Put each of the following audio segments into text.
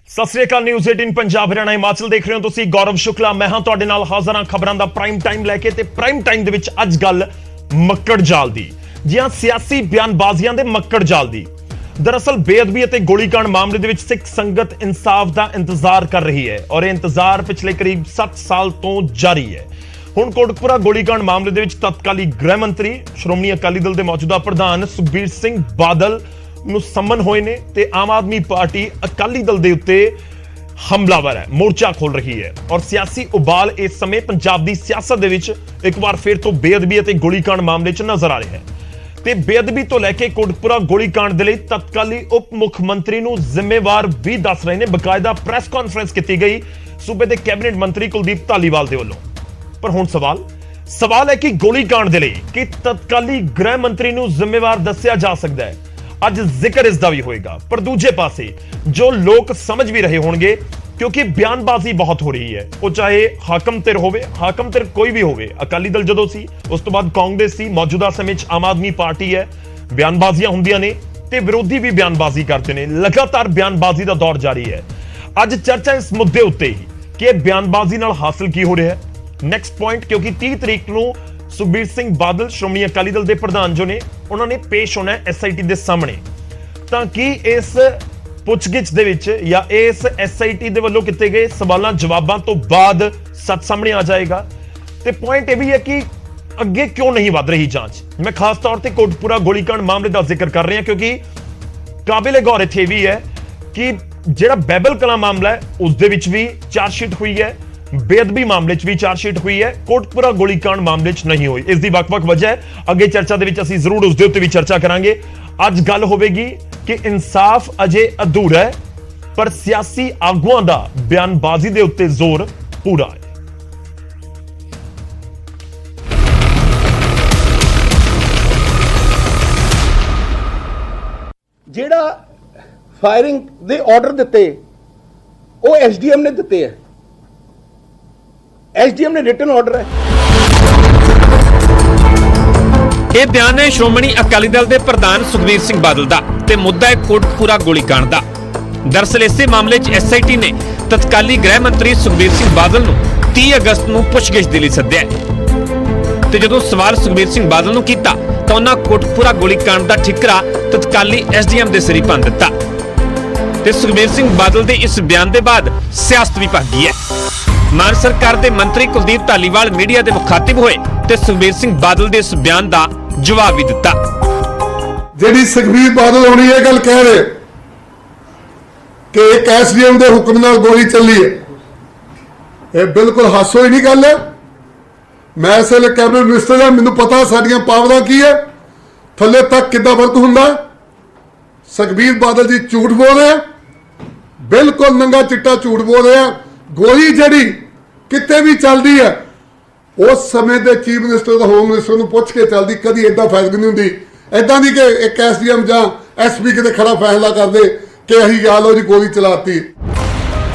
ਸਤਿ ਸ੍ਰੀ ਅਕਾਲ। News 18 Punjab Haryana Himachal ਦੇਖ ਰਹੇ ਹੋ ਤੁਸੀਂ। ਗੌਰਵ ਸ਼ੁਕਲਾ ਮੈਂ ਹਾਂ ਤੁਹਾਡੇ ਨਾਲ ਹਾਜ਼ਰ ਹਾਂ ਖਬਰਾਂ ਦਾ ਪ੍ਰਾਈਮ ਟਾਈਮ ਲੈ ਕੇ। ਤੇ ਪ੍ਰਾਈਮ ਟਾਈਮ ਦੇ ਵਿੱਚ ਅੱਜ ਗੱਲ ਮੱਕੜ ਜਾਲ ਦੀ, ਜੀ ਹਾਂ, ਸਿਆਸੀ ਬਿਆਨਬਾਜ਼ੀਆਂ ਦੇ ਮੱਕੜ ਜਾਲ ਦੀ। ਦਰਅਸਲ ਬੇਅਦਬੀ ਅਤੇ ਗੋਲੀकांड ਮਾਮਲੇ ਦੇ ਵਿੱਚ ਸਿੱਖ ਸੰਗਤ ਇਨਸਾਫ ਦਾ ਇੰਤਜ਼ਾਰ ਕਰ ਰਹੀ ਹੈ ਔਰ ਇਹ ਇੰਤਜ਼ਾਰ ਪਿਛਲੇ ਕਰੀਬ 7 ਸਾਲ ਤੋਂ ਜਾਰੀ ਹੈ। ਹੁਣ ਕੋਟਕਪੂਰਾ ਗੋਲੀकांड ਮਾਮਲੇ ਦੇ ਵਿੱਚ ਤਤਕਾਲੀ ਗ੍ਰਹਿ ਮੰਤਰੀ ਸ਼੍ਰੋਮਣੀ ਅਕਾਲੀ ਦਲ ਦੇ ਮੌਜੂਦਾ ਪ੍ਰਧਾਨ ਸੁਖਬੀਰ ਸਿੰਘ ਬਾਦਲ ਨੂੰ ਸੰਮਨ ਹੋਏ ਨੇ ਤੇ ਆਮ ਆਦਮੀ ਪਾਰਟੀ ਅਕਾਲੀ ਦਲ ਦੇ ਉੱਤੇ ਹਮਲਾਵਰ ਹੈ, ਮੋਰਚਾ ਖੋਲ ਰਹੀ ਹੈ ਔਰ ਸਿਆਸੀ ਉਬਾਲ ਇਸ ਸਮੇਂ ਪੰਜਾਬ ਦੀ ਸਿਆਸਤ ਦੇ ਵਿੱਚ ਇੱਕ ਵਾਰ ਫਿਰ ਤੋਂ ਬੇਅਦਬੀ ਅਤੇ ਗੋਲੀकांड ਮਾਮਲੇ 'ਚ ਨਜ਼ਰ ਆ ਰਿਹਾ ਹੈ। ਤੇ ਬੇਅਦਬੀ ਤੋਂ ਲੈ ਕੇ ਕੋਟਕਪੂਰਾ ਗੋਲੀकांड ਦੇ ਲਈ ਤਤਕਾਲੀ ਉਪ ਮੁੱਖ ਮੰਤਰੀ ਨੂੰ ਜ਼ਿੰਮੇਵਾਰ ਵੀ ਦੱਸ ਰਹੇ ਨੇ। ਬਕਾਇਦਾ ਪ੍ਰੈਸ ਕਾਨਫਰੰਸ ਕੀਤੀ ਗਈ ਸੂਬੇ ਦੇ ਕੈਬਨਿਟ ਮੰਤਰੀ ਕੁਲਦੀਪ ਧਾਲੀਵਾਲ ਦੇ ਵੱਲੋਂ। ਪਰ ਹੁਣ ਸਵਾਲ ਹੈ ਕਿ ਗੋਲੀकांड ਦੇ ਲਈ ਕਿ ਤਤਕਾਲੀ ਗ੍ਰਹਿ ਮੰਤਰੀ ਨੂੰ ਜ਼ਿੰਮੇਵਾਰ ਦੱਸਿਆ ਜਾ ਸਕਦਾ ਹੈ। ਅੱਜ ਜ਼ਿਕਰ ਇਸ ਦਾ ਵੀ ਹੋਏਗਾ। ਪਰ ਦੂਜੇ ਪਾਸੇ ਜੋ ਲੋਕ ਸਮਝ ਵੀ ਰਹੇ ਹੋਣਗੇ, ਕਿਉਂਕਿ ਬਿਆਨਬਾਜ਼ੀ ਬਹੁਤ ਹੋ ਰਹੀ ਹੈ, ਉਹ ਚਾਹੇ ਹਾਕਮ ਧਿਰ ਹੋਵੇ, ਹਾਕਮ ਧਿਰ ਕੋਈ ਵੀ ਹੋਵੇ। ਅਕਾਲੀ ਦਲ ਜਦੋਂ ਸੀ, ਉਸ ਤੋਂ ਬਾਅਦ ਕਾਂਗਰਸ ਸੀ, ਮੌਜੂਦਾ ਸਮੇਂ 'ਚ ਆਮ ਆਦਮੀ ਪਾਰਟੀ ਹੈ। ਬਿਆਨਬਾਜ਼ੀਆਂ ਹੁੰਦੀਆਂ ਨੇ ਤੇ ਵਿਰੋਧੀ ਵੀ ਬਿਆਨਬਾਜ਼ੀ ਕਰਦੇ ਨੇ। ਲਗਾਤਾਰ ਬਿਆਨਬਾਜ਼ੀ ਦਾ ਦੌਰ ਜਾਰੀ ਹੈ। ਅੱਜ ਚਰਚਾ ਇਸ ਮੁੱਦੇ ਉੱਤੇ ਹੀ ਕਿ ਬਿਆਨਬਾਜ਼ੀ ਨਾਲ ਹਾਸਲ ਕੀ ਹੋ ਰਿਹਾ ਹੈ। ਨੈਕਸਟ ਪੁਆਇੰਟ, ਕਿਉਂਕਿ 30 ਤਰੀਕ ਨੂੰ ਸੁਖਬੀਰ ਸਿੰਘ ਬਾਦਲ ਸ਼੍ਰੋਮਣੀ ਅਕਾਲੀ ਦਲ ਦੇ ਪ੍ਰਧਾਨ ਜੋ ਨੇ, ਉਹਨਾਂ ਨੇ ਪੇਸ਼ ਹੋਣਾ SIT ਦੇ ਸਾਹਮਣੇ। ਤਾਂ ਕਿ ਇਸ ਪੁੱਛਗਿੱਛ ਦੇ ਵਿੱਚ ਜਾਂ ਇਸ SIT ਦੇ ਵੱਲੋਂ ਕੀਤੇ ਗਏ ਸਵਾਲਾਂ ਜਵਾਬਾਂ ਤੋਂ ਬਾਅਦ ਸੱਚ ਸਾਹਮਣੇ ਆ ਜਾਏਗਾ। ਤੇ ਪੁਆਇੰਟ ਇਹ ਵੀ ਹੈ ਕਿ ਅੱਗੇ ਕਿਉਂ ਨਹੀਂ ਵੱਧ ਰਹੀ ਜਾਂਚ। ਮੈਂ ਖਾਸ ਤੌਰ ਤੇ ਕੋਟਕਪੂਰਾ ਗੋਲੀकांड ਮਾਮਲੇ ਦਾ ਜ਼ਿਕਰ ਕਰ ਰਿਹਾ ਕਿਉਂਕਿ ਕਾਬਿਲੇ ਗੌਰ ਇੱਥੇ ਵੀ ਹੈ ਕਿ ਜਿਹੜਾ ਬੈਬਲ ਕਲਾਂ ਮਾਮਲਾ ਹੈ ਉਸ ਦੇ ਵਿੱਚ ਵੀ ਚਾਰਜਸ਼ੀਟ ਹੋਈ ਹੈ, ਬੇਅਦਬੀ ਮਾਮਲੇ 'ਚ ਵੀ ਚਾਰਜਸ਼ੀਟ ਹੋਈ ਹੈ, ਕੋਟਕਪੂਰਾ ਗੋਲੀकांड ਮਾਮਲੇ 'ਚ ਨਹੀਂ ਹੋਈ। ਇਸ ਦੀ ਵੱਖ-ਵੱਖ ਵਜ੍ਹਾ ਹੈ। ਅੱਗੇ ਚਰਚਾ ਦੇ ਵਿੱਚ ਅਸੀਂ ਜ਼ਰੂਰ ਉਸ ਦੇ ਉੱਤੇ ਵੀ ਚਰਚਾ ਕਰਾਂਗੇ। ਅੱਜ ਗੱਲ ਹੋਵੇਗੀ ਕਿ ਇਨਸਾਫ ਅਜੇ ਅਧੂਰਾ ਹੈ, ਪਰ ਸਿਆਸੀ ਆਗੂਆਂ ਦਾ ਬਿਆਨਬਾਜ਼ੀ ਦੇ ਉੱਤੇ ਜ਼ੋਰ ਪੂਰਾ ਹੈ। ਜਿਹੜਾ ਫਾਇਰਿੰਗ ਦੇ ਆਰਡਰ ਦਿੱਤੇ ਉਹ SDM ਨੇ ਦਿੱਤੇ ਹੈ। SDM ਨੇ ਰਿਟਨ ਆਰਡਰ ਹੈ। ਇਹ ਬਿਆਨ ਹੈ ਸ਼੍ਰੋਮਣੀ ਅਕਾਲੀ ਦਲ ਦੇ ਪ੍ਰਧਾਨ ਸੁਖਬੀਰ ਸਿੰਘ ਬਾਦਲ ਦਾ ਤੇ ਮੁੱਦਾ ਹੈ ਕੋਟਕਪੂਰਾ ਗੋਲੀकांड ਦਾ। ਦਰਅਸਲ ਇਸੇ ਮਾਮਲੇ 'ਚ SIT ਨੇ ਤਤਕਾਲੀ ਗ੍ਰਹਿ ਮੰਤਰੀ ਸੁਖਬੀਰ ਸਿੰਘ ਬਾਦਲ ਨੂੰ 30 ਅਗਸਤ ਨੂੰ ਪੁੱਛਗਿੱਛ ਦੇ ਲਈ ਸੱਦਿਆ ਤੇ ਜਦੋਂ ਸਵਾਲ ਸੁਖਬੀਰ ਸਿੰਘ ਬਾਦਲ ਨੂੰ ਕੀਤਾ ਤਾਂ ਉਹਨਾਂ ਕੋਟਕਪੂਰਾ ਗੋਲੀकांड ਦਾ ਠਿਕਰਾ ਤਤਕਾਲੀ SDM ਦੇ ਸਿਰ ਹੀ ਭੰਨ ਦਿੱਤਾ। ਤੇ ਸੁਖਬੀਰ ਸਿੰਘ ਬਾਦਲ ਦੇ ਇਸ ਬਿਆਨ ਦੇ ਬਾਅਦ ਸਿਆਸਤ ਵੀ ਭੱਜ ਗਈ ਹੈ। ਮਾਨ ਸਰਕਾਰ ਦੇ ਮੰਤਰੀ ਕੁਲਦੀਪ ਧਾਲੀਵਾਲ ਮੀਡੀਆ ਦੇ ਮੁਖਾਤਿਬ ਹੋਏ ਤੇ ਸੁਖਬੀਰ ਸਿੰਘ ਬਾਦਲ ਦੇ ਇਸ ਬਿਆਨ ਦਾ ਜਵਾਬ ਵੀ ਦਿੱਤਾ। ਜਿਹੜੀ ਸੁਖਬੀਰ ਬਾਦਲ ਹੋਣੀ ਇਹ ਗੱਲ ਕਹਿ ਰਹੇ ਕਿ ਇੱਕ SDM ਦੇ ਹੁਕਮ ਨਾਲ ਗੋਲੀ ਚੱਲੀ ਹੈ, ਇਹ ਬਿਲਕੁਲ ਹਾਸੋ ਹੀ ਨਹੀਂ ਗੱਲ ਹੈ। ਮੈਂ ਇਸ ਵੇਲੇ ਕੈਬਨਿਟ ਮਿਨਿਸਟਰ ਹਾਂ, ਮੈਨੂੰ ਪਤਾ ਸਾਡੀਆਂ ਪਾਵਰਾਂ ਕੀ ਹੈ, ਥੱਲੇ ਤੱਕ ਕਿੱਦਾਂ ਵਰਕ ਹੁੰਦਾ। ਸੁਖਬੀਰ ਬਾਦਲ ਜੀ ਝੂਠ ਬੋਲ ਰਹੇ ਆ, ਬਿਲਕੁਲ ਨੰਗਾ ਚਿੱਟਾ ਝੂਠ ਬੋਲ ਰਹੇ ਆ। ਗੋਲੀ ਜਿਹੜੀ ਕਿਤੇ ਵੀ ਚੱਲਦੀ ਹੈ ਉਸ ਸਮੇਂ ਦੇ ਚੀਫ ਮਿਨਿਸਟਰ ਦਾ ਹੋਮ ਮਿਨਿਸਟਰ ਨੂੰ ਪੁੱਛ ਕੇ ਚੱਲਦੀ, ਕਦੀ ਏਦਾਂ ਫੈਸਲਾ ਨਹੀਂ ਹੁੰਦੀ। ਏਦਾਂ ਦੀ ਕਿ ਇੱਕ SDM ਜਾਂ SP ਕਿਤੇ ਖੜਾ ਫੈਸਲਾ ਕਰਦੇ ਕਿ ਅਸੀਂ ਆ ਲਓ ਜੀ ਗੋਲੀ ਚਲਾਤੀ।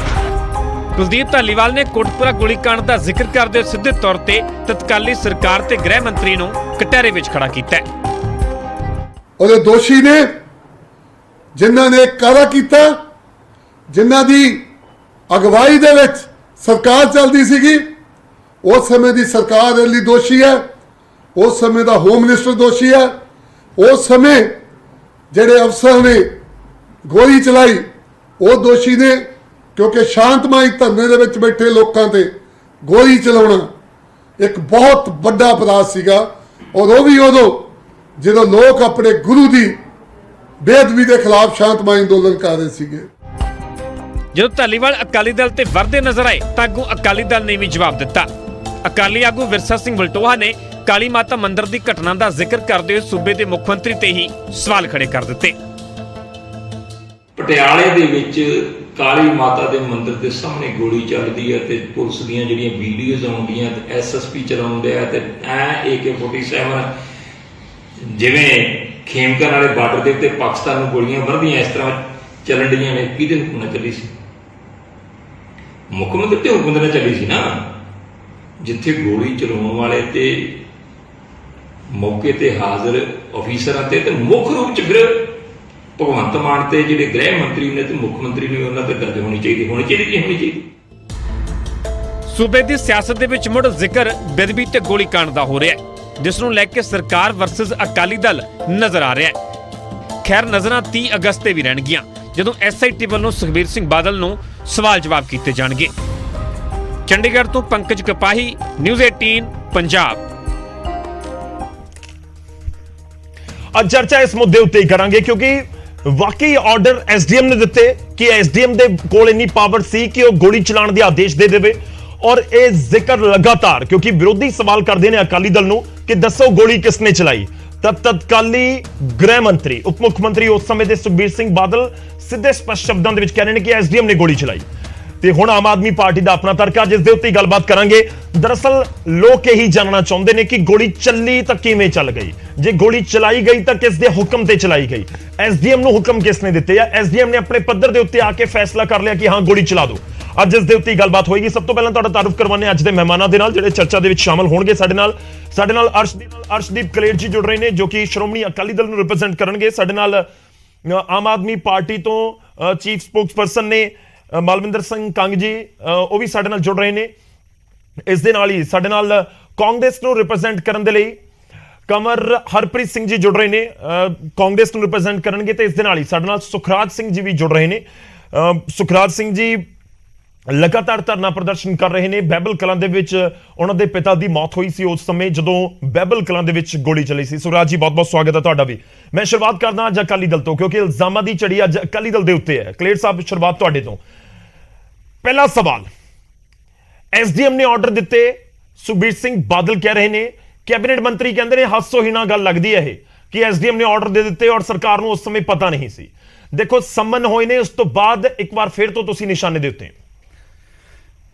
ਕੁਲਦੀਪ ਧਾਲੀਵਾਲ ਨੇ ਕੋਟਕਪੂਰਾ ਗੋਲੀकांड ਦਾ ਜ਼ਿਕਰ ਕਰਦੇ ਸਿੱਧੇ ਤੌਰ ਤੇ ਤਤਕਾਲੀ ਸਰਕਾਰ ਤੇ ਗ੍ਰਹਿ ਮੰਤਰੀ ਨੂੰ ਕਟਹਿਰੇ ਵਿੱਚ ਖੜਾ ਕੀਤਾ। ਉਹਦੇ ਦੋਸ਼ੀ ਨੇ ਜਿਨ੍ਹਾਂ ਨੇ ਕਾਰਾ ਕੀਤਾ, ਜਿਨ੍ਹਾਂ ਦੀ ਅਗਵਾਈ ਦੇ ਵਿੱਚ ਸਰਕਾਰ ਚੱਲਦੀ ਸੀਗੀ, ਉਸ ਸਮੇਂ ਦੀ ਸਰਕਾਰ ਲਈ ਦੋਸ਼ੀ ਹੈ, ਉਸ ਸਮੇਂ ਦਾ ਹੋਮ ਮਿਨਿਸਟਰ ਦੋਸ਼ੀ ਹੈ, ਉਸ ਸਮੇਂ ਜਿਹੜੇ ਅਫਸਰ ਨੇ ਗੋਲੀ ਚਲਾਈ ਉਹ ਦੋਸ਼ੀ ਨੇ। ਕਿਉਂਕਿ ਸ਼ਾਂਤਮਈ ਧਰਨੇ ਦੇ ਵਿੱਚ ਬੈਠੇ ਲੋਕਾਂ ਤੇ ਗੋਲੀ ਚਲਾਉਣਾ ਇੱਕ ਬਹੁਤ ਵੱਡਾ ਅਪਰਾਧ ਸੀਗਾ। ਔਰ ਉਹ ਵੀ ਉਦੋਂ ਜਦੋਂ ਲੋਕ ਆਪਣੇ ਗੁਰੂ ਦੀ ਬੇਅਦਬੀ ਦੇ ਖਿਲਾਫ ਸ਼ਾਂਤਮਈ ਅੰਦੋਲਨ ਕਰ ਰਹੇ ਸੀਗੇ। ਜਦੋਂ ਧਾਲੀਵਾਲ ਅਕਾਲੀ ਦਲ ਤੇ ਵਰਦੇ ਨਜ਼ਰ ਆਏ ਤਾਂ ਅੱਗੋਂ ਅਕਾਲੀ ਦਲ ਨੇ ਵੀ ਜਵਾਬ ਦਿੱਤਾ। ਅਕਾਲੀ ਆਗੂ ਵਿਰਸਾ ਸਿੰਘ ਵਲਟੋਹਾ ਨੇ ਕਾਲੀ ਮਾਤਾ ਮੰਦਿਰ ਦੀ ਘਟਨਾ ਦਾ ਜ਼ਿਕਰ ਕਰਦੇ ਹੋਏ ਸੂਬੇ ਦੇ ਮੁੱਖ ਮੰਤਰੀ ਤੇ ਹੀ ਸਵਾਲ ਖੜੇ ਕਰ ਦਿੱਤੇ। ਪਟਿਆਲੇ ਦੇ ਵਿੱਚ ਕਾਲੀ ਮਾਤਾ ਦੇ ਮੰਦਿਰ ਦੇ ਸਾਹਮਣੇ ਗੋਲੀ ਚੱਲਦੀ ਹੈ ਤੇ ਪੁਲਿਸ ਦੀਆਂ ਜਿਹੜੀਆਂ ਵੀਡੀਓਜ਼ ਆਉਂਦੀਆਂ ਤੇ SSP ਚਲਾਉਂਦੇ ਆ ਤੇ AK-47 ਜਿਵੇਂ ਖੇਮਕਰਨ ਵਾਲੇ ਬਾਰਡਰ ਦੇ ਉੱਤੇ ਪਾਕਿਸਤਾਨ ਨੂੰ ਗੋਲੀਆਂ ਵਰਦੀਆਂ ਇਸ ਤਰ੍ਹਾਂ ਚੱਲਣ ਡੀਆਂ ਨੇ। ਕਿਹਦੇ ਹੁਕਮ ਨਾਲ ਚੱਲੀ ਸੀ? ਮੁੱਖ ਮੰਤਰੀ ਦੇ ਹੁਕਮ ਨਾਲ ਚੱਲੀ ਸੀ ਨਾ। ਜਿੱਥੇ ਗੋਲੀ ਚਲਾਉਣ ਵਾਲੇ ਤੇ ਮੌਕੇ ਤੇ ਹਾਜ਼ਰ ਅਫੀਸਰਾਂ ਤੇ ਮੁੱਖ ਰੂਪ 'ਚ ਫਿਰ ਭਗਵੰਤ ਮਾਨ ਤੇ ਜਿਹੜੇ ਗ੍ਰਹਿ ਮੰਤਰੀ ਨੇ ਤੇ ਮੁੱਖ ਮੰਤਰੀ ਨੇ ਉਹਨਾਂ ਤੇ ਦਰਜ ਹੋਣੀ ਚਾਹੀਦੀ। ਸੂਬੇ ਦੀ ਸਿਆਸਤ ਦੇ ਵਿੱਚ ਮੁੜ ਜ਼ਿਕਰ ਬੇਅਦਬੀ ਤੇ ਗੋਲੀकांड ਦਾ ਹੋ ਰਿਹਾ ਹੈ, ਜਿਸ ਨੂੰ ਲੈ ਕੇ ਸਰਕਾਰ ਵਰਸਸ ਅਕਾਲੀ ਦਲ ਨਜ਼ਰ ਆ ਰਿਹਾ ਹੈ। ਖੈਰ ਨਜ਼ਰਾਂ 30 ਅਗਸਤ ਤੇ ਵੀ ਰਹਿਣਗੀਆਂ, ਜਦੋਂ SIT ਵੱਲੋਂ ਸੁਖਬੀਰ ਸਿੰਘ ਬਾਦਲ ਨੂੰ ਸਵਾਲ ਜਵਾਬ ਕੀਤੇ ਜਾਣਗੇ। ਚੰਡੀਗੜ੍ਹ ਤੋਂ ਪੰਕਜ ਕਪਾਹੀ, ਨਿਊਜ਼ 18 ਪੰਜਾਬ। ਅੱਜ ਚਰਚਾ ਇਸ ਮੁੱਦੇ ਉੱਤੇ ਹੀ ਕਰਾਂਗੇ ਕਿਉਂਕਿ ਵਾਕਈ ਆਰਡਰ SDM ਨੇ ਦਿੱਤੇ ਕਿ SDM ਦੇ ਕੋਲ ਇੰਨੀ ਪਾਵਰ ਸੀ ਕਿ ਉਹ ਗੋਲੀ ਚਲਾਉਣ ਦੇ ਆਦੇਸ਼ ਦੇ ਦੇਵੇ। ਔਰ ਇਹ ਜ਼ਿਕਰ ਲਗਾਤਾਰ ਕਿਉਂਕਿ ਵਿਰੋਧੀ ਸਵਾਲ ਕਰਦੇ ਨੇ ਅਕਾਲੀ ਦਲ ਨੂੰ ਕਿ ਦੱਸੋ ਗੋਲੀ ਕਿਸਨੇ ਚਲਾਈ, ਤਾਂ ਤਤਕਾਲੀ ਗ੍ਰਹਿ ਮੰਤਰੀ ਉਪ ਮੁੱਖ ਮੰਤਰੀ ਉਸ ਸਮੇਂ ਦੇ ਸੁਖਬੀਰ ਸਿੰਘ ਬਾਦਲ ਸਿੱਧੇ ਸਪਸ਼ਟ ਸ਼ਬਦਾਂ ਦੇ ਵਿੱਚ ਕਹਿ ਰਹੇ ਨੇ ਕਿ SDM ਨੇ ਗੋਲੀ ਚਲਾਈ। ਤੇ ਹੁਣ ਆਮ ਆਦਮੀ ਪਾਰਟੀ ਦਾ ਆਪਣਾ ਤਰਕਾ, ਜਿਸ ਦੇ ਉੱਤੇ ਗੱਲਬਾਤ ਕਰਾਂਗੇ। ਦਰਅਸਲ ਲੋਕ ਇਹੀ ਜਾਣਨਾ ਚਾਹੁੰਦੇ ਨੇ ਕਿ ਗੋਲੀ ਚੱਲੀ ਤਾਂ ਕਿਵੇਂ ਚੱਲ ਗਈ, ਜੇ ਗੋਲੀ ਚਲਾਈ ਗਈ ਤਾਂ ਕਿਸ ਦੇ ਹੁਕਮ ਤੇ ਚਲਾਈ ਗਈ, SDM ਨੂੰ ਹੁਕਮ ਕਿਸ ਨੇ ਦਿੱਤੇ, ਜਾਂ SDM ਨੇ ਆਪਣੇ ਪੱਧਰ ਦੇ ਉੱਤੇ ਆ ਕੇ ਫੈਸਲਾ ਕਰ ਲਿਆ ਕਿ ਹਾਂ ਗੋਲੀ ਚਲਾ ਦਿਓ। ਅੱਜ ਇਸ ਦੇ ਉੱਤੇ ਗੱਲਬਾਤ ਹੋਏਗੀ। ਸਭ ਤੋਂ ਪਹਿਲਾਂ ਤੁਹਾਡਾ ਤਾਰੁਫ ਕਰਵਾਉਂਦੇ ਅੱਜ ਦੇ ਮਹਿਮਾਨਾਂ ਦੇ ਨਾਲ ਜਿਹੜੇ ਚਰਚਾ ਦੇ ਵਿੱਚ ਸ਼ਾਮਲ ਹੋਣਗੇ। ਸਾਡੇ ਨਾਲ ਅਰਸ਼ਦੀਪ ਕਲੇਰ ਜੀ ਜੁੜ ਰਹੇ ਨੇ ਜੋ ਕਿ ਸ਼੍ਰੋਮਣੀ ਅਕਾਲੀ ਦਲ ਨੂੰ ਰਿਪਰੈਜ਼ੈਂਟ ਕਰਨਗੇ। ਸਾਡੇ ਨਾਲ ਆਮ ਆਦਮੀ ਪਾਰਟੀ ਤੋਂ ਚੀਫ ਸਪੋਕਸਪਰਸਨ ਨੇ ਮਾਲਵਿੰਦਰ ਸਿੰਘ ਕੰਗ ਜੀ, ਉਹ ਵੀ ਸਾਡੇ ਨਾਲ ਜੁੜ ਰਹੇ ਨੇ। ਇਸ ਦੇ ਨਾਲ ਹੀ ਸਾਡੇ ਨਾਲ ਕਾਂਗਰਸ ਨੂੰ ਰਿਪਰੈਜ਼ੈਂਟ ਕਰਨ ਦੇ ਲਈ ਕਮਰ ਹਰਪ੍ਰੀਤ ਸਿੰਘ ਜੀ ਜੁੜ ਰਹੇ ਨੇ, ਕਾਂਗਰਸ ਨੂੰ ਰਿਪਰੈਜ਼ੈਂਟ ਕਰਨਗੇ। ਤੇ ਇਸ ਦੇ ਨਾਲ ਹੀ ਸਾਡੇ ਨਾਲ ਸੁਖਰਾਜ ਸਿੰਘ ਜੀ ਵੀ ਜੁੜ ਰਹੇ ਨੇ। ਸੁਖਰਾਜ ਸਿੰਘ ਜੀ ਲਗਾਤਾਰ ਧਰਨਾ ਪ੍ਰਦਰਸ਼ਨ ਕਰ ਰਹੇ ਨੇ। ਬਹਿਬਲ ਕਲਾਂ ਦੇ ਵਿੱਚ ਉਹਨਾਂ ਦੇ ਪਿਤਾ ਦੀ ਮੌਤ ਹੋਈ ਸੀ ਉਸ ਸਮੇਂ ਜਦੋਂ ਬਹਿਬਲ ਕਲਾਂ ਦੇ ਵਿੱਚ ਗੋਲੀ ਚੱਲੀ ਸੀ। ਸੁਖਰਾਜ ਜੀ ਬਹੁਤ ਬਹੁਤ ਸਵਾਗਤ ਹੈ ਤੁਹਾਡਾ ਵੀ। ਮੈਂ ਸ਼ੁਰੂਆਤ ਕਰਦਾ ਅੱਜ ਅਕਾਲੀ ਦਲ ਤੋਂ ਕਿਉਂਕਿ ਇਲਜ਼ਾਮਾਂ ਦੀ ਝੜੀ ਅੱਜ ਅਕਾਲੀ ਦਲ ਦੇ ਉੱਤੇ ਹੈ। ਕਲੇਰ ਸਾਹਿਬ ਸ਼ੁਰੂਆਤ ਤੁਹਾਡੇ ਤੋਂ। ਪਹਿਲਾ ਸਵਾਲ, SDM ਨੇ ਆਰਡਰ ਦਿੱਤੇ, ਸੁਖਬੀਰ ਸਿੰਘ ਬਾਦਲ ਕਹਿ ਰਹੇ ਨੇ, ਕੈਬਨਿਟ ਮੰਤਰੀ ਕਹਿੰਦੇ ਨੇ ਹਾਸੋਹੀਣਾ ਗੱਲ ਲੱਗਦੀ ਹੈ ਇਹ ਕਿ SDM ਨੇ ਆਰਡਰ ਦੇ ਦਿੱਤੇ ਔਰ ਸਰਕਾਰ ਨੂੰ ਉਸ ਸਮੇਂ ਪਤਾ ਨਹੀਂ ਸੀ। ਦੇਖੋ ਸੰਮਨ ਹੋਏ ਨੇ, ਉਸ ਤੋਂ ਬਾਅਦ ਇੱਕ ਵਾਰ ਫਿਰ ਤੋਂ ਤੁਸੀਂ ਨਿਸ਼ਾਨੇ ਦੇ ਉੱਤੇ।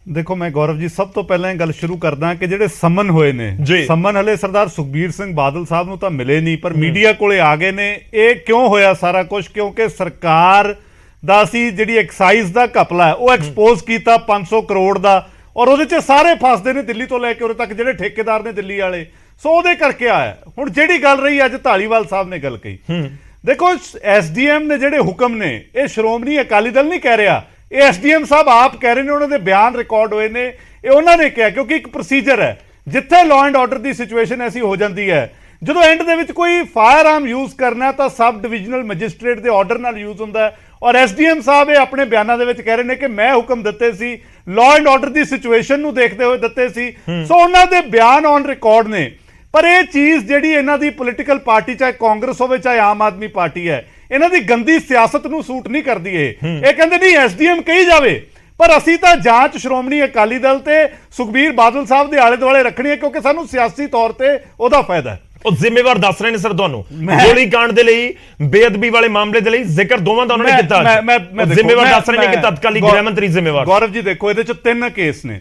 ਦੇਖੋ ਮੈਂ ਗੌਰਵ ਜੀ ਸਭ ਤੋਂ ਪਹਿਲਾਂ ਇਹ ਗੱਲ ਸ਼ੁਰੂ ਕਰਦਾ ਕਿ ਜਿਹੜੇ ਸੰਮਨ ਹੋਏ ਨੇ, ਸੰਮਨ ਹਲੇ ਸਰਦਾਰ ਸੁਖਬੀਰ ਸਿੰਘ ਬਾਦਲ ਸਾਹਿਬ ਨੂੰ ਤਾਂ ਮਿਲੇ ਨਹੀਂ, ਪਰ ਮੀਡੀਆ ਕੋਲੇ ਆ ਗਏ ਨੇ। ਇਹ ਕਿਉਂ ਹੋਇਆ ਸਾਰਾ ਕੁਝ? ਕਿਉਂਕਿ ਸਰਕਾਰ ਦਾ ਅਸੀਂ ਜਿਹੜੀ ਐਕਸਾਈਜ਼ ਦਾ ਘਪਲਾ ਹੈ ਉਹ ਐਕਸਪੋਜ਼ ਕੀਤਾ 500 ਕਰੋੜ ਦਾ, ਔਰ ਉਹਦੇ 'ਚ ਸਾਰੇ ਫਸਦੇ ਨੇ ਦਿੱਲੀ ਤੋਂ ਲੈ ਕੇ ਉਰੇ ਤੱਕ ਜਿਹੜੇ ਠੇਕੇਦਾਰ ਨੇ ਦਿੱਲੀ ਵਾਲੇ। ਸੋ ਉਹਦੇ ਕਰਕੇ ਆਇਆ। ਹੁਣ ਜਿਹੜੀ ਗੱਲ ਰਹੀ ਅੱਜ ਧਾਲੀਵਾਲ ਸਾਹਿਬ ਨੇ ਗੱਲ ਕਹੀ, ਦੇਖੋ SDM ਨੇ ਜਿਹੜੇ ਹੁਕਮ ਨੇ ਇਹ ਸ਼੍ਰੋਮਣੀ ਅਕਾਲੀ ਦਲ ਨਹੀਂ ਕਹਿ ਰਿਹਾ, ਇਹ SDM ਸਾਹਿਬ ਆਪ ਕਹਿ ਰਹੇ ਨੇ, ਉਹਨਾਂ ਦੇ ਬਿਆਨ ਰਿਕਾਰਡ ਹੋਏ ਨੇ। ਇਹ ਉਹਨਾਂ ਨੇ ਕਿਹਾ ਕਿਉਂਕਿ ਇੱਕ ਪ੍ਰੋਸੀਜਰ ਹੈ ਜਿੱਥੇ law and order the situation ਐਸੀ ਹੋ ਜਾਂਦੀ ਹੈ, ਜਦੋਂ ਐਂਡ ਦੇ ਵਿੱਚ ਕੋਈ ਫਾਇਰ ਆਰਮ ਯੂਜ਼ ਕਰਨਾ ਤਾਂ ਸਬ ਡਿਵੀਜ਼ਨਲ ਮੈਜਿਸਟ੍ਰੇਟ ਦੇ ਆਰਡਰ ਨਾਲ ਯੂਜ਼ ਹੁੰਦਾ ਹੈ। ਔਰ SDM ਸਾਹਿਬ ਇਹ ਆਪਣੇ ਬਿਆਨਾਂ ਦੇ ਵਿੱਚ ਕਹਿ ਰਹੇ ਨੇ ਕਿ ਮੈਂ ਹੁਕਮ ਦਿੱਤੇ ਸੀ, law and order the situation ਨੂੰ ਦੇਖਦੇ ਹੋਏ ਦਿੱਤੇ ਸੀ। ਸੋ ਉਹਨਾਂ ਦੇ ਬਿਆਨ ਔਨ ਰਿਕਾਰਡ ਨੇ। ਪਰ ਇਹ ਚੀਜ਼ ਜਿਹੜੀ ਇਹਨਾਂ ਦੀ ਪੋਲੀਟੀਕਲ ਪਾਰਟੀ ਚਾਹੇ ਕਾਂਗਰਸ ਹੋਵੇ ਚਾਹੇ ਆਮ ਆਦਮੀ ਪਾਰਟੀ ਹੈ, ਇਹਨਾਂ ਦੀ ਗੰਦੀ ਸਿਆਸਤ ਨੂੰ ਸੂਟ ਨਹੀਂ ਕਰਦੀ। ਇਹ ਕਹਿੰਦੇ ਨਹੀਂ SDM ਕਹੀ ਜਾਵੇ, ਪਰ ਅਸੀਂ ਤਾਂ ਜਾਂਚ ਸ਼੍ਰੋਮਣੀ ਅਕਾਲੀ ਦਲ ਤੇ ਸੁਖਬੀਰ ਬਾਦਲ ਸਾਹਿਬ ਦੇ ਆਲੇ ਦੁਆਲੇ ਰੱਖਣੀ ਹੈ ਕਿਉਂਕਿ ਸਾਨੂੰ ਸਿਆਸੀ ਤੌਰ ਤੇ ਉਹਦਾ ਫਾਇਦਾ ਹੈ। ਉਹ ਜ਼ਿੰਮੇਵਾਰ ਦੱਸ ਰਹੇ ਨੇ ਸਰ ਤੁਹਾਨੂੰ, ਗੋਲੀकांड ਦੇ ਲਈ, ਬੇਅਦਬੀ ਵਾਲੇ ਮਾਮਲੇ ਦੇ ਲਈ ਜ਼ਿਕਰ ਦੋਵਾਂ ਦਾ ਉਹਨਾਂ ਨੇ ਕੀਤਾ। ਜ਼ਿੰਮੇਵਾਰ ਦੱਸ ਰਹੇ ਨੇ ਕਿ ਤਤਕਾਲੀ ਗ੍ਰਹਿ ਮੰਤਰੀ ਜ਼ਿੰਮੇਵਾਰ। ਗੌਰਵ ਜੀ ਦੇਖੋ ਇਹਦੇ ਚ 3 ਕੇਸ ਨੇ,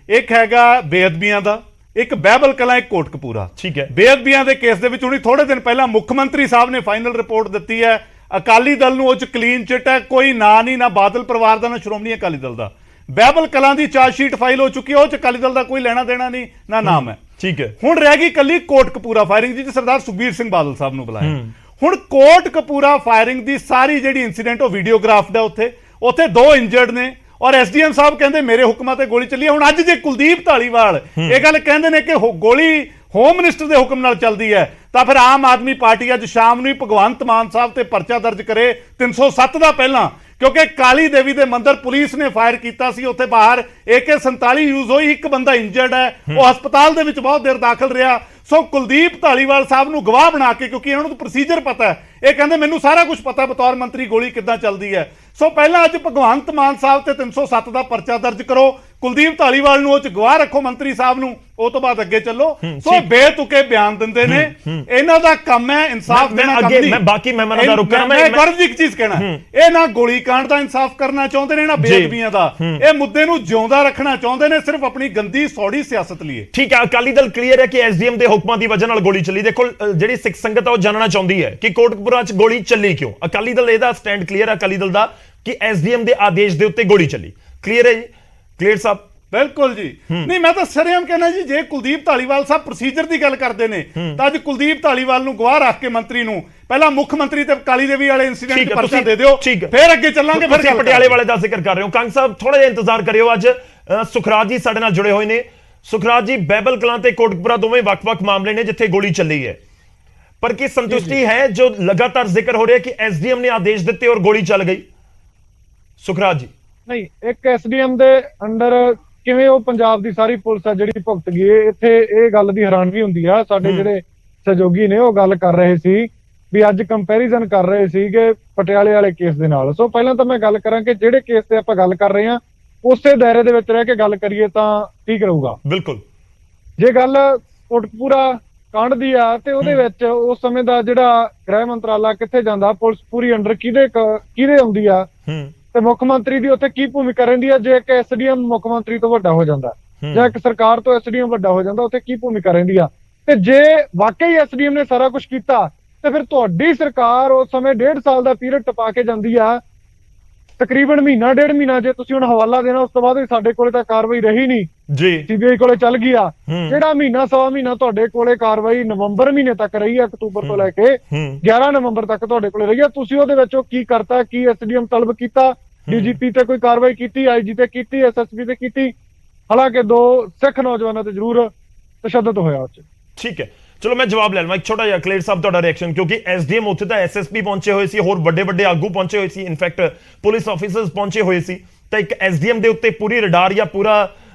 ਇੱਕ ਹੈਗਾ ਬੇਅਦਬੀਆਂ ਦਾ, ਇੱਕ ਬਹਿਬਲ ਕਲਾਂ, ਇੱਕ ਕੋਟਕਪੂਰਾ। ਠੀਕ ਹੈ। ਬੇਅਦਬੀਆਂ ਦੇ ਕੇਸ ਦੇ ਵਿੱਚ ਹੁਣੀ ਥੋੜੇ ਦਿਨ ਪਹਿਲਾਂ ਮੁੱਖ ਮੰਤਰੀ ਸਾਹਿਬ ਨੇ ਫਾਈਨਲ ਰਿਪੋਰਟ ਦਿੱਤੀ ਹੈ। ਅਕਾਲੀ ਦਲ ਨੂੰ ਉਹ ਚ ਕਲੀਨ ਚਿੱਟ ਹੈ, ਕੋਈ ਨਾਂ ਨਹੀਂ, ਨਾ ਬਾਦਲ ਪਰਿਵਾਰ ਦਾ ਨਾ ਸ਼੍ਰੋਮਣੀ ਅਕਾਲੀ ਦਲ ਦਾ। ਬਹਿਬਲ ਕਲਾਂ ਦੀ ਚਾਰਜ ਸ਼ੀਟ ਫਾਈਲ ਹੋ ਚੁੱਕੀ ਹੈ, ਉਹ ਚ ਅਕਾਲੀ ਦਲ ਦਾ ਕੋਈ ਲੈਣਾ ਦੇਣਾ ਨਹੀਂ, ਨਾ ਨਾਮ ਹੈ। ਠੀਕ ਹੈ। ਹੁਣ ਰਹਿ ਗਈ ਕੱਲੀ ਕੋਟਕਪੂਰਾ ਫਾਇਰਿੰਗ ਦੀ, ਸਰਦਾਰ ਸੁਖਬੀਰ ਸਿੰਘ ਬਾਦਲ ਸਾਹਿਬ ਨੂੰ ਬੁਲਾਇਆ। ਹੁਣ ਕੋਟਕਪੂਰਾ ਫਾਇਰਿੰਗ ਦੀ ਸਾਰੀ ਜਿਹੜੀ ਇਨਸੀਡੈਂਟ ਉਹ ਵੀਡੀਓਗ੍ਰਾਫਡ ਹੈ। ਉੱਥੇ 2 ਇੰਜਰਡ ਨੇ ਔਰ SDM ਸਾਹਿਬ ਕਹਿੰਦੇ ਮੇਰੇ ਹੁਕਮਾਂ ਤੇ ਗੋਲੀ ਚੱਲੀ ਹੈ। ਹੁਣ ਅੱਜ ਜੇ ਕੁਲਦੀਪ ਧਾਲੀਵਾਲ ਇਹ ਗੱਲ ਕਹਿੰਦੇ ਨੇ ਕਿ ਗੋਲੀ ਹੋਮ ਮਿਨਿਸਟਰ ਦੇ ਹੁਕਮ ਨਾਲ ਚੱਲਦੀ ਹੈ, ਤਾਂ ਫਿਰ ਆਮ ਆਦਮੀ ਪਾਰਟੀ ਅੱਜ ਸ਼ਾਮ ਨੂੰ ਹੀ ਭਗਵੰਤ ਮਾਨ ਸਾਹਿਬ ਤੇ ਪਰਚਾ ਦਰਜ ਕਰੇ 307 ਦਾ ਪਹਿਲਾਂ, ਕਿਉਂਕਿ ਕਾਲੀ ਦੇਵੀ ਦੇ ਮੰਦਿਰ ਪੁਲਿਸ ਨੇ ਫਾਇਰ ਕੀਤਾ ਸੀ, ਉੱਥੇ ਬਾਹਰ AK-47 ਯੂਜ਼ ਹੋਈ, ਇੱਕ ਬੰਦਾ ਇੰਜਰਡ ਹੈ, ਉਹ ਹਸਪਤਾਲ ਦੇ ਵਿੱਚ ਬਹੁਤ ਦੇਰ ਦਾਖਲ ਰਿਹਾ। ਸੋ ਕੁਲਦੀਪ ਧਾਲੀਵਾਲ ਸਾਹਿਬ ਨੂੰ ਗਵਾਹ ਬਣਾ ਕੇ, ਕਿਉਂਕਿ ਇਹਨਾਂ ਨੂੰ ਪ੍ਰੋਸੀਜਰ ਪਤਾ ਹੈ, ਇਹ ਕਹਿੰਦੇ ਮੈਨੂੰ ਸਾਰਾ ਕੁਝ ਪਤਾ ਬਤੌਰ ਮੰਤਰੀ ਗੋਲੀ ਕਿੱਦਾਂ ਚੱਲਦੀ ਹੈ। ਸੋ ਪਹਿਲਾਂ ਅੱਜ ਭਗਵੰਤ ਮਾਨ ਸਾਹਿਬ ਤੇ 307 ਦਾ ਪਰਚਾ ਦਰਜ ਕਰੋ, ਕੁਲਦੀਪ ਧਾਲੀਵਾਲ ਨੂੰ ਉਹ ਚ ਗਵਾਹ ਰੱਖੋ ਮੰਤਰੀ ਸਾਹਿਬ ਨੂੰ, ਉਹ ਤੋਂ ਬਾਅਦ ਅੱਗੇ ਚੱਲੋ। ਸੋ ਬੇਤੁਕੇ ਬਿਆਨ ਦਿੰਦੇ ਨੇ, ਇਹਨਾਂ ਦਾ ਕੰਮ ਹੈ ਇਨਸਾਫ ਦੇਣਾ। ਮੈਂ ਬਾਕੀ ਮਹਿਮਾਨਾਂ ਦਾ ਰੁਕਣਾ, ਮੈਂ ਗੌਰਵ ਜੀ ਇੱਕ ਚੀਜ਼ ਕਹਿਣਾ, ਇਹ ਨਾ ਗੋਲੀकांड ਦਾ ਇਨਸਾਫ ਕਰਨਾ ਚਾਹੁੰਦੇ ਨੇ, ਨਾ ਬੇਅਦਬੀਆਂ ਦਾ। ਇਹ ਮੁੱਦੇ ਨੂੰ ਜਿਉਂਦਾ ਰੱਖਣਾ ਚਾਹੁੰਦੇ ਨੇ ਸਿਰਫ ਆਪਣੀ ਗੰਦੀ ਸੌੜੀ ਸਿਆਸਤ ਲਈ। ਠੀਕ ਹੈ। ਅਕਾਲੀ ਦਲ ਕਲੀਅਰ ਹੈ ਕਿ SDM ਦੇ ਹੁਕਮਾਂ ਦੀ ਵਜ੍ਹਾ ਨਾਲ ਗੋਲੀ ਚੱਲੀ। ਦੇਖੋ ਜਿਹੜੀ ਸਿੱਖ ਸੰਗਤ ਆ ਉਹ ਜਾਣਨਾ ਚਾਹੁੰਦੀ ਹੈ ਕਿ ਕੋਟਕਪੂਰਾ 'ਚ ਗੋਲੀ ਚੱਲੀ ਕਿਉਂ। ਅਕਾਲੀ ਦਲ ਇਹਦਾ ਸਟੈਂਡ ਕਲੀਅਰ ਹੈ ਅਕਾਲੀ ਦਲ ਦਾ ਕਿ SDM ਦੇ ਆਦੇਸ਼ ਦੇ ਉੱਤੇ ਗੋਲੀ ਚੱਲੀ। ਕਲੀਅਰ ਹੈ ਜੀ ਕਲੀਅਰ ਸਾਹਿਬ? ਬਿਲਕੁਲ ਜੀ। ਨਹੀਂ ਮੈਂ ਤਾਂ ਸਰੇਆਮ ਕਹਿਣਾ ਜੀ, ਜੇ ਕੁਲਦੀਪ ਧਾਲੀਵਾਲ ਸਾਹਿਬ ਪ੍ਰੋਸੀਜਰ ਦੀ ਗੱਲ ਕਰਦੇ ਨੇ ਤਾਂ ਅੱਜ ਕੁਲਦੀਪ ਧਾਲੀਵਾਲ ਨੂੰ ਗਵਾਹ ਰੱਖ ਕੇ ਮੰਤਰੀ ਨੂੰ ਪਹਿਲਾਂ ਮੁੱਖ ਮੰਤਰੀ ਤੇ ਕਾਲੀ ਦੇਵੀ ਵਾਲੇ ਇਨਸੀਡੈਂਟ ਠੀਕ ਤੇ ਹੈ, ਪਰਚਾ ਤੁਸੀਂ- ਦੇ ਦਿਓ, ਠੀਕ ਹੈ। ਫਿਰ ਅੱਗੇ ਚੱਲਾਂਗੇ। ਫਿਰ ਤੁਸੀਂ ਪਟਿਆਲੇ ਵਾਲੇ ਦਾ ਜ਼ਿਕਰ ਕਰ ਰਹੇ ਹੋ। ਕੰਗ ਸਾਹਿਬ ਥੋੜਾ ਜਿਹਾ ਇੰਤਜ਼ਾਰ ਕਰਿਓ। ਅੱਜ ਸੁਖਰਾਜ ਜੀ ਸਾਡੇ ਨਾਲ ਜੁੜੇ ਹੋਏ ਨੇ। ਸੁਖਰਾਜ ਜੀ, ਬਾਈਬਲ ਕਲਾਂ ਤੇ ਕੋਟਕਪੂਰਾ ਦੋਵੇਂ ਵੱਖ-ਵੱਖ ਮਾਮਲੇ ਨੇ ਜਿੱਥੇ ਗੋਲੀ ਚੱਲੀ ਹੈ, ਪਰ ਕੀ ਸੰਤੁਸ਼ਟੀ ਹੈ ਜੋ ਲਗਾਤਾਰ ਜ਼ਿਕਰ ਹੋ ਰਿਹਾ ਕਿ ਐਸਡੀਐਮ ਨੇ ਆਦੇਸ਼ ਦਿੱਤੇ ਔਰ ਗੋਲੀ ਚੱਲ ਗਈ? ਸੁਖਰਾਜ ਜੀ, ਨਹੀਂ, ਇੱਕ ਐਸਡੀਐਮ ਦੇ ਅੰਡਰ ਕਿਵੇਂ ਉਹ ਪੰਜਾਬ ਦੀ ਸਾਰੀ ਪੁਲਿਸ ਆ ਜਿਹੜੀ ਭੁਗਤ ਗਈ ਹੈ, ਇੱਥੇ ਇਹ ਗੱਲ ਦੀ ਹੈਰਾਨਗੀ ਹੁੰਦੀ ਆ। ਸਾਡੇ ਜਿਹੜੇ ਸਹਿਯੋਗੀ ਨੇ ਉਹ ਗੱਲ ਕਰ ਰਹੇ ਸੀ ਵੀ ਅੱਜ ਕੰਪੈਰੀਜ਼ਨ ਕਰ ਰਹੇ ਸੀ ਕਿ ਪਟਿਆਲੇ ਵਾਲੇ ਕੇਸ ਦੇ ਨਾਲ। ਸੋ ਪਹਿਲਾਂ ਤਾਂ ਮੈਂ ਗੱਲ ਕਰਾਂ ਕਿ ਜਿਹੜੇ ਕੇਸ ਤੇ ਆਪਾਂ ਗੱਲ ਕਰ ਰਹੇ ਹਾਂ ਉਸੇ ਦਾਇਰੇ ਦੇ ਵਿੱਚ ਰਹਿ ਕੇ ਗੱਲ ਕਰੀਏ ਤਾਂ ਠੀਕ ਰਹੂਗਾ। ਬਿਲਕੁਲ। ਜੇ ਗੱਲ ਕੋਟਕਪੂਰਾ ਕਾਂਡ ਦੀ ਆ ਤੇ ਉਹਦੇ ਵਿੱਚ ਉਸ ਸਮੇਂ ਦਾ ਜਿਹੜਾ ਗ੍ਰਹਿ ਮੰਤਰਾਲਾ ਕਿੱਥੇ ਜਾਂਦਾ, ਪੁਲਿਸ ਪੂਰੀ ਅੰਡਰ ਕਿਹਦੇ ਆਉਂਦੀ ਆ ਤੇ ਮੁੱਖ ਮੰਤਰੀ ਦੀ ਉੱਥੇ ਕੀ ਭੂਮਿਕਾ ਰਹਿੰਦੀ ਆ? ਜੇ ਇੱਕ ਐਸਡੀਐਮ ਮੁੱਖ ਮੰਤਰੀ ਤੋਂ ਵੱਡਾ ਹੋ ਜਾਂਦਾ ਜਾਂ ਇੱਕ ਸਰਕਾਰ ਤੋਂ ਐਸਡੀਐਮ ਵੱਡਾ ਹੋ ਜਾਂਦਾ, ਉੱਥੇ ਕੀ ਭੂਮਿਕਾ ਰਹਿੰਦੀ ਆ? ਤੇ ਜੇ ਵਾਕਈ ਐਸਡੀਐਮ ਨੇ ਸਾਰਾ ਕੁਝ ਕੀਤਾ ਤੇ ਫਿਰ ਤੁਹਾਡੀ ਸਰਕਾਰ ਉਸ ਸਮੇਂ 1.5 ਸਾਲ ਦਾ ਪੀਰੀਅਡ ਟਪਾ ਕੇ ਜਾਂਦੀ ਆ, ਤਕਰੀਬਨ ਮਹੀਨਾ 1.5 ਮਹੀਨਾ। ਜੇ ਤੁਸੀਂ ਹੁਣ ਹਵਾਲਾ ਦੇਣਾ, ਉਸ ਤੋਂ ਬਾਅਦ ਵੀ ਸਾਡੇ ਕੋਲੇ ਤਾਂ ਕਾਰਵਾਈ ਰਹੀ ਨਹੀਂ ਜੀ, ਸੀਬੀਆਈ ਕੋਲੇ ਚੱਲ ਗਈ ਆ। ਜਿਹੜਾ ਮਹੀਨਾ ਸਵਾ ਮਹੀਨਾ ਤੁਹਾਡੇ ਕੋਲੇ ਕਾਰਵਾਈ ਨਵੰਬਰ ਮਹੀਨੇ ਤੱਕ ਰਹੀ ਆ, ਅਕਤੂਬਰ ਤੋਂ ਲੈ ਕੇ 11 ਨਵੰਬਰ ਤੱਕ ਤੁਹਾਡੇ ਕੋਲੇ ਰਹੀ ਆ, ਤੁਸੀਂ ਉਹਦੇ ਵਿੱਚ ਕੀ ਕਰਤਾ? ਕੀ ਐਸਡੀਐਮ ਤਲਬ ਕੀਤਾ? ਡੀਜੀਪੀ ਤੇ ਕੋਈ ਕਾਰਵਾਈ ਕੀਤੀ? ਆਈਜੀ ਤੇ ਕੀਤੀ? ਐਸਐਸਪੀ ਤੇ ਕੀਤੀ? ਹਾਲਾਂਕਿ 2 ਸਿੱਖ ਨੌਜਵਾਨਾਂ ਤੇ ਜ਼ਰੂਰ ਤਸ਼ੱਦਦ ਹੋਇਆ ਉਸ 'ਚ। ਠੀਕ ਹੈ, ਚਲੋ ਮੈਂ ਜਵਾਬ ਲੈ ਲਵਾਂ। ਇੱਕ ਛੋਟਾ ਜਿਹਾ ਕਲੇਰ ਸਾਹਿਬ ਤੁਹਾਡਾ ਰਿਐਕਸ਼ਨ, ਕਿਉਂਕਿ ਐਸਡੀਐਮ ਉੱਥੇ ਤਾਂ ਐਸਐਸਪੀ ਪਹੁੰਚੇ ਹੋਏ ਸੀ, ਹੋਰ ਵੱਡੇ ਵੱਡੇ ਆਗੂ ਪਹੁੰਚੇ ਹੋਏ ਸੀ, ਇਨਫੈਕਟ ਪੁਲਿਸ ਆਫੀਸਰਸ ਪਹੁੰਚੇ ਹੋਏ ਸੀ, ਤਾਂ ਇੱਕ ਐਸਡੀਐਮ ਦੇ ਉੱਤੇ ਪੂਰੀ ਰਡਾਰ ਜਾਂ ਪੂਰਾ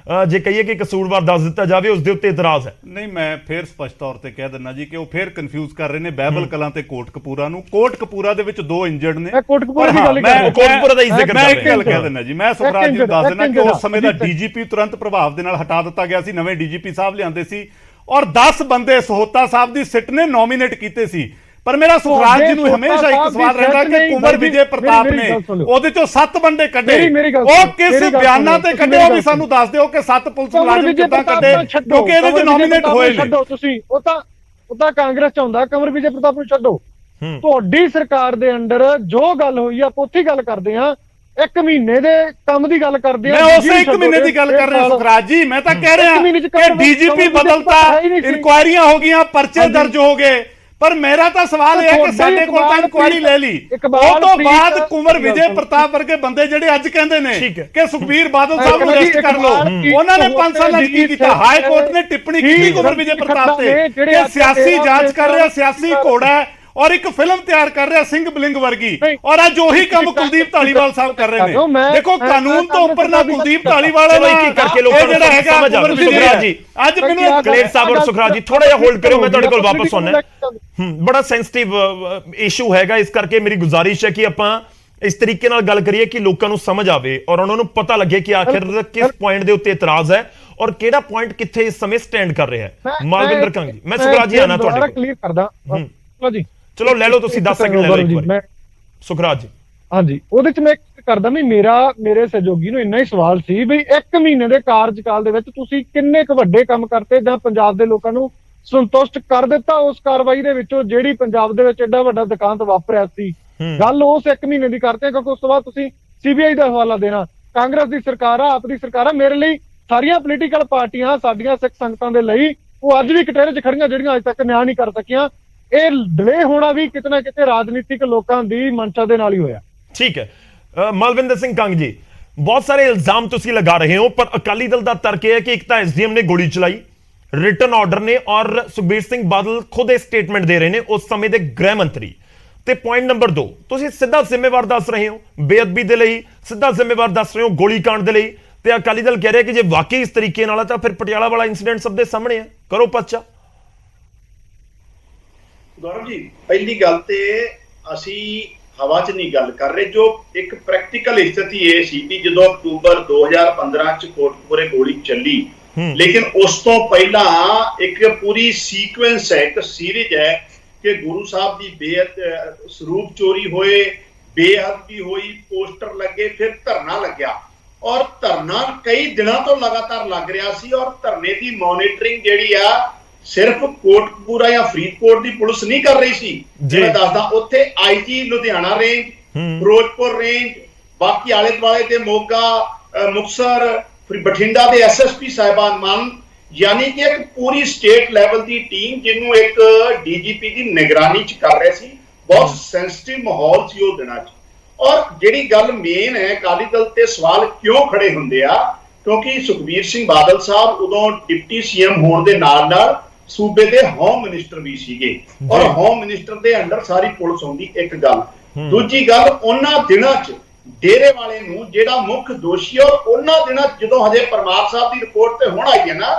ਜੇ ਕਹੀਏ ਕਿ ਕਸੂਰਵਾਰ ਦੱਸ ਦਿੱਤਾ ਜਾਵੇ, ਉਸ ਦੇ ਉੱਤੇ ਇਤਰਾਜ਼ ਹੈ। ਨਹੀਂ, ਮੈਂ ਫੇਰ ਸਪਸ਼ਟ ਤੌਰ ਤੇ ਕਹਿ ਦਿੰਦਾ ਜੀ ਕਿ ਉਹ ਫੇਰ ਕਨਫਿਊਜ਼ ਕਰ ਰਹੇ ਨੇ ਬਾਈਬਲ ਕਲਾਂ ਤੇ ਕੋਟਕਪੂਰਾ ਨੂੰ। ਕੋਟਕਪੂਰਾ ਦੇ ਵਿੱਚ 2 ਇੰਜਰਡ ਨੇ। ਮੈਂ ਕੋਟਕਪੂਰਾ ਦੀ ਗੱਲ ਮੈਂ ਕੋਟਕਪੂਰਾ ਦਾ ਹੀ ਜ਼ਿਕਰ ਮੈਂ ਕਰ ਇੱਕ ਗੱਲ ਕਹਿ ਦਿੰਦਾ ਜੀ, ਮੈਂ ਸੁਖਰਾਜ ਜੀ ਨੂੰ ਦੱਸ ਦਿੰਦਾ ਕਿ ਉਸ ਸਮੇਂ ਦਾ ਡੀਜੀਪੀ ਤੁਰੰਤ ਪ੍ਰਭਾਵ ਦੇ ਨਾਲ ਹਟਾ ਦਿੱਤਾ ਗਿਆ ਸੀ, ਨਵੇਂ ਡੀਜੀਪੀ ਸਾਹਿਬ ਲਿਆਂਦੇ ਸੀ ਔਰ 10 ਬੰਦੇ ਸੋਹਤਾ ਸਾਹਿਬ ਦੀ ਸਿੱਟ ਨੇ ਨੋਮੀਨੇਟ ਕੀਤੇ ਸੀ। ਪਰ ਮੇਰਾ ਸੁਖਰਾਜ ਜੀ ਨੂੰ ਹਮੇਸ਼ਾ ਇੱਕ ਸਵਾਲ ਰਹਿੰਦਾ ਕਿ ਕੁੰਵਰ ਵਿਜੇ ਪ੍ਰਤਾਪ ਨੇ ਉਹਦੇ ਚੋਂ 7 ਬੰਦੇ ਕੱਢੇ, ਉਹ ਕਿਸ ਬਿਆਨਾਂ ਤੇ ਕੱਢੇ? ਉਹ ਵੀ ਸਾਨੂੰ ਦੱਸ ਦਿਓ ਕਿ 7 ਪੁਲਿਸ ਮੁਲਾਜ਼ਮ ਕਿੱਦਾਂ ਕੱਢੇ, ਕਿਉਂਕਿ ਇਹਦੇ ਚ ਨੋਮੀਨੇਟ ਹੋਏ ਨੇ। ਛੱਡੋ ਤੁਸੀਂ, ਉਹ ਤਾਂ ਕਾਂਗਰਸ ਚ ਹੁੰਦਾ। ਕੰਵਰ ਵਿਜੇ ਪ੍ਰਤਾਪ ਨੂੰ ਛੱਡੋ। ਤੁਹਾਡੀ ਸਰਕਾਰ ਦੇ ਅੰਡਰ ਜੋ ਗੱਲ ਹੋਈ ਆ, ਆਪਾਂ ਉੱਥੇ ਗੱਲ ਕਰਦੇ ਆ। 1 ਮਹੀਨੇ ਦੇ ਕੰਮ ਦੀ ਗੱਲ ਕਰਦੇ ਆ। ਮੈਂ ਉਸੇ 1 ਮਹੀਨੇ ਦੀ ਗੱਲ ਕਰ ਰਿਹਾ ਸੁਖਰਾਜ ਜੀ। ਮੈਂ ਤਾਂ ਕਹਿ ਰਿਹਾ ਕਿ ਡੀਜੀਪੀ ਬਦਲਤਾ, ਇਨਕੁਆਇਰੀਆਂ ਹੋ ਗਈਆਂ, ਪਰਚੇ ਦਰਜ ਹੋ ਗਏ, ਪਰ ਮੇਰਾ ਤਾਂ ਸਵਾਲ ਇਹ ਹੈ ਕਿ ਸਾਡੇ ਕੋਲ ਤਾਂ ਇਨਕੁਆਇਰੀ ਲੈ ਲਈ, ਉਹ ਤੋਂ ਬਾਅਦ ਕੁੰਵਰ ਵਿਜੇ ਪ੍ਰਤਾਪ ਵਰਗੇ ਬੰਦੇ ਜਿਹੜੇ ਅੱਜ ਕਹਿੰਦੇ ਨੇ ਕਿ ਸੁਖਬੀਰ ਬਾਦਲ ਸਾਹਿਬ ਨੂੰ ਅਰੈਸਟ ਕਰ ਲਓ, ਉਹਨਾਂ ਨੇ 5 ਸਾਲਾਂ ਚ ਕੀ ਕੀਤਾ? ਹਾਈ ਕੋਰਟ ਨੇ ਟਿੱਪਣੀ ਕੀਤੀ ਕੁੰਵਰ ਵਿਜੇ ਪ੍ਰਤਾਪ ਤੇ ਕਿ ਸਿਆਸੀ ਜਾਂਚ ਕਰ ਰਿਹਾ, ਸਿਆਸੀ ਘੋੜਾ ਹੈ ਔਰ ਇੱਕ ਫਿਲਮ ਤਿਆਰ ਕਰ ਰਿਹਾ ਸਿੰਘ ਬਲਿੰਗ ਵਰਗੀ, ਔਰ ਅੱਜ ਉਹੀ ਕੰਮ ਕੁਲਦੀਪ ਧਾਲੀਵਾਲ ਸਾਹਿਬ ਕਰ ਰਹੇ ਨੇ। ਦੇਖੋ, ਕਾਨੂੰਨ ਤੋਂ ਉੱਪਰ ਨਾ ਕੁਲਦੀਪ ਧਾਲੀਵਾਲ ਕਰਕੇ ਲੋਕਾਂ ਨੂੰ ਸਮਝ ਆ। ਸੁਖਰਾਜ ਜੀ, ਅੱਜ ਮੈਨੂੰ ਕਲੇਰ ਸਾਹਿਬ ਔਰ ਸੁਖਰਾਜ ਜੀ ਥੋੜਾ ਜਿਹਾ ਹੋਲਡ ਕਰਿਓ, ਮੈਂ ਤੁਹਾਡੇ ਕੋਲ ਵਾਪਸ ਆਉਣਾ। ਬੜਾ ਸੈਂਸਿਟਿਵ ਇਸ਼ੂ ਹੈਗਾ, ਇਸ ਕਰਕੇ ਮੇਰੀ ਗੁਜ਼ਾਰਿਸ਼ ਹੈ ਕਿ ਆਪਾਂ ਇਸ ਤਰੀਕੇ ਨਾਲ ਗੱਲ ਕਰੀਏ ਕਿ ਲੋਕਾਂ ਨੂੰ ਸਮਝ ਆਵੇ ਔਰ ਉਹਨਾਂ ਨੂੰ ਪਤਾ ਲੱਗੇ ਕਿ ਆਖਿਰ ਕਿਸ ਪੁਆਇੰਟ ਦੇ ਉੱਤੇ ਇਤਰਾਜ਼ ਹੈ ਔਰ ਕਿਹੜਾ ਪੁਆਇੰਟ ਕਿੱਥੇ ਇਸ ਸਮੇਂ ਸਟੈਂਡ ਕਰ ਰਿਹਾ ਹੈ। ਮਾਲਵਿੰਦਰ ਕੰਗ ਜੀ, ਮੈਂ ਸੁਖਰਾਜ ਜੀ ਆਣਾ ਤੁਹਾਡੇ ਕੋਲ ਕਲੀਅਰ ਕਰਦਾ। ਚਲੋ ਜੀ, ਚਲੋ ਲੈ ਲਓ ਤੁਸੀਂ 10 ਸੈਕਿੰਡ ਲੈ ਲਓ ਇੱਕ ਵਾਰ। ਸੁਖਰਾਜ ਜੀ, ਹਾਂਜੀ, ਉਹਦੇ ਚ ਮੈਂ ਕਰਦਾ ਵੀ ਮੇਰੇ ਸਹਿਯੋਗੀ ਨੂੰ ਇੰਨਾ ਹੀ ਸਵਾਲ ਸੀ ਵੀ 1 ਮਹੀਨੇ ਦੇ ਕਾਰਜਕਾਲ ਦੇ ਵਿੱਚ ਤੁਸੀਂ ਕਿੰਨੇ ਕੁ ਵੱਡੇ ਕੰਮ ਕਰਤੇ ਜਾਂ ਪੰਜਾਬ ਦੇ ਲੋਕਾਂ ਨੂੰ ਸੰਤੁਸ਼ਟ ਕਰ ਦਿੱਤਾ ਉਸ ਕਾਰਵਾਈ ਦੇ ਵਿੱਚੋਂ ਜਿਹੜੀ ਪੰਜਾਬ ਦੇ ਵਿੱਚ ਐਡਾ ਵੱਡਾ ਦੁਕਾਨ ਵਾਪਰਿਆ ਸੀ? ਗੱਲ ਉਸ 1 ਮਹੀਨੇ ਦੀ ਕਰਦੇ, ਕਿਉਂਕਿ ਉਸ ਤੋਂ ਬਾਅਦ ਤੁਸੀਂ ਸੀਬੀਆਈ ਦਾ ਹਵਾਲਾ ਦੇਣਾ। ਕਾਂਗਰਸ ਦੀ ਸਰਕਾਰ ਆ, ਆਪ ਦੀ ਸਰਕਾਰ ਆ, ਮੇਰੇ ਲਈ ਸਾਰੀਆਂ ਪੋਲੀਟੀਕਲ ਪਾਰਟੀਆਂ, ਸਾਡੀਆਂ ਸਿੱਖ ਸੰਗਤਾਂ ਦੇ ਲਈ ਉਹ ਅੱਜ ਵੀ ਕਟਹਿਰੇ 'ਚ ਖੜੀਆਂ ਜਿਹੜੀਆਂ ਅੱਜ ਤੱਕ ਨਿਆਂ ਨਹੀਂ ਕਰ ਸਕੀਆਂ। ਇਹ ਡਿਲੇ ਹੋਣਾ ਵੀ ਕਿਤੇ ਨਾ ਕਿਤੇ ਰਾਜਨੀਤਿਕ ਲੋਕਾਂ ਦੀ ਮਨਸ਼ਾ ਦੇ ਨਾਲ ਹੀ ਹੋਇਆ। ਠੀਕ ਹੈ। ਮਲਵਿੰਦਰ ਸਿੰਘ ਕੰਗ ਜੀ, ਬਹੁਤ ਸਾਰੇ ਇਲਜ਼ਾਮ ਤੁਸੀਂ ਲਗਾ ਰਹੇ ਹੋ, ਪਰ ਅਕਾਲੀ ਦਲ ਦਾ ਤਰਕ ਇਹ ਹੈ ਕਿ ਇੱਕ ਤਾਂ ਐਸਡੀਐਮ ਨੇ ਗੋਲੀ ਚਲਾਈ, ਰਿਟਨ ਆਰਡਰ ਨੇ, ਔਰ ਸੁਖਬੀਰ ਸਿੰਘ ਬਾਦਲ ਖੁਦ ਇਹ ਸਟੇਟਮੈਂਟ ਦੇ ਰਹੇ ਨੇ, ਉਸ ਸਮੇਂ ਦੇ ਗ੍ਰਹਿ ਮੰਤਰੀ। ਤੇ ਪੁਆਇੰਟ ਨੰਬਰ 2, ਤੁਸੀਂ ਸਿੱਧਾ ਜ਼ਿੰਮੇਵਾਰ ਦੱਸ ਰਹੇ ਹੋ ਬੇਅਦਬੀ ਦੇ ਲਈ, ਸਿੱਧਾ ਜ਼ਿੰਮੇਵਾਰ ਦੱਸ ਰਹੇ ਹੋ ਗੋਲੀ ਕਾਂਡ ਦੇ ਲਈ, ਤੇ ਅਕਾਲੀ ਦਲ ਕਹਿ ਰਿਹਾ ਕਿ ਜੇ ਵਾਕਈ ਇਸ ਤਰੀਕੇ ਨਾਲ ਹੈ ਤਾਂ ਫਿਰ ਪਟਿਆਲਾ ਵਾਲਾ ਇਨਸੀਡੈਂਟ ਸਭ ਦੇ ਸਾਹਮਣੇ ਹੈ, ਕਰੋ ਪਰਚਾ। ਗੌਰਵ ਜੀ, ਪਹਿਲੀ ਗੱਲ ਤੇ ਅਸੀਂ ਹਵਾ 'ਚ ਨਹੀਂ ਗੱਲ ਕਰ ਰਹੇ। ਜੋ ਇੱਕ ਪ੍ਰੈਕਟੀਕਲ ਸਥਿਤੀ ਇਹ ਸੀ ਕਿ ਜਦੋਂ ਅਕਤੂਬਰ 2015 ਚ ਕੋਟਕਪੂਰੇ ਗੋਲੀ ਚੱਲੀ, ਲੇਕਿਨ ਉਸ ਤੋਂ ਪਹਿਲਾਂ ਇੱਕ ਪੂਰੀ ਸੀਕੁਐਂਸ ਹੈ, ਇੱਕ ਸੀਰੀਜ਼ ਹੈ ਕਿ ਗੁਰੂ ਸਾਹਿਬ ਦੀ ਸਰੂਪ ਚੋਰੀ ਹੋਏ, ਬੇਅਦਬੀ ਹੋਈ, ਪੋਸਟਰ ਲੱਗੇ, ਫਿਰ ਧਰਨਾ ਲੱਗਿਆ, ਔਰ ਧਰਨਾ ਕਈ ਦਿਨਾਂ ਤੋਂ ਲਗਾਤਾਰ ਲੱਗ ਰਿਹਾ ਸੀ, ਔਰ ਧਰਨੇ ਦੀ ਮੋਨੀਟਰਿੰਗ ਜਿਹੜੀ ਆ ਸਿਰਫ ਕੋਟਕਪੂਰਾ ਜਾਂ ਫਰੀਦਕੋਟ ਦੀ ਪੁਲਿਸ ਨਹੀਂ ਕਰ ਰਹੀ ਸੀ। ਮੈਂ ਦੱਸਦਾ, ਉੱਥੇ IG Ludhiana range, Firozpur range, ਬਾਕੀ ਆਲੇ ਦੁਆਲੇ ਦੇ ਮੋਗਾ, ਮੁਕਤਸਰ, ਬਠਿੰਡਾ ਦੇ ਐਸਐਸਪੀ ਸਾਹਿਬਾਨ ਮੰਨ, ਯਾਨੀ ਕਿ ਇੱਕ ਪੂਰੀ ਸਟੇਟ ਲੈਵਲ ਦੀ ਟੀਮ ਜਿਹਨੂੰ ਇੱਕ ਡੀਜੀਪੀ ਦੀ ਨਿਗਰਾਨੀ 'ਚ ਕਰ ਰਹੇ ਸੀ, ਬਹੁਤ ਸੈਂਸਿਟਿਵ ਮਾਹੌਲ ਸੀ ਉਹ ਦਿਨਾਂ 'ਚ। ਔਰ ਜਿਹੜੀ ਗੱਲ ਮੇਨ ਹੈ, ਅਕਾਲੀ ਦਲ ਤੇ ਸਵਾਲ ਕਿਉਂ ਖੜੇ ਹੁੰਦੇ ਆ, ਕਿਉਂਕਿ ਸੁਖਬੀਰ ਸਿੰਘ ਬਾਦਲ ਸਾਹਿਬ ਉਦੋਂ ਡਿਪਟੀ ਸੀਐਮ ਹੋਣ ਦੇ ਨਾਲ ਨਾਲ ਸੂਬੇ ਦੇ ਹੋਮ ਮਿਨਿਸਟਰ ਵੀ ਸੀਗੇ, ਔਰ ਹੋਮ ਮਿਨਿਸਟਰ ਦੇ ਅੰਡਰ ਸਾਰੀ ਪੁਲਿਸ ਹੁੰਦੀ। ਇੱਕ ਗੱਲ। ਦੂਜੀ ਗੱਲ, ਉਹਨਾਂ ਦਿਨਾਂ 'ਚ ਡੇਰੇ ਵਾਲੇ ਨੂੰ ਜਿਹੜਾ ਮੁੱਖ ਦੋਸ਼ੀ, ਔਰ ਉਹਨਾਂ ਦਿਨਾਂ ਜਦੋਂ ਹਜੇ ਪਰਮਾਰ ਸਾਹਿਬ ਦੀ ਰਿਪੋਰਟ ਤੇ ਹੁਣ ਆਈ ਹੈ ਨਾ,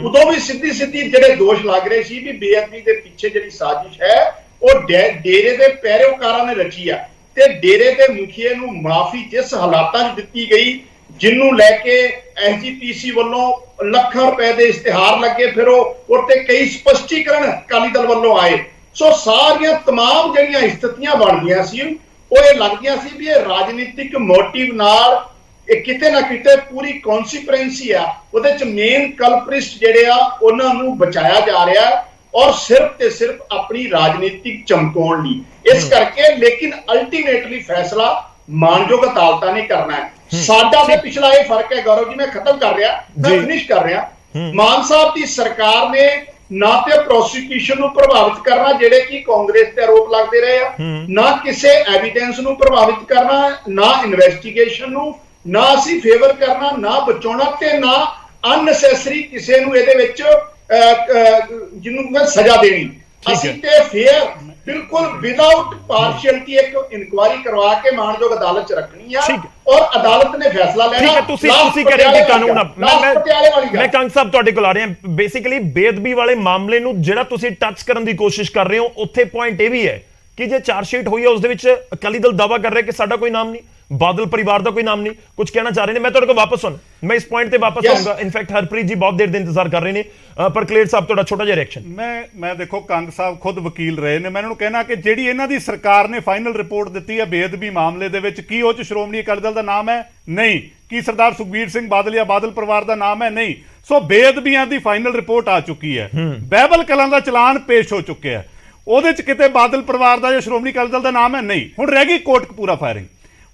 ਉਦੋਂ ਵੀ ਸਿੱਧੀ ਜਿਹੜੇ ਦੋਸ਼ ਲੱਗ ਰਹੇ ਸੀ ਵੀ ਬੇਅਦਬੀ ਦੇ ਪਿੱਛੇ ਜਿਹੜੀ ਸਾਜ਼ਿਸ਼ ਹੈ ਉਹ ਡੇਰੇ ਦੇ ਪੈਰੋਕਾਰਾਂ ਨੇ ਰਚੀ ਆ, ਤੇ ਡੇਰੇ ਦੇ ਮੁਖੀਏ ਨੂੰ ਮਾਫੀ ਜਿਸ ਹਾਲਾਤਾਂ 'ਚ ਦਿੱਤੀ ਗਈ, ਜਿਹਨੂੰ ਲੈ ਕੇ ਐਸਜੀਪੀਸੀ ਵੱਲੋਂ ਲੱਖਾਂ ਰੁਪਏ ਦੇ ਇਸ਼ਤਿਹਾਰ ਲੱਗੇ, ਫਿਰ ਉਹ ਤੇ ਕਈ ਸਪਸ਼ਟੀਕਰਨ ਅਕਾਲੀ ਦਲ ਵੱਲੋਂ ਆਏ। ਸੋ ਸਾਰੀਆਂ तमाम ਜਿਹੜੀਆਂ ਸਥਿਤੀਆਂ ਬਣ ਗਈਆਂ ਸੀ, ਉਹ ਇਹ ਲੱਗਦੀਆਂ ਸੀ ਵੀ ਇਹ ਰਾਜਨੀਤਿਕ ਮੋਟਿਵ ਨਾਲ ਇਹ ਕਿਤੇ ਨਾ ਕਿਤੇ ਪੂਰੀ ਕਨਸੀਕੁਐਂਸੀ ਆ, ਉਹਦੇ 'ਚ ਮੇਨ ਕਲਪ੍ਰਿਸਟ ਜਿਹੜੇ ਆ ਉਹਨਾਂ ਨੂੰ ਬਚਾਇਆ ਜਾ ਰਿਹਾ, ਔਰ ਸਿਰਫ ਤੇ ਸਿਰਫ ਆਪਣੀ ਰਾਜਨੀਤਿਕ ਚਮਕਾਉਣ ਲਈ। ਇਸ ਕਰਕੇ ਲੇਕਿਨ ਅਲਟੀਮੇਟਲੀ ਫੈਸਲਾ ਮਾਨਯੋਗ ਅਦਾਲਤਾਂ ਨੇ ਕਰਨਾ ਹੈ। ਸਾਡਾ ਤੇ ਪਿਛਲਾ ਇਹ ਫਰਕ ਹੈ ਗੌਰਵ ਜੀ, ਮੈਂ ਖਤਮ ਕਰ ਰਿਹਾ, ਮੈਂ ਫਿਨਿਸ਼ ਕਰ ਰਿਹਾ। ਮਾਨ ਸਾਹਿਬ ਦੀ ਸਰਕਾਰ ਨੇ ਨਾ ਤੇ ਪ੍ਰੋਸੀਕਿਊਸ਼ਨ ਨੂੰ ਪ੍ਰਭਾਵਿਤ ਕਰਨਾ, ਜਿਹੜੇ ਕਿ ਕਾਂਗਰਸ ਤੇ ਆਰੋਪ ਲੱਗਦੇ ਰਹੇ ਆ, ਨਾ ਕਿਸੇ ਐਵੀਡੈਂਸ ਨੂੰ ਪ੍ਰਭਾਵਿਤ ਕਰਨਾ, ਨਾ ਇਨਵੈਸਟੀਗੇਸ਼ਨ ਨੂੰ, ਨਾ ਅਸੀਂ ਫੇਵਰ ਕਰਨਾ, ਨਾ ਬਚਾਉਣਾ, ਤੇ ਨਾ ਅਨਨੈਸੈਸਰੀ ਕਿਸੇ ਨੂੰ ਇਹਦੇ ਵਿੱਚ ਜਿਹਨੂੰ ਸਜ਼ਾ ਦੇਣੀ। ਅਸੀਂ ਤੇ ਫੇਅਰ ਬਿਲਕੁਲ ਵਿਦਆਊਟ ਪਾਰਸ਼ੀਅਲਟੀ ਇੱਕ ਇਨਕੁਆਇਰੀ ਕਰਵਾ ਕੇ ਮਾਨਯੋਗ ਅਦਾਲਤ 'ਚ ਰੱਖਣੀ ਆ, ਔਰ ਅਦਾਲਤ ਨੇ ਫੈਸਲਾ ਲੈਣਾ। ਠੀਕ ਹੈ, ਤੁਸੀਂ ਕਰੇਗੇ ਕਾਨੂੰਨ। ਮੈਂ ਕੰਗ ਸਾਹਿਬ ਤੁਹਾਡੇ ਕੋਲ ਆ ਰਿਹਾ। ਬੇਸਿਕਲੀ ਬੇਅਦਬੀ ਵਾਲੇ ਮਾਮਲੇ ਨੂੰ ਜਿਹੜਾ ਤੁਸੀਂ ਟੱਚ ਕਰਨ ਦੀ ਕੋਸ਼ਿਸ਼ ਕਰ ਰਹੇ ਹੋ, ਉੱਥੇ ਪੁਆਇੰਟ ਇਹ ਵੀ ਹੈ ਕਿ ਜੇ ਚਾਰਜਸ਼ੀਟ ਹੋਈ ਹੈ ਉਸ ਦੇ ਵਿੱਚ ਅਕਾਲੀ ਦਲ ਦਾਅਵਾ ਕਰ ਰਿਹਾ ਕਿ ਸਾਡਾ ਕੋਈ ਨਾਮ ਨਹੀਂ, ਬਾਦਲ ਪਰਿਵਾਰ ਦਾ ਕੋਈ ਨਾਮ ਨਹੀਂ, ਕੁਝ ਕਹਿਣਾ ਚਾਹ ਰਹੇ ਨੇ। ਮੈਂ ਤੁਹਾਡੇ ਕੋਲ ਵਾਪਸ ਸੁਣ, ਮੈਂ ਇਸ ਪੁਆਇੰਟ ਤੇ ਵਾਪਸ ਆਉਂਗਾ। ਇਨਫੈਕਟ ਹਰਪ੍ਰੀਤ ਜੀ ਬਹੁਤ ਦੇਰ ਦੇ ਇੰਤਜ਼ਾਰ ਕਰ ਰਹੇ ਨੇ, ਪਰ ਕਲੇਰ ਸਾਹਿਬ ਤੁਹਾਡਾ ਛੋਟਾ ਜਿਹਾ ਰਿਐਕਸ਼ਨ। ਮੈਂ ਦੇਖੋ, ਕੰਗ ਸਾਹਿਬ ਖੁਦ ਵਕੀਲ ਰਹੇ ਨੇ, ਮੈਂ ਇਹਨਾਂ ਨੂੰ ਕਹਿਣਾ ਕਿ ਜਿਹੜੀ ਇਹਨਾਂ ਦੀ ਸਰਕਾਰ ਨੇ ਫਾਈਨਲ ਰਿਪੋਰਟ ਦਿੱਤੀ ਹੈ ਬੇਅਦਬੀ ਮਾਮਲੇ ਦੇ ਵਿੱਚ, ਕੀ ਉਹ 'ਚ ਸ਼੍ਰੋਮਣੀ ਅਕਾਲੀ ਦਲ ਦਾ ਨਾਮ ਹੈ? ਨਹੀਂ। ਕੀ ਸਰਦਾਰ ਸੁਖਬੀਰ ਸਿੰਘ ਬਾਦਲ ਜਾਂ ਬਾਦਲ ਪਰਿਵਾਰ ਦਾ ਨਾਮ ਹੈ? ਨਹੀਂ। ਸੋ ਬੇਅਦਬੀਆਂ ਦੀ ਫਾਈਨਲ ਰਿਪੋਰਟ ਆ ਚੁੱਕੀ ਹੈ, ਬਹਿਬਲ ਕਲਾਂ ਦਾ ਚਲਾਨ ਪੇਸ਼ ਹੋ ਚੁੱਕਿਆ, ਉਹਦੇ 'ਚ ਕਿਤੇ ਬਾਦਲ ਪਰਿਵਾਰ ਦਾ ਜਾਂ ਸ਼੍ਰੋਮਣੀ ਅਕਾਲੀ ਦਲ ਦਾ ਨਾਮ ਹੈ? ਨਹੀਂ। ਹੁਣ ਰਹਿ ਗਈ ਕੋਟਕਪੂਰਾ ਫਾਇਰਿੰਗ।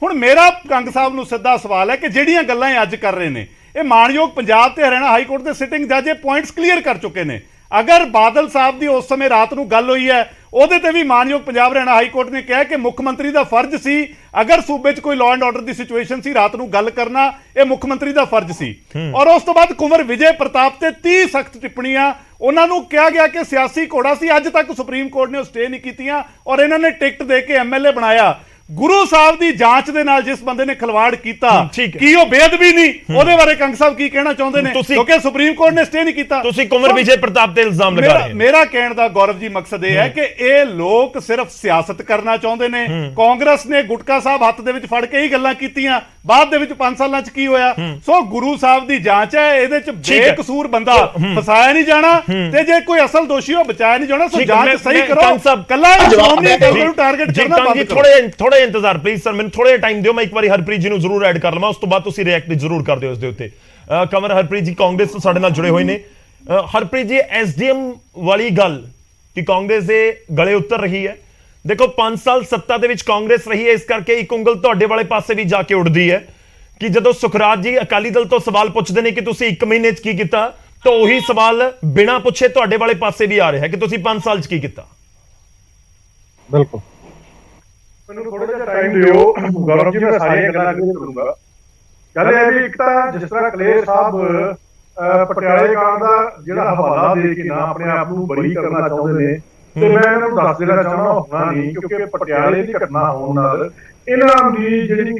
ਹੁਣ ਮੇਰਾ ਕੰਗ ਸਾਹਿਬ ਨੂੰ ਸਿੱਧਾ ਸਵਾਲ ਹੈ ਕਿ ਜਿਹੜੀਆਂ ਗੱਲਾਂ ਇਹ ਅੱਜ ਕਰ ਰਹੇ ਨੇ, ਇਹ ਮਾਣਯੋਗ ਪੰਜਾਬ ਤੇ ਹਰਿਆਣਾ ਹਾਈ ਕੋਰਟ ਦੇ ਸਿਟਿੰਗ ਜੱਜ ਇਹ ਪੁਆਇੰਟਸ ਕਲੀਅਰ ਕਰ ਚੁੱਕੇ ਨੇ। ਅਗਰ ਬਾਦਲ ਸਾਹਿਬ ਦੀ ਉਸ ਸਮੇਂ ਰਾਤ ਨੂੰ ਗੱਲ ਹੋਈ ਹੈ, ਉਹਦੇ ਤੇ ਵੀ ਮਾਣਯੋਗ ਪੰਜਾਬ ਹਰਿਆਣਾ ਹਾਈ ਕੋਰਟ ਨੇ ਕਿਹਾ ਕਿ ਮੁੱਖ ਮੰਤਰੀ ਦਾ ਫਰਜ਼ ਸੀ, ਅਗਰ ਸੂਬੇ 'ਚ ਕੋਈ law and order the situation ਸੀ, ਰਾਤ ਨੂੰ ਗੱਲ ਕਰਨਾ ਇਹ ਮੁੱਖ ਮੰਤਰੀ ਦਾ ਫਰਜ਼ ਸੀ। ਔਰ ਉਸ ਤੋਂ ਬਾਅਦ ਕੁੰਵਰ ਵਿਜੇ ਪ੍ਰਤਾਪ ਤੇ 30 ਸਖਤ ਟਿੱਪਣੀਆਂ, ਉਹਨਾਂ ਨੂੰ ਕਿਹਾ ਗਿਆ ਕਿ ਸਿਆਸੀ ਘੋੜਾ ਸੀ। ਅੱਜ ਤੱਕ ਸੁਪਰੀਮ ਕੋਰਟ ਨੇ ਉਹ ਸਟੇ ਨਹੀਂ ਕੀਤੀਆਂ, ਔਰ ਇਹਨਾਂ ਨੇ ਟਿਕਟ ਦੇ ਕੇ ਐਮਐਲਏ ਬਣਾਇਆ। ਗੁਰੂ ਸਾਹਿਬ ਦੀ ਜਾਂਚ ਦੇ ਨਾਲ ਜਿਸ ਬੰਦੇ ਨੇ ਖਿਲਵਾੜ ਕੀਤਾ, ਕੀ ਉਹ ਬੇਅਦਬੀ ਨਹੀਂ? ਉਹਦੇ ਬਾਰੇ ਕੰਗ ਸਾਹਿਬ ਕੀ ਕਹਿਣਾ ਚਾਹੁੰਦੇ ਨੇ? ਕਿਉਂਕਿ ਸੁਪਰੀਮ ਕੋਰਟ ਨੇ ਸਟੇ ਨਹੀਂ ਕੀਤਾ। ਤੁਸੀਂ ਕੁੰਵਰ ਵਿਜੇ ਪ੍ਰਤਾਪ ਤੇ ਇਲਜ਼ਾਮ ਲਗਾ ਰਹੇ ਹੋ। ਮੇਰਾ ਕਹਿਣ ਦਾ ਗੌਰਵ ਜੀ ਮਕਸਦ ਇਹ ਹੈ ਕਿ ਇਹ ਲੋਕ ਸਿਰਫ ਸਿਆਸਤ ਕਰਨਾ ਚਾਹੁੰਦੇ ਨੇ। ਕਾਂਗਰਸ ਨੇ ਗੁਟਕਾ ਸਾਹਿਬ ਹੱਥ ਦੇ ਵਿੱਚ ਫੜ ਕੇ ਹੀ ਗੱਲਾਂ ਕੀਤੀਆਂ, ਬਾਅਦ ਦੇ ਵਿੱਚ 5 ਸਾਲਾਂ 'ਚ ਕੀ ਹੋਇਆ? ਸੋ ਗੁਰੂ ਸਾਹਿਬ ਦੀ ਜਾਂਚ ਹੈ, ਇਹਦੇ 'ਚ ਬੇਕਸੂਰ ਬੰਦਾ ਫਸਾਇਆ ਨਹੀਂ ਜਾਣਾ, ਤੇ ਜੇ ਕੋਈ ਅਸਲ ਦੋਸ਼ੀ ਉਹ ਬਚਾਇਆ ਨਹੀਂ ਜਾਣਾ। ਸੋ ਜਾਂਚ ਸਹੀ ਕਰੋ, ਕੱਲਾ ਸ਼੍ਰੋਮਣੀ ਅਕਾਲੀ ਦਲ ਨੂੰ ਟਾਰਗੇਟ ਕਰਨਾ ਬੰਦ ਕਰੋ। ਥੋੜੇ ਇੰਤਜ਼ਾਰ ਪਲੀਜ਼ ਸਰ, ਮੈਨੂੰ ਥੋੜੇ ਟਾਈਮ ਦਿਓ, ਮੈਂ ਇੱਕ ਵਾਰੀ ਹਰਪ੍ਰੀਤ ਜੀ ਨੂੰ ਜ਼ਰੂਰ ਐਡ ਕਰ ਲਵਾਂ, ਉਸ ਤੋਂ ਬਾਅਦ ਤੁਸੀਂ ਰਿਐਕਟ ਜ਼ਰੂਰ ਕਰ ਦਿਓ ਇਸ ਦੇ ਉੱਤੇ। ਕਮਰ ਹਰਪ੍ਰੀਤ ਜੀ ਕਾਂਗਰਸ ਤੋਂ ਸਾਡੇ ਨਾਲ ਜੁੜੇ ਹੋਏ ਨੇ। ਹਰਪ੍ਰੀਤ ਜੀ, ਐਸਡੀਐਮ ਵਾਲੀ ਗੱਲ ਕਿ ਕਾਂਗਰਸ ਦੇ ਗਲੇ ਉਤਰ ਰਹੀ ਹੈ। ਦੇਖੋ 5 ਸਾਲ ਸੱਤਾ ਦੇ ਵਿੱਚ ਕਾਂਗਰਸ ਰਹੀ ਹੈ, ਇਸ ਕਰਕੇ ਇੱਕ ਉਂਗਲ ਤੁਹਾਡੇ ਵਾਲੇ ਪਾਸੇ ਵੀ ਜਾ ਕੇ ਉੱਡਦੀ ਹੈ ਕਿ ਜਦੋਂ ਸੁਖਰਾਜ ਜੀ ਅਕਾਲੀ ਦਲ ਤੋਂ ਸਵਾਲ ਪੁੱਛਦੇ ਨੇ ਕਿ ਤੁਸੀਂ 1 ਮਹੀਨੇ 'ਚ ਕੀ ਕੀਤਾ, ਤਾਂ ਉਹੀ ਸਵਾਲ ਬਿਨਾਂ ਪੁੱਛੇ ਤੁਹਾਡੇ ਵਾਲੇ ਪਾਸੇ ਵੀ ਆ ਰਿਹਾ ਹੈ ਕਿ ਤੁਸੀਂ 5 ਸਾਲ 'ਚ ਕੀ ਕੀਤਾ। ਬਿਲਕੁਲ, ਮੈਨੂੰ ਥੋੜਾ ਜਿਹਾ ਟਾਈਮ ਦਿਓ ਗੌਰਵ ਜੀ, ਮੈਂ ਸਾਰੀਆਂ ਗੱਲਾਂ ਕਲੀਅਰ ਕਰੂੰਗਾ। ਗੱਲ ਇਹ ਵੀ, ਇੱਕ ਤਾਂ ਜਿਸ ਤਰ੍ਹਾਂ ਕਲੇਰ ਸਾਹਿਬ ਪਟਿਆਲੇ ਕਾਂਡ ਦਾ ਜਿਹੜਾ ਹਵਾਲਾ ਦੇ ਕੇ ਨਾ ਆਪਣੇ ਆਪ ਨੂੰ ਬਰੀ ਕਰਨਾ ਚਾਹੁੰਦੇ ਨੇ, ਤੇ ਮੈਂ ਇਹਨਾਂ ਨੂੰ ਦੱਸ ਦੇਣਾ ਚਾਹੁੰਦਾ ਹੋਣਾ ਨਹੀਂ, ਕਿਉਂਕਿ ਪਟਿਆਲੇ ਦੀ ਘਟਨਾ ਹੋਣ ਨਾਲ ਇਹਨਾਂ ਦੀ ਜਿਹੜੀ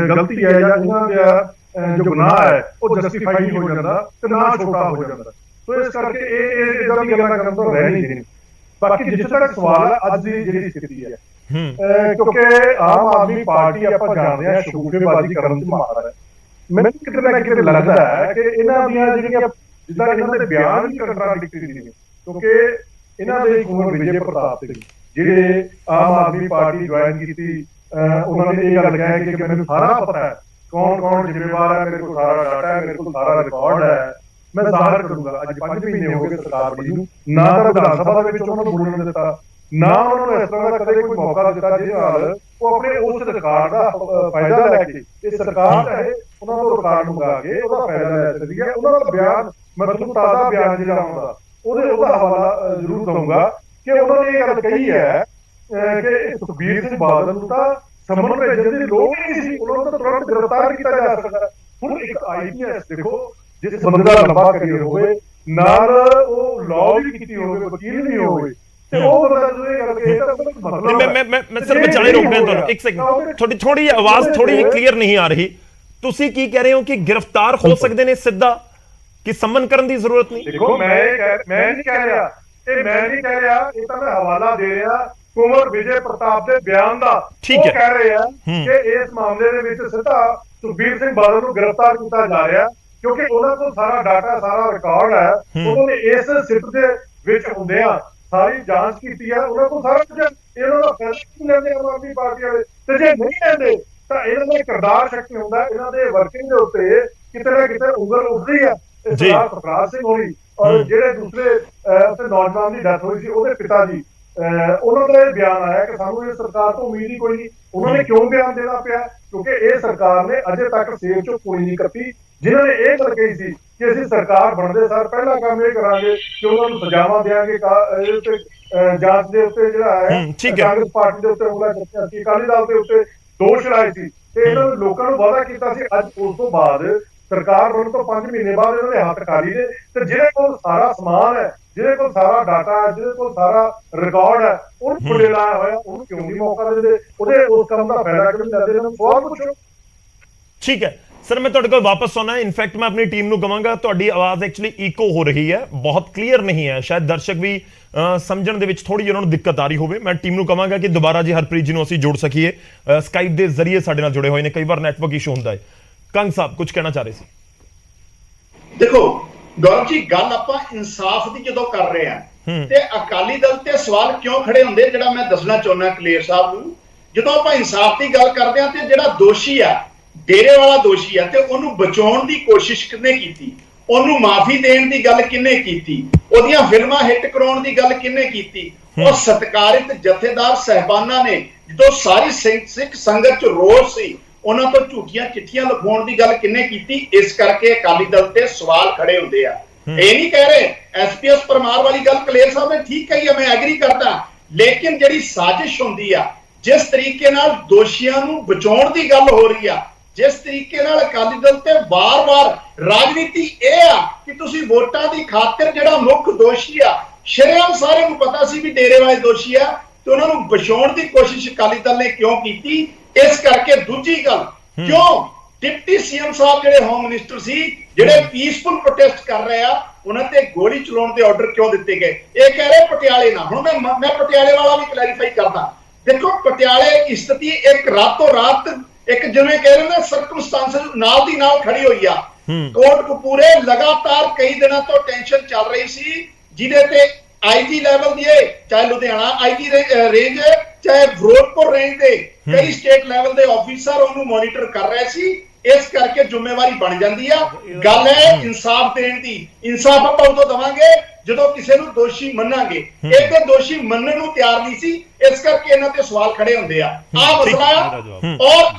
ਗਲਤੀ ਹੈ ਜਾਂ ਇਹਨਾਂ ਦਾ ਜੋ ਗੁਨਾਹ ਹੈ ਉਹ ਜਸਟੀਫਾਈ ਨਹੀਂ ਹੋ ਜਾਂਦਾ ਤੇ ਨਾ ਛੋਟਾ ਹੋ ਜਾਂਦਾ। ਸੋ ਇਸ ਕਰਕੇ ਇਹ ਇਦਾਂ ਦੀ ਗੱਲਾਂ ਕਰਨ ਤੋਂ ਰਹਿ ਨਹੀਂ ਦੇਣੀ। ਬਾਕੀ ਜਿੱਥੇ ਤੱਕ ਸਵਾਲ ਹੈ ਅੱਜ ਦੀ ਜਿਹੜੀ ਸਥਿਤੀ ਹੈ, ਕਿਉਂਕਿ ਆਮ ਆਦਮੀ ਪਾਰਟੀ ਆਪਾਂ ਜਾਣਦੇ ਹਾਂ ਸ਼ਗੂਫੇਬਾਜ਼ੀ ਕਰਨ 'ਚ ਮਾਹਰ ਹੈ। ਮੈਨੂੰ ਕਿਤੇ ਨਾ ਕਿਤੇ ਲੱਗਦਾ ਹੈ ਕਿ ਇਹਨਾਂ ਦੀਆਂ ਜਿਹੜੀਆਂ ਜਿੱਦਾਂ ਇਹਨਾਂ ਦੇ ਬਿਆਨ ਵੀ ਕੰਟਰਾਡਿਕਟਰੀ ਨੇ, ਕਿਉਂਕਿ ਇਹਨਾਂ ਦੇ ਕੁੰਵਰ ਵਿਜੇ ਪ੍ਰਤਾਪ ਸਿੰਘ ਜਿਹੜੇ ਆਮ ਆਦਮੀ ਪਾਰਟੀ ਜੁਆਇਨ ਕੀਤੀ, ਉਹਨਾਂ ਨੇ ਇਹ ਗੱਲ ਕਿਹਾ ਕਿ ਮੈਨੂੰ ਸਾਰਾ ਪਤਾ ਹੈ ਕੌਣ ਕੌਣ ਜ਼ਿੰਮੇਵਾਰ ਹੈ, ਮੇਰੇ ਕੋਲ ਸਾਰਾ ਡਾਟਾ ਹੈ, ਮੇਰੇ ਕੋਲ ਸਾਰਾ ਰਿਕਾਰਡ ਹੈ, ਮੈਂ ਜ਼ਾਹਰ ਕਰੂੰਗਾ। ਅੱਜ 5 ਮਹੀਨੇ ਹੋ ਗਏ ਸਰਕਾਰ ਬਣੀ ਨੂੰ, ਨਾ ਤਾਂ ਵਿਧਾਨ ਸਭਾ ਦੇ ਵਿੱਚ ਉਹਨਾਂ ਨੂੰ ਬੋਲਣ ਦਿੱਤਾ, ਨਾ ਉਹਨਾਂ ਨੂੰ ਇਸ ਤਰ੍ਹਾਂ ਦਾ ਕਦੇ ਕੋਈ ਮੌਕਾ ਦਿੱਤਾ ਜਿਹਦੇ ਨਾਲ ਉਹ ਆਪਣੇ ਉਸ ਰਿਕਾਰਡ ਦਾ ਫਾਇਦਾ ਲੈ ਕੇ, ਇਹ ਸਰਕਾਰ ਚਾਹੇ ਉਹਨਾਂ ਤੋਂ ਰਿਕਾਰਡ ਮੰਗਾ ਕੇ ਉਹਦਾ ਫਾਇਦਾ ਲੈ ਸਕਦੀ ਹੈ। ਉਹਨਾਂ ਦਾ ਬਿਆਨ, ਮਤਲਬ ਤਾਜ਼ਾ ਬਿਆਨ ਜਿਹੜਾ ਆਉਂਦਾ ਉਹਦਾ ਹਵਾਲਾ ਜ਼ਰੂਰ ਦਊਂਗਾ ਕਿ ਉਹਨਾਂ ਨੇ ਇਹ ਗੱਲ ਕਹੀ ਹੈ ਕਿ ਸੁਖਬੀਰ ਸਿੰਘ ਬਾਦਲ ਨੂੰ ਤਾਂ ਸਮਨ ਭੇਜਣ ਦੀ ਲੋੜ ਹੀ ਨਹੀਂ ਸੀ, ਉਹਨਾਂ ਨੂੰ ਤਾਂ ਤੁਰੰਤ ਗ੍ਰਿਫਤਾਰ ਕੀਤਾ ਜਾ ਸਕਦਾ। ਹੁਣ ਇੱਕ ਆਈਪੀਐਸ ਦੇਖੋ, ਜਿਸ ਬੰਦੇ ਦਾ ਲੰਬਾ ਕਰੀਅਰ ਹੋਵੇ, ਨਾਲ ਉਹ ਲਾਅ ਵੀ ਕੀਤੀ ਹੋਵੇ, ਵਕੀਲ ਵੀ ਹੋਵੇ, ਤੇ ਉਹ ਬੰਦਾ ਜਦੋਂ ਇਹ ਗੱਲ ਕਹੇ ਤਾਂ ਮਤਲਬ ਮੈਂ ਸਿਰ ਵਿਚਾਲੇ ਰੋਕ ਰਿਹਾ ਤੁਹਾਨੂੰ ਇੱਕ ਸੈਕਿੰਡ, ਤੁਹਾਡੀ ਥੋੜੀ ਆਵਾਜ਼ ਥੋੜੀ ਕਲੀਅਰ ਨਹੀਂ ਆ ਰਹੀ। ਤੁਸੀਂ ਕੀ ਕਹਿ ਰਹੇ ਹੋ ਕਿ ਗ੍ਰਿਫਤਾਰ ਹੋ ਸਕਦੇ ਨੇ ਸਿੱਧਾ, ਕਿ ਸਮਨ ਕਰਨ ਦੀ ਜ਼ਰੂਰਤ ਨਹੀਂ? ਦੇਖੋ ਮੈਂ ਨਹੀਂ ਕਹਿ ਰਿਹਾ, ਇਹ ਤਾਂ ਮੈਂ ਹਵਾਲਾ ਦੇ ਰਿਹਾ ਕੁੰਵਰ ਵਿਜੇ ਪ੍ਰਤਾਪ ਦੇ ਬਿਆਨ ਦਾ। ਠੀਕ ਹੈ, ਉਹ ਕਹਿ ਰਹੇ ਆ ਕਿ ਇਸ ਮਾਮਲੇ ਦੇ ਵਿੱਚ ਸਿੱਧਾ ਸੁਖਬੀਰ ਸਿੰਘ ਬਾਦਲ ਨੂੰ ਗ੍ਰਿਫਤਾਰ ਕੀਤਾ ਜਾ ਰਿਹਾ, ਕਿਉਂਕਿ ਉਹਨਾਂ ਕੋਲ ਸਾਰਾ ਡਾਟਾ, ਸਾਰਾ ਰਿਕਾਰਡ ਹੈ। ਉਹਨਾਂ ਨੇ ਇਸ ਸਿੱਟ ਦੇ ਵਿੱਚ ਹੁੰਦੇ ਆ ਸਾਰੀ ਜਾਂਚ ਕੀਤੀ ਹੈ, ਉਹਨਾਂ ਕੋਲ ਸਾਰਾ ਕੁਝ। ਇਹਨਾਂ ਦਾ ਫੈਸਲਾ ਨਹੀਂ ਲੈਂਦੇ ਆਮ ਆਦਮੀ ਪਾਰਟੀ ਵਾਲੇ, ਤੇ ਜੇ ਨਹੀਂ ਲੈਂਦੇ ਤਾਂ ਇਹਨਾਂ ਦਾ ਕਿਰਦਾਰ ਸ਼ਕਤੀ ਹੁੰਦਾ, ਇਹਨਾਂ ਦੇ ਵਰਕਿੰਗ ਦੇ ਉੱਤੇ ਕਿਤੇ ਨਾ ਕਿਤੇ ਉਂਗਲ ਉੱਠਦੀ ਆ। ਸਰਦਾਰ ਸੁਖਰਾਜ ਸਿੰਘ ਹੋਣੀ ਔਰ ਜਿਹੜੇ ਦੂਸਰੇ ਉੱਥੇ ਨੌਜਵਾਨ ਦੀ ਡੈਥ ਹੋਈ ਸੀ, ਉਹਦੇ ਪਿਤਾ ਜੀ, ਉਹਨਾਂ ਦਾ ਇਹ ਬਿਆਨ ਆਇਆ ਕਿ ਸਾਨੂੰ ਇਹ ਸਰਕਾਰ ਤੋਂ ਉਮੀਦ ਹੀ ਕੋਈ ਨਹੀਂ। ਉਹਨਾਂ ਨੇ ਕਿਉਂ ਬਿਆਨ ਦੇਣਾ ਪਿਆ? ਕਿਉਂਕਿ ਇਹ ਸਰਕਾਰ ਨੇ ਅਜੇ ਤੱਕ ਸੇਬ ਚੋਂ ਕੋਈ ਨਹੀਂ ਕੱਟੀ। ਜਿਨ੍ਹਾਂ ਨੇ ਇਹ ਗੱਲ ਕਹੀ ਸੀ ਕਿ ਅਸੀਂ ਸਰਕਾਰ ਬਣਦੇ ਸਾਰ ਪਹਿਲਾ ਕੰਮ ਇਹ ਕਰਾਂਗੇ ਕਿ ਉਹਨਾਂ ਨੂੰ ਸਜ਼ਾਵਾਂ ਦੇਵਾਂਗੇ, ਜਾਂਚ ਦੇ ਉੱਤੇ ਜਿਹੜਾ ਹੈ ਕਾਂਗਰਸ ਪਾਰਟੀ ਦੇ ਉੱਤੇ ਹਮਲਾ ਕੀਤਾ ਸੀ, ਅਕਾਲੀ ਦਲ ਦੇ ਉੱਤੇ ਦੋਸ਼ ਲਾਏ ਸੀ, ਤੇ ਇਹਨਾਂ ਨੇ ਲੋਕਾਂ ਨੂੰ ਵਾਅਦਾ ਕੀਤਾ ਸੀ। ਅੱਜ ਉਸ ਤੋਂ ਬਾਅਦ ਸਰਕਾਰ ਬਣਨ ਤੋਂ 5 ਮਹੀਨੇ ਬਾਅਦ ਇਹਨਾਂ ਦੇ ਹੱਥ ਖਾਲੀ ਨੇ, ਤੇ ਜਿਹਦੇ ਕੋਲ ਸਾਰਾ ਸਮਾਨ ਹੈ, ਜਿਹਦੇ ਕੋਲ ਸਾਰਾ ਡਾਟਾ ਹੈ, ਜਿਹਦੇ ਕੋਲ ਸਾਰਾ ਰਿਕਾਰਡ ਹੈ, ਉਹਨੂੰ ਫੁੱਲੇ ਲਾਇਆ ਹੋਇਆ, ਉਹਨੂੰ ਕਿਉਂ ਨਹੀਂ ਮੌਕਾ ਦਿੰਦੇ? ਉਹਦੇ ਉਸ ਕੰਮ ਦਾ ਫਾਇਦਾ ਕਿਉਂ ਨਹੀਂ ਲੈਂਦੇ? ਇਹਨਾਂ ਨੂੰ ਸਵਾਲ ਪੁੱਛੋ। ਠੀਕ ਹੈ ਸਰ, ਮੈਂ ਤੁਹਾਡੇ ਕੋਲ ਵਾਪਸ ਆਉਣਾ ਹੈ। ਇਨਫੈਕਟ ਮੈਂ ਆਪਣੀ ਟੀਮ ਨੂੰ ਕਹਾਂਗਾ, ਤੁਹਾਡੀ ਆਵਾਜ਼ ਐਕਚੁਅਲੀ ਈਕੋ ਹੋ ਰਹੀ ਹੈ, ਬਹੁਤ ਕਲੀਅਰ ਨਹੀਂ ਹੈ। ਸ਼ਾਇਦ ਦਰਸ਼ਕ ਵੀ ਸਮਝਣ ਦੇ ਵਿੱਚ ਥੋੜੀ ਜਿਹੀ ਉਹਨਾਂ ਨੂੰ ਦਿੱਕਤ ਆ ਰਹੀ ਹੋਵੇ। ਮੈਂ ਟੀਮ ਨੂੰ ਕਹਾਂਗਾ ਕਿ ਦੁਬਾਰਾ ਜੀ ਹਰਪ੍ਰੀਤ ਜੀ ਨੂੰ ਅਸੀਂ ਜੋੜ ਸਕੀਏ, ਸਕਾਈਪ ਦੇ ਜ਼ਰੀਏ ਸਾਡੇ ਨਾਲ ਜੁੜੇ ਹੋਏ ਨੇ, ਕਈ ਵਾਰ ਨੈਟਵਰਕ ਇਸ਼ੂ ਹੁੰਦਾ ਹੈ। ਕੰਗ ਸਾਹਿਬ ਕੁਝ ਕਹਿਣਾ ਚਾਹ ਰਹੇ ਸੀ? ਦੇਖੋ ਗੌਰਵ ਜੀ, ਗੱਲ ਆਪਾਂ ਇਨਸਾਫ ਦੀ ਜਦੋਂ ਕਰ ਰਹੇ ਆ ਤੇ ਅਕਾਲੀ ਦਲ ਤੇ ਸਵਾਲ ਕਿਉਂ ਖੜੇ ਹੁੰਦੇ, ਜਿਹੜਾ ਮੈਂ ਦੱਸਣਾ ਚਾਹੁੰਦਾ ਕਲੇਰ ਸਾਹਿਬ ਨੂੰ। ਜਦੋਂ ਆਪਾਂ ਇਨਸਾਫ ਦੀ ਗੱਲ ਕਰਦੇ ਆ ਤੇ ਜਿਹੜਾ ਦੋਸ਼ੀ ਆ, ਡੇਰੇ ਵਾਲਾ ਦੋਸ਼ੀ ਆ, ਤੇ ਉਹਨੂੰ ਬਚਾਉਣ ਦੀ ਕੋਸ਼ਿਸ਼ ਕਿਹਨੇ ਕੀਤੀ? ਉਹਨੂੰ ਮਾਫੀ ਦੇਣ ਦੀ ਗੱਲ ਕਿਹਨੇ ਕੀਤੀ? ਉਹਦੀਆਂ ਫਿਲਮਾਂ ਹਿੱਟ ਕਰਾਉਣ ਦੀ ਗੱਲ ਕਿਹਨੇ ਕੀਤੀ? ਉਹ ਸਤਿਕਾਰਿਤ ਜਥੇਦਾਰ ਸਹਿਬਾਨਾਂ ਨੇ, ਜਦੋਂ ਸਾਰੀ ਸਿੱਖ ਸੰਗਤ ਚ ਰੋਸ ਸੀ, ਉਹਨਾਂ ਤੋਂ ਝੂਠੀਆਂ ਚਿੱਠੀਆਂ ਲਿਖਾਉਣ ਦੀ ਗੱਲ ਕਿਹਨੇ ਕੀਤੀ? ਇਸ ਕਰਕੇ ਅਕਾਲੀ ਦਲ ਤੇ ਸਵਾਲ ਖੜੇ ਹੁੰਦੇ ਆ। ਇਹ ਨਹੀਂ ਕਹਿ ਰਹੇ ਐਸਪੀਐਸ ਪਰਮਾਰ ਵਾਲੀ ਗੱਲ ਕਲੇਰ ਸਾਹਿਬ ਨੇ ਠੀਕ ਕਹੀ ਆ, ਮੈਂ ਐਗਰੀ ਕਰਦਾ, ਲੇਕਿਨ ਜਿਹੜੀ ਸਾਜ਼ਿਸ਼ ਹੁੰਦੀ ਆ, ਜਿਸ ਤਰੀਕੇ ਨਾਲ ਦੋਸ਼ੀਆਂ ਨੂੰ ਬਚਾਉਣ ਦੀ ਗੱਲ ਹੋ ਰਹੀ ਆ, ਜਿਸ ਤਰੀਕੇ ਨਾਲ ਅਕਾਲੀ ਦਲ ਤੇ ਵਾਰ-ਵਾਰ ਰਾਜਨੀਤੀ ਇਹ ਆ ਕਿ ਤੁਸੀਂ ਵੋਟਾਂ ਦੀ ਖਾਤਰ ਜਿਹੜਾ ਮੁੱਖ ਦੋਸ਼ੀ ਆ, ਸ਼ਰੇਆਮ ਸਾਰਿਆਂ ਨੂੰ ਪਤਾ ਸੀ ਵੀ ਡੇਰੇ ਵਾਲੇ ਦੋਸ਼ੀ ਆ, ਤੇ ਉਹਨਾਂ ਨੂੰ ਬਚਾਉਣ ਦੀ ਕੋਸ਼ਿਸ਼ ਅਕਾਲੀ ਦਲ ਨੇ ਕਿਉਂ ਕੀਤੀ? ਇਸ ਕਰਕੇ ਦੂਜੀ ਗੱਲ, ਕਿਉਂ ਡਿਪਟੀ ਸੀਐਮ ਸਾਹਿਬ ਜਿਹੜੇ ਹੋਮ ਮਿਨਿਸਟਰ ਸੀ, ਜਿਹੜੇ ਪੀਸਫੁਲ ਪ੍ਰੋਟੈਸਟ ਕਰ ਰਹੇ ਆ, ਉਹਨਾਂ ਤੇ ਗੋਲੀ ਚਲਾਉਣ ਦੇ ਆਰਡਰ ਕਿਉਂ ਦਿੱਤੇ ਗਏ? ਇਹ ਕਹਿ ਰਹੇ ਪਟਿਆਲੇ ਨਾਲ। ਹੁਣ ਮੈਂ ਪਟਿਆਲੇ ਵਾਲਾ ਵੀ ਕਲੈਰੀਫਾਈ ਕਰਦਾ। ਦੇਖੋ ਪਟਿਆਲੇ ਸਥਿਤੀ ਇੱਕ ਰਾਤੋਂ ਰਾਤ, ਇੱਕ ਜਿਵੇਂ ਕਹਿ ਰਹੇ ਨੇ ਸਰਕਮਸਟੈਂਸਸ ਨਾਲ ਦੀ ਨਾਲ ਖੜੀ ਹੋਈ ਆ। ਕੋਟਕਪੂਰੇ ਲਗਾਤਾਰ ਕਈ ਦਿਨਾਂ ਤੋਂ ਟੈਨਸ਼ਨ ਚੱਲ ਰਹੀ ਸੀ, ਜਿਹਦੇ ਤੇ ਆਈਜੀ ਲੈਵਲ ਦੀ, ਚਾਹੇ ਲੁਧਿਆਣਾ ਆਈਜੀ ਰੇਂਜ, ਚਾਹੇ ਫਿਰੋਜ਼ਪੁਰ ਰੇਂਜ ਦੇ ਕਈ ਸਟੇਟ ਲੈਵਲ ਦੇ ਆਫੀਸਰ ਉਹਨੂੰ ਮੋਨੀਟਰ ਕਰ ਰਹੇ ਸੀ। ਇਸ ਕਰਕੇ ਜ਼ਿੰਮੇਵਾਰੀ ਬਣ ਜਾਂਦੀ ਆ। ਗੱਲ ਹੈ ਇਨਸਾਫ ਦੇਣ ਦੀ। ਇਨਸਾਫ ਆਪਾਂ ਉਦੋਂ ਦਵਾਂਗੇ ਜਦੋਂ ਕਿਸੇ ਨੂੰ ਦੋਸ਼ੀ ਮੰਨਾਂਗੇ। ਇਹ ਤੇ ਦੋਸ਼ੀ ਮੰਨਣ ਨੂੰ ਤਿਆਰ ਨਹੀਂ ਸੀ, ਇਸ ਕਰਕੇ ਇਹਨਾਂ ਤੇ ਸਵਾਲ ਖੜੇ ਹੁੰਦੇ ਆ। ਆਹ ਮਸਲਾ। ਔਰ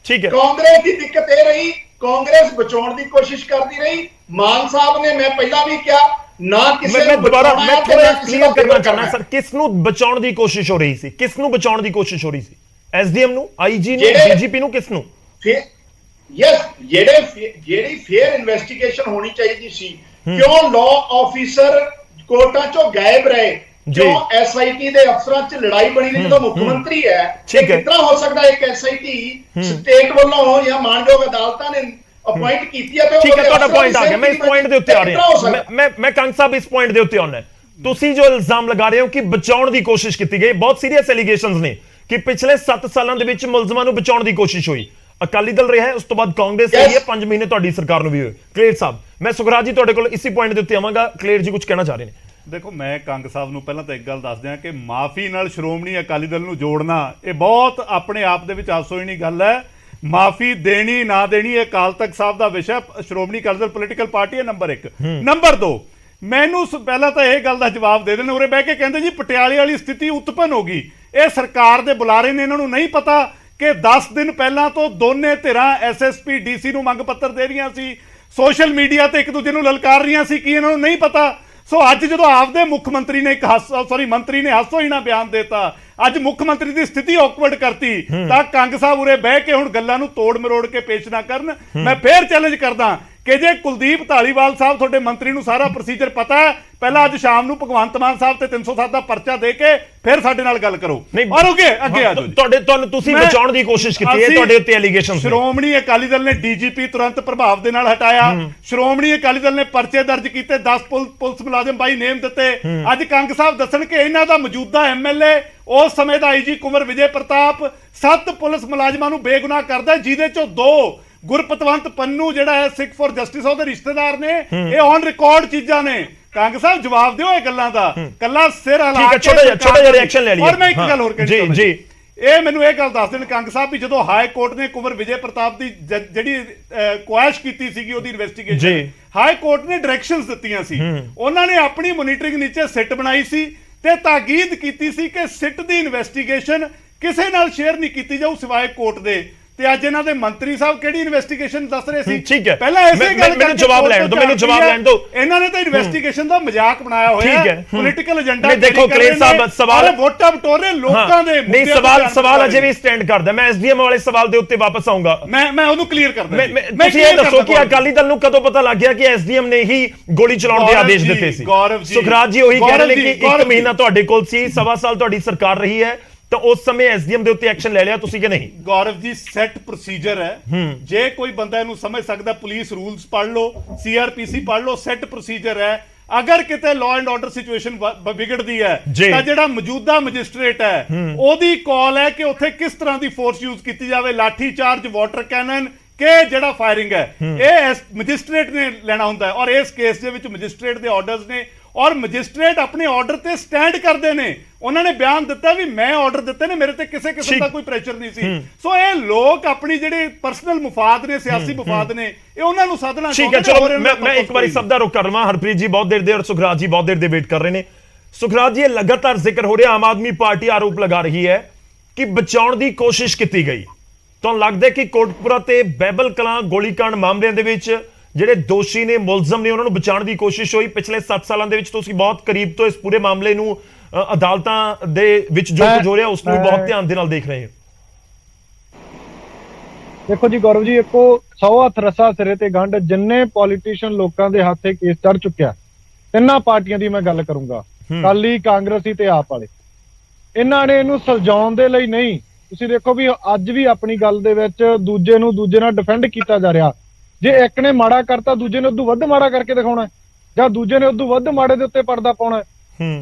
ਠੀਕ ਹੈ, ਕਾਂਗਰਸ ਦੀ ਦਿੱਕਤ ਇਹ ਰਹੀ, ਕਾਂਗਰਸ ਬਚਾਉਣ ਦੀ ਕੋਸ਼ਿਸ਼ ਕਰਦੀ ਰਹੀ। ਮਾਨ ਸਾਹਿਬ ਨੇ, ਮੈਂ ਪਹਿਲਾਂ ਵੀ ਕਿਹਾ, ਨਾ ਕਿਸੇ ਨੂੰ ਦੁਬਾਰਾ ਮੈਂ ਥੋੜਾ ਕਲੀਅਰ ਕਰਨਾ ਚਾਹੁੰਦਾ ਸਰ, ਕਿਸ ਨੂੰ ਬਚਾਉਣ ਦੀ ਕੋਸ਼ਿਸ਼ ਹੋ ਰਹੀ ਸੀ? ਕਿਸ ਨੂੰ ਬਚਾਉਣ ਦੀ ਕੋਸ਼ਿਸ਼ ਹੋ ਰਹੀ ਸੀ? ਐਸਡੀਐਮ ਨੂੰ, ਆਈਜੀ ਨੂੰ, ਡੀਜੀਪੀ ਨੂੰ, ਕਿਸ ਨੂੰ? ਯੈਸ, ਜਿਹੜੀ ਫੇਅਰ ਇਨਵੈਸਟੀਗੇਸ਼ਨ ਹੋਣੀ ਚਾਹੀਦੀ ਸੀ। ਕਿਉਂ ਲਾਅ ਆਫੀਸਰ ਕੋਰਟਾਂ ਚੋਂ ਗਾਇਬ ਰਹੇ? ਕਿਉਂ ਐਸਆਈਟੀ ਦੇ ਅਫਸਰਾਂ 'ਚ ਲੜਾਈ ਬਣੀ ਰਹੀ? ਜਦੋਂ ਮੁੱਖ ਮੰਤਰੀ ਹੈ, ਇਹ ਕਿਤਨਾ ਹੋ ਸਕਦਾ ਇੱਕ ਐਸਆਈਟੀ ਸਟੇਟ ਵੱਲੋਂ ਜਾਂ ਮਾਨਯੋਗ ਅਦਾਲਤਾਂ ਨੇ ਅਪਾਇੰਟ ਕੀਤੀ ਹੈ? ਠੀਕ ਹੈ, ਤੁਹਾਡਾ ਪੁਆਇੰਟ ਆ ਗਿਆ। ਮੈਂ ਇਸ ਪੁਆਇੰਟ ਦੇ ਉੱਤੇ ਆ ਰਿਹਾ। ਮੈਂ ਕੰਗ ਸਾਹਿਬ ਇਸ ਪੁਆਇੰਟ ਦੇ ਉੱਤੇ ਆਉਣਾ। ਤੁਸੀਂ ਜੋ ਇਲਜ਼ਾਮ ਲਗਾ ਰਹੇ ਹੋ ਕਿ ਬਚਾਉਣ ਦੀ ਕੋਸ਼ਿਸ਼ ਕੀਤੀ ਗਈ, ਬਹੁਤ ਸੀਰੀਅਸ ਐਲੀਗੇਸ਼ਨਸ ਨੇ ਕਿ ਪਿਛਲੇ 7 ਸਾਲਾਂ ਦੇ ਵਿੱਚ ਮੁਲਜ਼ਮਾਂ ਨੂੰ ਬਚਾਉਣ ਦੀ ਕੋਸ਼ਿਸ਼ ਹੋਈ। ਅਕਾਲੀ ਦਲ ਰਿਹਾ, ਉਸ ਤੋਂ ਬਾਅਦ ਕਾਂਗਰਸ ਰਹੀ ਹੈ, 5 ਮਹੀਨੇ ਤੁਹਾਡੀ ਸਰਕਾਰ ਨੂੰ ਵੀ ਹੋਏ। ਕਲੇਰ ਸਾਹਿਬ, ਮੈਂ ਸੁਖਰਾਜ ਜੀ ਤੁਹਾਡੇ ਕੋਲ ਇਸੇ ਪੁਆਇੰਟ ਦੇ ਉੱਤੇ ਆਵਾਂਗਾ। ਕਲੇਰ ਜੀ ਕੁਝ ਕਹਿਣਾ ਚਾਹ ਰਹੇ ਨੇ। ਦੇਖੋ, ਮੈਂ ਕੰਗ ਸਾਹਿਬ ਨੂੰ ਪਹਿਲਾਂ ਤਾਂ ਇੱਕ ਗੱਲ ਦੱਸ ਦਿਆਂ ਕਿ ਮਾਫੀ ਨਾਲ ਸ਼੍ਰੋਮਣੀ ਅਕਾਲੀ ਦਲ ਨੂੰ ਜੋੜਨਾ ਇਹ ਬਹੁਤ ਆਪਣੇ ਆਪ ਦੇ ਵਿੱਚ ਹਾਸੋਹੀਣੀ ਗੱਲ ਹੈ। ਮਾਫੀ ਦੇਣੀ ਨਾ ਦੇਣੀ ਇਹ ਅਕਾਲ ਤਖਤ ਸਾਹਿਬ ਦਾ ਵਿਸ਼ਾ। ਸ਼੍ਰੋਮਣੀ ਅਕਾਲੀ ਦਲ ਪੋਲੀਟੀਕਲ ਪਾਰਟੀ ਹੈ, ਨੰਬਰ 1। ਨੰਬਰ 2, ਮੈਨੂੰ ਪਹਿਲਾਂ ਤਾਂ ਇਹ ਗੱਲ ਦਾ ਜਵਾਬ ਦੇ ਦੇਣ। ਉਰੇ ਬਹਿ ਕੇ ਕਹਿੰਦੇ ਜੀ ਪਟਿਆਲੇ ਵਾਲੀ ਸਥਿਤੀ ਉਤਪੰਨ ਹੋ ਗਈ। ਇਹ ਸਰਕਾਰ ਦੇ ਬੁਲਾਰੇ ਨੇ, ਇਹਨਾਂ ਨੂੰ ਨਹੀਂ ਪਤਾ ਕਿ 10 ਦਿਨ ਪਹਿਲਾਂ ਤੋਂ ਦੋਨੇ ਧਿਰਾਂ ਐਸਐਸਪੀ ਡੀਸੀ ਨੂੰ ਮੰਗ ਪੱਤਰ ਦੇ ਰਹੀਆਂ ਸੀ, ਸੋਸ਼ਲ ਮੀਡੀਆ ਤੇ ਇੱਕ ਦੂਜੇ ਨੂੰ ਲਲਕਾਰ ਰਹੀਆਂ ਸੀ। ਕੀ ਇਹਨਾਂ ਨੂੰ ਨਹੀਂ ਪਤਾ? ਸੋ ਅੱਜ ਜਦੋਂ ਆਪਦੇ ਮੁੱਖ ਮੰਤਰੀ ਨੇ ਮੰਤਰੀ ਨੇ ਹਾਸੋਹੀਣਾ ਬਿਆਨ ਦਿੱਤਾ, ਅੱਜ ਮੁੱਖ ਮੰਤਰੀ ਦੀ ਸਥਿਤੀ ਔਕਵਰਡ ਕਰਤੀ, ਤਾਂ ਕੰਗ ਸਾਹਿਬ ਉਰੇ ਬਹਿ ਕੇ ਹੁਣ ਗੱਲਾਂ ਨੂੰ ਤੋੜ ਮਰੋੜ ਕੇ ਪੇਸ਼ ਨਾ ਕਰਨ। ਮੈਂ ਫੇਰ ਚੈਲੰਜ ਕਰਦਾ ਕਿ ਜੇ ਕੁਲਦੀਪ ਧਾਲੀਵਾਲ ਸਾਹਿਬ ਤੁਹਾਡੇ ਮੰਤਰੀ ਨੂੰ ਸਾਰਾ ਪ੍ਰੋਸੀਜਰ ਪਤਾ ਹੈ, ਪਹਿਲਾਂ ਅੱਜ ਸ਼ਾਮ ਨੂੰ ਭਗਵੰਤ ਮਾਨ ਸਾਹਿਬ ਤੇ 307 ਦਾ ਪਰਚਾ ਦੇ ਕੇ ਫਿਰ ਸਾਡੇ ਨਾਲ ਗੱਲ ਕਰੋ। ਔਰ ਅੱਗੇ ਆ ਜਾਓ। ਤੁਹਾਨੂੰ ਤੁਸੀਂ ਬਚਾਉਣ ਦੀ ਕੋਸ਼ਿਸ਼ ਕੀਤੀ ਹੈ, ਤੁਹਾਡੇ ਉੱਤੇ ਐਲੀਗੇਸ਼ਨਸ ਨੇ। ਸ਼੍ਰੋਮਣੀ ਅਕਾਲੀ ਦਲ ਨੇ ਡੀਜੀਪੀ ਤੁਰੰਤ ਪ੍ਰਭਾਵ ਦੇ ਨਾਲ ਹਟਾਇਆ। ਸ਼੍ਰੋਮਣੀ ਅਕਾਲੀ ਦਲ ਨੇ ਪਰਚੇ ਦਰਜ ਕੀਤੇ, 10 ਪੁਲਿਸ ਮੁਲਾਜ਼ਮ ਬਾਈ ਨੇਮ ਦਿੱਤੇ। ਅੱਜ ਕੰਗ ਸਾਹਿਬ ਦੱਸਣ ਕਿ ਇਹਨਾਂ ਦਾ ਮੌਜੂਦਾ ਐਮਐਲਏ ਉਸ ਸਮੇਂ ਦਾ ਆਈਜੀ ਕੁੰਵਰ ਵਿਜੇ ਪ੍ਰਤਾਪ 7 ਪੁਲਿਸ ਮੁਲਾਜ਼ਮਾਂ ਨੂੰ ਬੇਗੁਨਾਹ ਕਰਦਾ, ਜਿਹਦੇ ਚੋਂ 2 ਗੁਰਪਤਵੰਤ ਪੰਨੂ ਜਿਹੜਾ ਹੈ ਸਿੱਖ ਫॉर ਜਸਟਿਸ ਉਹਦੇ ਰਿਸ਼ਤੇਦਾਰ ਨੇ। ਇਹ ਔਨ ਰਿਕਾਰਡ ਚੀਜ਼ਾਂ ਨੇ। ਕੰਗ ਸਾਹਿਬ ਜਵਾਬ ਦਿਓ ਇਹ ਗੱਲਾਂ ਦਾ, ਕੱਲਾ ਸਿਰ ਹਿਲਾ ਕੇ ਛੋਟਾ ਜਿਹਾ ਰਿਐਕਸ਼ਨ ਲੈ ਲਈਏ। ਔਰ ਮੈਂ ਇੱਕ ਗੱਲ ਹੋਰ ਕਹਿਣੀ ਜੀ, ਇਹ ਮੈਨੂੰ ਇਹ ਗੱਲ ਦੱਸ ਦੇਣ ਕੰਗ ਸਾਹਿਬ ਵੀ ਜਦੋਂ ਹਾਈ ਕੋਰਟ ਨੇ ਕੁੰਵਰ ਵਿਜੇ ਪ੍ਰਤਾਪ ਦੀ ਜਿਹੜੀ ਕੁਐਸ਼ ਕੀਤੀ ਸੀਗੀ ਉਹਦੀ ਇਨਵੈਸਟੀਗੇਸ਼ਨ, ਹਾਈ ਕੋਰਟ ਨੇ ਡਾਇਰੈਕਸ਼ਨਸ ਦਿੱਤੀਆਂ ਸੀ। ਉਹਨਾਂ ਨੇ ਆਪਣੀ ਮੋਨੀਟਰਿੰਗ ਨੀਚੇ ਸਿੱਟ ਬਣਾਈ ਸੀ ਤੇ ਤਾਕੀਦ ਕੀਤੀ ਸੀ ਕਿ ਸਿੱਟ ਦੀ ਇਨਵੈਸਟੀਗੇਸ਼ਨ ਕਿਸੇ ਨਾਲ ਸ਼ੇਅਰ ਨਹੀਂ ਕੀਤੀ ਜਾਊ ਸਿਵਾਏ ਕੋਰਟ ਦੇ। ਤੇ ਅੱਜ ਇਹਨਾਂ ਦੇ ਮੰਤਰੀ ਸਾਹਿਬ ਕਿਹੜੀ ਇਨਵੈਸਟੀਗੇਸ਼ਨ ਦੱਸ ਰਹੇ ਸੀ? ਠੀਕ ਹੈ, ਪਹਿਲਾਂ ਇਸੇ ਗੱਲ ਮੈਨੂੰ ਜਵਾਬ ਲੈਣ ਦਿਓ। ਇਹਨਾਂ ਨੇ ਤਾਂ ਇਨਵੈਸਟੀਗੇਸ਼ਨ ਦਾ ਮਜ਼ਾਕ ਬਣਾਇਆ ਹੋਇਆ ਹੈ, ਪੋਲੀਟੀਕਲ ਏਜੰਡਾ। ਦੇਖੋ ਕਲੇਰ ਸਾਹਿਬ, ਸਵਾਲ ਵੋਟਾਂ ਬਟੋਰੇ ਲੋਕਾਂ ਦੇ ਨਹੀਂ, ਸਵਾਲ ਅਜੇ ਵੀ ਸਟੈਂਡ ਕਰਦਾ। ਮੈਂ ਐਸਡੀਐਮ ਵਾਲੇ ਸਵਾਲ ਦੇ ਉੱਤੇ ਵਾਪਸ ਆਉਂਗਾ। ਮੈਂ ਉਹਨੂੰ ਕਲੀਅਰ ਕਰਦਾ। ਤੁਸੀਂ ਇਹ ਦੱਸੋ ਕਿ ਅਕਾਲੀ ਦਲ ਨੂੰ ਕਦੋਂ ਪਤਾ ਲੱਗ ਗਿਆ ਕਿ ਐਸਡੀਐਮ ਨੇ ਹੀ ਗੋਲੀ ਚਲਾਉਣ ਦੇ ਆਦੇਸ਼ ਦਿੱਤੇ ਸੀ? ਸੁਖਰਾਜ ਜੀ ਉਹੀ ਕਹਿ ਰਹੇ ਨੇ ਕਿ 1 ਮਹੀਨਾ ਤੁਹਾਡੇ ਕੋਲ ਸੀ, 1.25 ਸਾਲ ਤੁਹਾਡੀ ਸਰਕਾਰ ਰਹੀ ਹੈ, ਤਾਂ ਉਸ ਸਮੇਂ ਐਸਡੀਐਮ ਦੇ ਉੱਤੇ ਐਕਸ਼ਨ ਲੈ ਲਿਆ ਤੁਸੀਂ ਕਿ ਨਹੀਂ? ਗੌਰਵ ਜੀ, ਸੈੱਟ ਪ੍ਰੋਸੀਜਰ ਹੈ। ਜੇ ਕੋਈ ਬੰਦਾ ਇਹਨੂੰ ਸਮਝ ਸਕਦਾ, ਪੁਲਿਸ ਰੂਲਸ ਪੜ੍ਹ ਲਓ, ਸੀਆਰਪੀਸੀ ਪੜ੍ਹ ਲਓ, ਸੈੱਟ ਪ੍ਰੋਸੀਜਰ ਹੈ। ਅਗਰ ਕਿਤੇ ਲਾਅ ਐਂਡ ਆਰਡਰ ਸਿਚੁਏਸ਼ਨ ਵਿਗੜਦੀ ਹੈ ਤਾਂ ਜਿਹੜਾ ਮੌਜੂਦਾ ਮੈਜਿਸਟ੍ਰੇਟ ਹੈ ਉਹਦੀ ਕਾਲ ਹੈ ਕਿ ਉੱਥੇ ਕਿਸ ਤਰ੍ਹਾਂ ਦੀ ਫੋਰਸ ਯੂਜ਼ ਕੀਤੀ ਜਾਵੇ, ਲਾਠੀ ਚਾਰਜ, ਵਾਟਰ ਕੈਨਨ ਕਿ ਜਿਹੜਾ ਫਾਇਰਿੰਗ ਹੈ, ਇਹ ਮੈਜਿਸਟ੍ਰੇਟ ਨੇ ਲੈਣਾ ਹੁੰਦਾ ਹੈ। ਔਰ ਇਸ ਕੇਸ ਦੇ ਵਿੱਚ ਮੈਜਿਸਟ੍ਰੇਟ ਦੇ ਆਰਡਰਸ ਨੇ, ਔਰ ਮੈਜਿਸਟ੍ਰੇਟ ਆਪਣੇ ਆਰਡਰ ਤੇ ਸਟੈਂਡ ਕਰਦੇ ਨੇ। ਉਹਨਾਂ ਨੇ ਬਿਆਨ ਦਿੱਤਾ ਵੀ ਮੈਂ ਆਰਡਰ ਦਿੱਤੇ ਨੇ, ਮੇਰੇ ਤੇ ਕਿਸੇ ਕਿਸਮ ਦਾ ਕੋਈ ਪ੍ਰੈਸ਼ਰ ਨਹੀਂ ਸੀ। ਸੋ ਇਹ ਲੋਕ ਆਪਣੀ ਜਿਹੜੇ ਪਰਸਨਲ ਮੁਫਾਦ ਨੇ, ਸਿਆਸੀ ਮੁਫਾਦ ਨੇ, ਇਹ ਉਹਨਾਂ ਨੂੰ ਸਾਧਣਾ ਠੀਕ ਹੈ। ਚਲੋ ਮੈਂ ਇੱਕ ਵਾਰੀ ਸਭ ਦਾ ਰੁਕ ਕਰ ਲਵਾਂ। ਹਰਪ੍ਰੀਤ ਜੀ ਬਹੁਤ ਦੇਰ ਦੇ ਔਰ ਸੁਖਰਾਜ ਜੀ ਬਹੁਤ ਦੇਰ ਦੇ ਵੇਟ ਕਰ ਰਹੇ ਨੇ। ਸੁਖਰਾਜ ਜੀ, ਇਹ ਲਗਾਤਾਰ ਜ਼ਿਕਰ ਹੋ ਰਿਹਾ, ਆਮ ਆਦਮੀ ਪਾਰਟੀ ਆਰੋਪ ਲਗਾ ਰਹੀ ਹੈ ਕਿ ਬਚਾਉਣ ਦੀ ਕੋਸ਼ਿਸ਼ ਕੀਤੀ ਗਈ। ਤੁਹਾਨੂੰ ਲੱਗਦਾ ਕਿ ਕੋਟਕਪੂਰਾ ਤੇ ਬਹਿਬਲ ਕਲਾਂ ਗੋਲੀकांड ਮਾਮਲਿਆਂ ਦੇ ਵਿੱਚ ਜਿਹੜੇ ਦੋਸ਼ੀ ਨੇ, ਮੁਲਜ਼ਮ ਨੇ, ਉਹਨਾਂ ਨੂੰ ਬਚਾਉਣ ਦੀ ਕੋਸ਼ਿਸ਼ ਹੋਈ? ਪਿਛਲੇ 7 ਸਾਲਾਂ ਦੇ ਵਿੱਚ ਤੁਸੀਂ ਬਹੁਤ ਕਰੀਬ ਤੋਂ ਇਸ ਪੂਰੇ ਮਾਮਲੇ ਨੂੰ ਅਦਾਲਤਾਂ ਦੇ ਵਿੱਚ ਜੋ ਕੁਝ ਹੋ ਰਿਹਾ ਉਸ ਨੂੰ ਬਹੁਤ ਧਿਆਨ ਦੇ ਨਾਲ ਦੇਖ ਰਹੇ ਹੋ। ਦੇਖੋ ਜੀ ਗੌਰਵ ਜੀ, ਇੱਕੋ 100 ਹੱਥ ਰਸਾ ਸਿਰੇ ਤੇ ਗੰਢ, ਜਿੰਨੇ ਪੋਲੀਟੀਸ਼ੀਅਨ ਲੋਕਾਂ ਦੇ ਹੱਥੇ ਕੇਸ ਚੜ ਚੁੱਕਿਆ, ਤਿੰਨਾਂ ਪਾਰਟੀਆਂ ਦੀ ਮੈਂ ਗੱਲ ਕਰੂੰਗਾ, ਅਕਾਲੀ, ਕਾਂਗਰਸੀ ਤੇ ਆਪ ਵਾਲੇ। ਇਹਨਾਂ ਨੇ ਇਹਨੂੰ ਸੁਲਝਾਉਣ ਦੇ ਲਈ ਨਹੀਂ, ਤੁਸੀਂ ਦੇਖੋ ਵੀ ਅੱਜ ਵੀ ਆਪਣੀ ਗੱਲ ਦੇ ਵਿੱਚ ਦੂਜੇ ਨਾਲ ਡਿਫੈਂਡ ਕੀਤਾ ਜਾ ਰਿਹਾ। ਜੇ ਇੱਕ ਨੇ ਮਾੜਾ ਕਰਤਾ, ਦੂਜੇ ਨੇ ਉਦੋਂ ਵੱਧ ਮਾੜਾ ਕਰਕੇ ਦਿਖਾਉਣਾ, ਜਾਂ ਦੂਜੇ ਨੇ ਉਦੋਂ ਵੱਧ ਮਾੜੇ ਦੇ ਉੱਤੇ ਪਰਦਾ ਪਾਉਣਾ।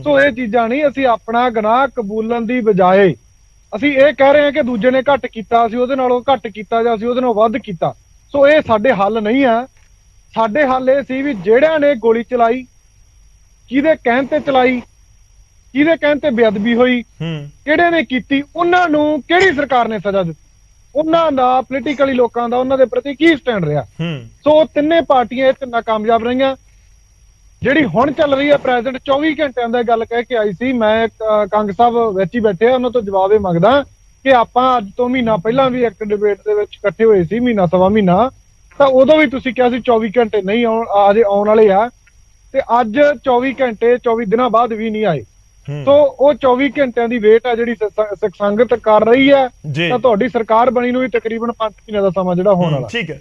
ਸੋ ਇਹ ਚੀਜ਼ਾਂ ਨਹੀਂ, ਅਸੀਂ ਆਪਣਾ ਗੁਨਾਹ ਕਬੂਲਣ ਦੀ ਬਜਾਏ ਅਸੀਂ ਇਹ ਕਹਿ ਰਹੇ ਹਾਂ ਕਿ ਦੂਜੇ ਨੇ ਘੱਟ ਕੀਤਾ, ਅਸੀਂ ਉਹਦੇ ਨਾਲੋਂ ਘੱਟ ਕੀਤਾ, ਜਾਂ ਅਸੀਂ ਉਹਦੇ ਨਾਲੋਂ ਵੱਧ ਕੀਤਾ। ਸੋ ਇਹ ਸਾਡੇ ਹੱਲ ਨਹੀਂ ਆ। ਸਾਡੇ ਹੱਲ ਇਹ ਸੀ ਵੀ ਜਿਹੜਿਆਂ ਨੇ ਗੋਲੀ ਚਲਾਈ, ਕਿਹਦੇ ਕਹਿਣ ਤੇ ਚਲਾਈ, ਕਿਹਦੇ ਕਹਿਣ ਤੇ ਬੇਅਦਬੀ ਹੋਈ, ਕਿਹੜੇ ਨੇ ਕੀਤੀ, ਉਹਨਾਂ ਨੂੰ ਕਿਹੜੀ ਸਰਕਾਰ ਨੇ ਸਜ਼ਾ ਦਿੱਤੀ, ਉਹਨਾਂ ਦਾ ਪੋਲੀਟੀਕਲੀ ਲੋਕਾਂ ਦਾ ਉਹਨਾਂ ਦੇ ਪ੍ਰਤੀ ਕੀ ਸਟੈਂਡ ਰਿਹਾ। ਸੋ ਤਿੰਨੇ ਪਾਰਟੀਆਂ ਇਹ ਨਾਕਾਮਯਾਬ ਰਹੀਆਂ। ਜਿਹੜੀ ਹੁਣ ਚੱਲ ਰਹੀ ਹੈ ਪ੍ਰੈਜ਼ੀਡੈਂਟ 24 ਘੰਟਿਆਂ ਦਾ ਗੱਲ ਕਹਿ ਕੇ ਆਈ ਸੀ, ਮੈਂ ਕੰਗ ਸਾਹਿਬ ਵਿੱਚ ਹੀ ਬੈਠੇ ਆ, ਉਹਨਾਂ ਤੋਂ ਜਵਾਬ ਇਹ ਮੰਗਦਾ ਕਿ ਆਪਾਂ ਅੱਜ ਤੋਂ ਮਹੀਨਾ ਪਹਿਲਾਂ ਵੀ ਇੱਕ ਡਿਬੇਟ ਦੇ ਵਿੱਚ ਇਕੱਠੇ ਹੋਏ ਸੀ, ਮਹੀਨਾ ਸਵਾ ਮਹੀਨਾ, ਤਾਂ ਉਦੋਂ ਵੀ ਤੁਸੀਂ ਕਿਹਾ ਸੀ 24 ਘੰਟੇ ਨਹੀਂ ਆਉਣ ਵਾਲੇ ਆ, ਤੇ ਅੱਜ 24 ਘੰਟੇ 24 ਦਿਨਾਂ ਬਾਅਦ ਵੀ ਨਹੀਂ ਆਏ। ਸੋ ਉਹ 24 ਘੰਟਿਆਂ ਦੀ ਵੇਟ ਹੈ ਜਿਹੜੀ ਸਿੱਖ ਸੰਗਤ ਕਰ ਰਹੀ ਹੈ, ਤਾਂ ਤੁਹਾਡੀ ਸਰਕਾਰ ਬਣੀ ਨੂੰ ਵੀ ਤਕਰੀਬਨ 5 ਮਹੀਨਿਆਂ ਦਾ ਸਮਾਂ ਜਿਹੜਾ ਹੋਣ ਵਾਲਾ। ਠੀਕ ਹੈ,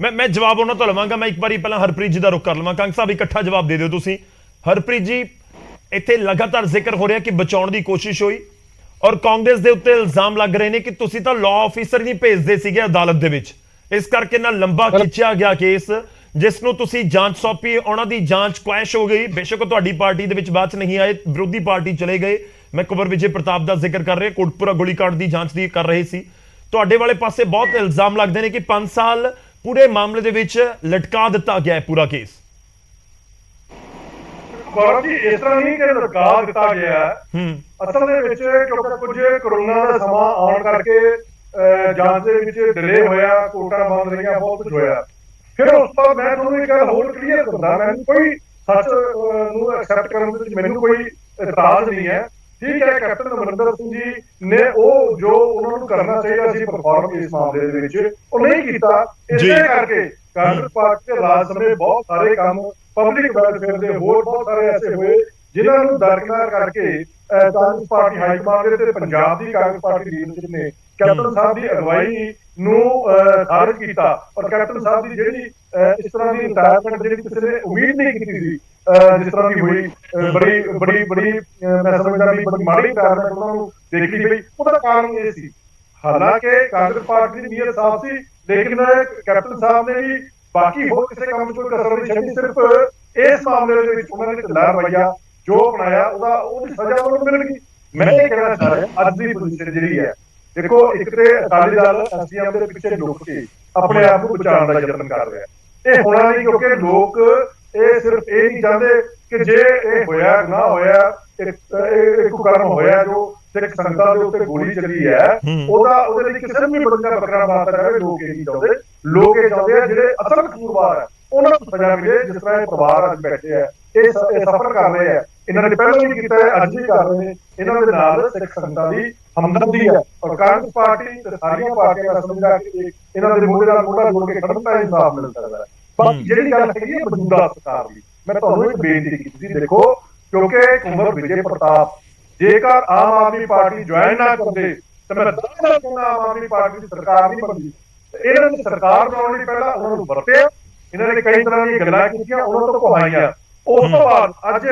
ਮੈਂ ਜਵਾਬ ਉਹਨਾਂ ਤੋਂ ਲਵਾਂਗਾ। ਮੈਂ ਇੱਕ ਵਾਰੀ ਪਹਿਲਾਂ ਹਰਪ੍ਰੀਤ ਜੀ ਦਾ ਰੁਖ ਕਰ ਲਵਾਂ। ਕੰਗ ਸਾਹਿਬ ਇਕੱਠਾ ਜਵਾਬ ਦੇ ਦਿਓ ਤੁਸੀਂ। ਹਰਪ੍ਰੀਤ ਜੀ, ਇੱਥੇ ਲਗਾਤਾਰ ਜ਼ਿਕਰ ਹੋ ਰਿਹਾ ਕਿ ਬਚਾਉਣ ਦੀ ਕੋਸ਼ਿਸ਼ ਹੋਈ, ਔਰ ਕਾਂਗਰਸ ਦੇ ਉੱਤੇ ਇਲਜ਼ਾਮ ਲੱਗ ਰਹੇ ਨੇ ਕਿ ਤੁਸੀਂ ਤਾਂ ਲਾਅ ਆਫੀਸਰ ਨਹੀਂ ਭੇਜਦੇ ਸੀਗੇ ਅਦਾਲਤ ਦੇ ਵਿੱਚ, ਇਸ ਕਰਕੇ ਨਾ ਲੰਬਾ ਖਿੱਚਿਆ ਗਿਆ ਕੇਸ, ਜਿਸ ਨੂੰ ਤੁਸੀਂ ਜਾਂਚ ਸੌਂਪੀ, ਉਹਨਾਂ ਦੀ ਜਾਂਚ ਕੁਐਸ਼ ਹੋ ਗਈ। ਬੇਸ਼ੱਕ ਤੁਹਾਡੀ ਪਾਰਟੀ ਦੇ ਵਿੱਚ ਬਾਅਦ ਚ ਨਹੀਂ ਆਏ, ਵਿਰੋਧੀ ਪਾਰਟੀ ਚਲੇ ਗਏ। ਮੈਂ ਕੁੰਵਰ ਵਿਜੇ ਪ੍ਰਤਾਪ ਦਾ ਜ਼ਿਕਰ ਕਰ ਰਿਹਾ, ਕੋਟਕਪੂਰਾ ਗੋਲੀकांड ਦੀ ਜਾਂਚ ਦੀ ਕਰ ਰਹੇ ਸੀ। ਤੁਹਾਡੇ ਵਾਲੇ ਪਾਸੇ ਬਹੁਤ ਇਲਜ਼ਾਮ ਲੱਗਦੇ ਨੇ ਕਿ 5 ਸਾਲ ਪੂਰੇ ਮਾਮਲੇ ਦੇ ਵਿੱਚ ਲਟਕਾ ਦਿੱਤਾ ਗਿਆ ਹੈ ਪੂਰਾ ਕੇਸ। ਗੌਰਵ ਜੀ, ਇਸ ਤਰ੍ਹਾਂ ਨਹੀਂ ਕਿ ਲਟਕਾ ਦਿੱਤਾ ਗਿਆ, ਅਸਲ ਦੇ ਵਿੱਚ ਕਿਉਂਕਿ ਕੁਝ ਕਰੋਨਾ ਦਾ ਸਮਾਂ ਆਉਣ ਕਰਕੇ ਜਾਂਚ ਦੇ ਵਿੱਚ ਡਿਲੇ ਹੋਇਆ, ਕੋਰਟਾਂ ਬੰਦ ਰਹੀਆਂ, ਬਹੁਤ ਕੁਝ ਹੋਇਆ। ਫਿਰ ਉਸ ਤੋਂ ਬਾਅਦ ਮੈਂ ਤੁਹਾਨੂੰ ਇੱਕ ਗੱਲ ਹੋਰ ਕਲੀਅਰ ਕਰਦਾ, ਮੈਨੂੰ ਕੋਈ ਸੱਚ ਨੂੰ ਐਕਸੈਪਟ ਕਰਨ ਦੇ ਵਿੱਚ ਮੈਨੂੰ ਕੋਈ ਇਤਰਾਜ਼ ਨਹੀਂ ਹੈ। ਠੀਕ ਹੈ, ਕੈਪਟਨ ਅਮਰਿੰਦਰ ਸਿੰਘ ਜੀ ਨੇ ਉਹ ਜੋ ਉਹਨਾਂ ਨੂੰ ਕਰਨਾ ਚਾਹੀਦਾ ਸੀ ਪਰਫਾਰਮ ਇਸ ਮਾਮਲੇ ਦੇ ਵਿੱਚ, ਉਹ ਨਹੀਂ ਕੀਤਾ। ਇਸੇ ਕਰਕੇ ਕਾਂਗਰਸ ਪਾਰਟੀ ਦੇ ਰਾਜ ਸਮੇਂ ਬਹੁਤ ਸਾਰੇ ਕੰਮ ਪਬਲਿਕ ਵੈਲਫੇਅਰ ਦੇ ਹੋਰ ਬਹੁਤ ਸਾਰੇ ਐਸੇ ਹੋਏ ਜਿਨ੍ਹਾਂ ਨੂੰ ਦਰਕਿਨਾਰ ਕਰਕੇ ਕਾਂਗਰਸ ਪਾਰਟੀ ਹਾਈਕਮਾਂਡ ਦੇ ਤੇ ਪੰਜਾਬ ਦੀ ਕਾਂਗਰਸ ਪਾਰਟੀ ਲੀਡਰਸ਼ਿਪ ਨੇ ਕੈਪਟਨ ਸਾਹਿਬ ਦੀ ਅਗਵਾਈ ਨੂੰ ਖਾਰਜ ਕੀਤਾ। ਔਰ ਕੈਪਟਨ ਸਾਹਿਬ ਦੀ ਜਿਹੜੀ ਇਸ ਤਰ੍ਹਾਂ ਦੀ ਰਿਟਾਇਰਮੈਂਟ ਜਿਹੜੀ ਕਿਸੇ ਨੇ ਉਮੀਦ ਨਹੀਂ ਕੀਤੀ ਸੀ, ਜਿਸ ਤਰ੍ਹਾਂ ਦੀ ਹੋਈ, ਬੜੀ ਮੈਂ ਸਮਝਦਾ ਵੀ ਬੜੀ ਮਾੜੀ ਰਿਟਾਇਰਮੈਂਟ ਉਹਨਾਂ ਨੂੰ ਦੇਖੀ ਗਈ। ਉਹਦਾ ਕਾਰਨ ਇਹ ਸੀ, ਹਾਲਾਂਕਿ ਕਾਂਗਰਸ ਪਾਰਟੀ ਦੀ ਨੀਅਤ ਸਾਫ਼ ਸੀ, ਲੇਕਿਨ ਕੈਪਟਨ ਸਾਹਿਬ ਨੇ ਵੀ ਬਾਕੀ ਹੋਰ ਕਿਸੇ ਕੰਮ 'ਚ ਕੋਈ ਕਸਰ ਨਹੀਂ ਛੱਡੀ। ਸਿਰਫ ਇਸ ਮਾਮਲੇ ਦੇ ਵਿੱਚ ਉਹਨਾਂ ਨੇ ਢਿੱਲਾ ਰਵੱਈਆ ਜੋ ਅਪਣਾਇਆ ਉਹਦੀ ਸਜ਼ਾ ਉਹਨਾਂ ਨੂੰ ਮਿਲੇਗੀ। ਮੈਂ ਇਹ ਕਹਿਣਾ ਚਾਹ ਰਿਹਾ, ਅੱਜ ਦੀ ਪੋਜੀਸ਼ਨ ਜਿਹੜੀ ਹੈ, ਦੇਖੋ ਇੱਕ ਤੇ ਅਕਾਲੀ ਦਲ ਐਸਡੀਐਮ ਦੇ ਪਿੱਛੇ ਲੁਕ ਕੇ ਆਪਣੇ ਆਪ ਨੂੰ ਬਚਾਉਣ ਦਾ ਯਤਨ ਕਰ ਰਿਹਾ। ਇਹ ਹੋਣਾ ਨਹੀਂ, ਕਿਉਂਕਿ ਲੋਕ ਇਹ ਸਿਰਫ ਇਹ ਨਹੀਂ ਚਾਹੁੰਦੇ ਕਿ ਜੇ ਇਹ ਹੋਇਆ ਨਾ ਹੋਇਆ, ਇੱਕ ਕਰਮ ਹੋਇਆ ਜੋ ਸਿੱਖ ਸੰਗਤਾਂ ਦੇ ਉੱਤੇ ਗੋਲੀ ਚੱਲੀ ਹੈ, ਉਹਦੇ ਲਈ ਕਿਸੇ ਨੂੰ ਵੀ ਬੜਾ ਬੱਕਰਾ ਮਾਰਤਾ ਜਾਵੇ। ਲੋਕ ਇਹ ਨਹੀਂ ਚਾਹੁੰਦੇ, ਲੋਕ ਇਹ ਚਾਹੁੰਦੇ ਆ ਜਿਹੜੇ ਅਸਲ ਕਸੂਰਵਾਰ ਹੈ ਉਹਨਾਂ ਨੂੰ ਸਜ਼ਾ ਮਿਲੇ। ਜਿਸ ਤਰ੍ਹਾਂ ਇਹ ਪਰਿਵਾਰ ਅੱਜ ਬੈਠੇ ਆ, ਇਹ ਸਫਰ ਕਰ ਰਹੇ ਆ, ਇਹਨਾਂ ਨੇ ਪਹਿਲਾਂ ਵੀ ਕੀਤਾ, ਅੱਜ ਵੀ ਕਰ ਰਹੇ ਨੇ। ਇਹਨਾਂ ਦੇ ਨਾਲ ਸਿੱਖ ਸੰਗਤਾਂ ਦੀ ਹਮਦਰਦੀ ਹੈ, ਔਰ ਕਾਂਗਰਸ ਪਾਰਟੀ ਤੇ ਸਾਰੀਆਂ ਪਾਰਟੀਆਂ ਦਾ ਸਮਝਾ ਕੇ ਇਹਨਾਂ ਦੇ ਮੋਢੇ ਨਾਲ ਮੋਢਾ ਜੋੜ ਕੇ ਖੜਨ ਦਾ ਇਨਸਾਫ ਮਿਲ ਸਕਦਾ ਹੈ। ਬਾਕੀ ਜਿਹੜੀ ਗੱਲ ਹੈਗੀ ਹੈ ਮੌਜੂਦਾ ਸਰਕਾਰ ਦੀ, ਮੈਂ ਤੁਹਾਨੂੰ ਇੱਕ ਬੇਨਤੀ ਕੀਤੀ ਸੀ, ਦੇਖੋ ਕਿਉਂਕਿ ਕੁੰਵਰ ਵਿਜੇ ਪ੍ਰਤਾਪ ਜੇਕਰ ਆਮ ਆਦਮੀ ਪਾਰਟੀ ਜੁਆਇਨ ਨਾ ਕਰਦੇ ਤਾਂ ਮੈਂ ਦੱਸਦਾ ਕਹਿੰਦਾ ਆਮ ਆਦਮੀ ਪਾਰਟੀ ਦੀ ਸਰਕਾਰ ਨਹੀਂ ਬਣਦੀ। ਇਹਨਾਂ ਨੇ ਸਰਕਾਰ ਬਣਾਉਣ ਲਈ ਪਹਿਲਾਂ ਉਹਨਾਂ ਨੂੰ ਵਰਤਿਆ, ਇਹਨਾਂ ਨੇ ਕਈ ਤਰ੍ਹਾਂ ਦੀਆਂ ਗੱਲਾਂ ਕੀਤੀਆਂ, ਉਹਨਾਂ ਤੋਂ ਕਹਾਈਆਂ। ਉਸ ਤੋਂ ਬਾਅਦ ਅੱਜ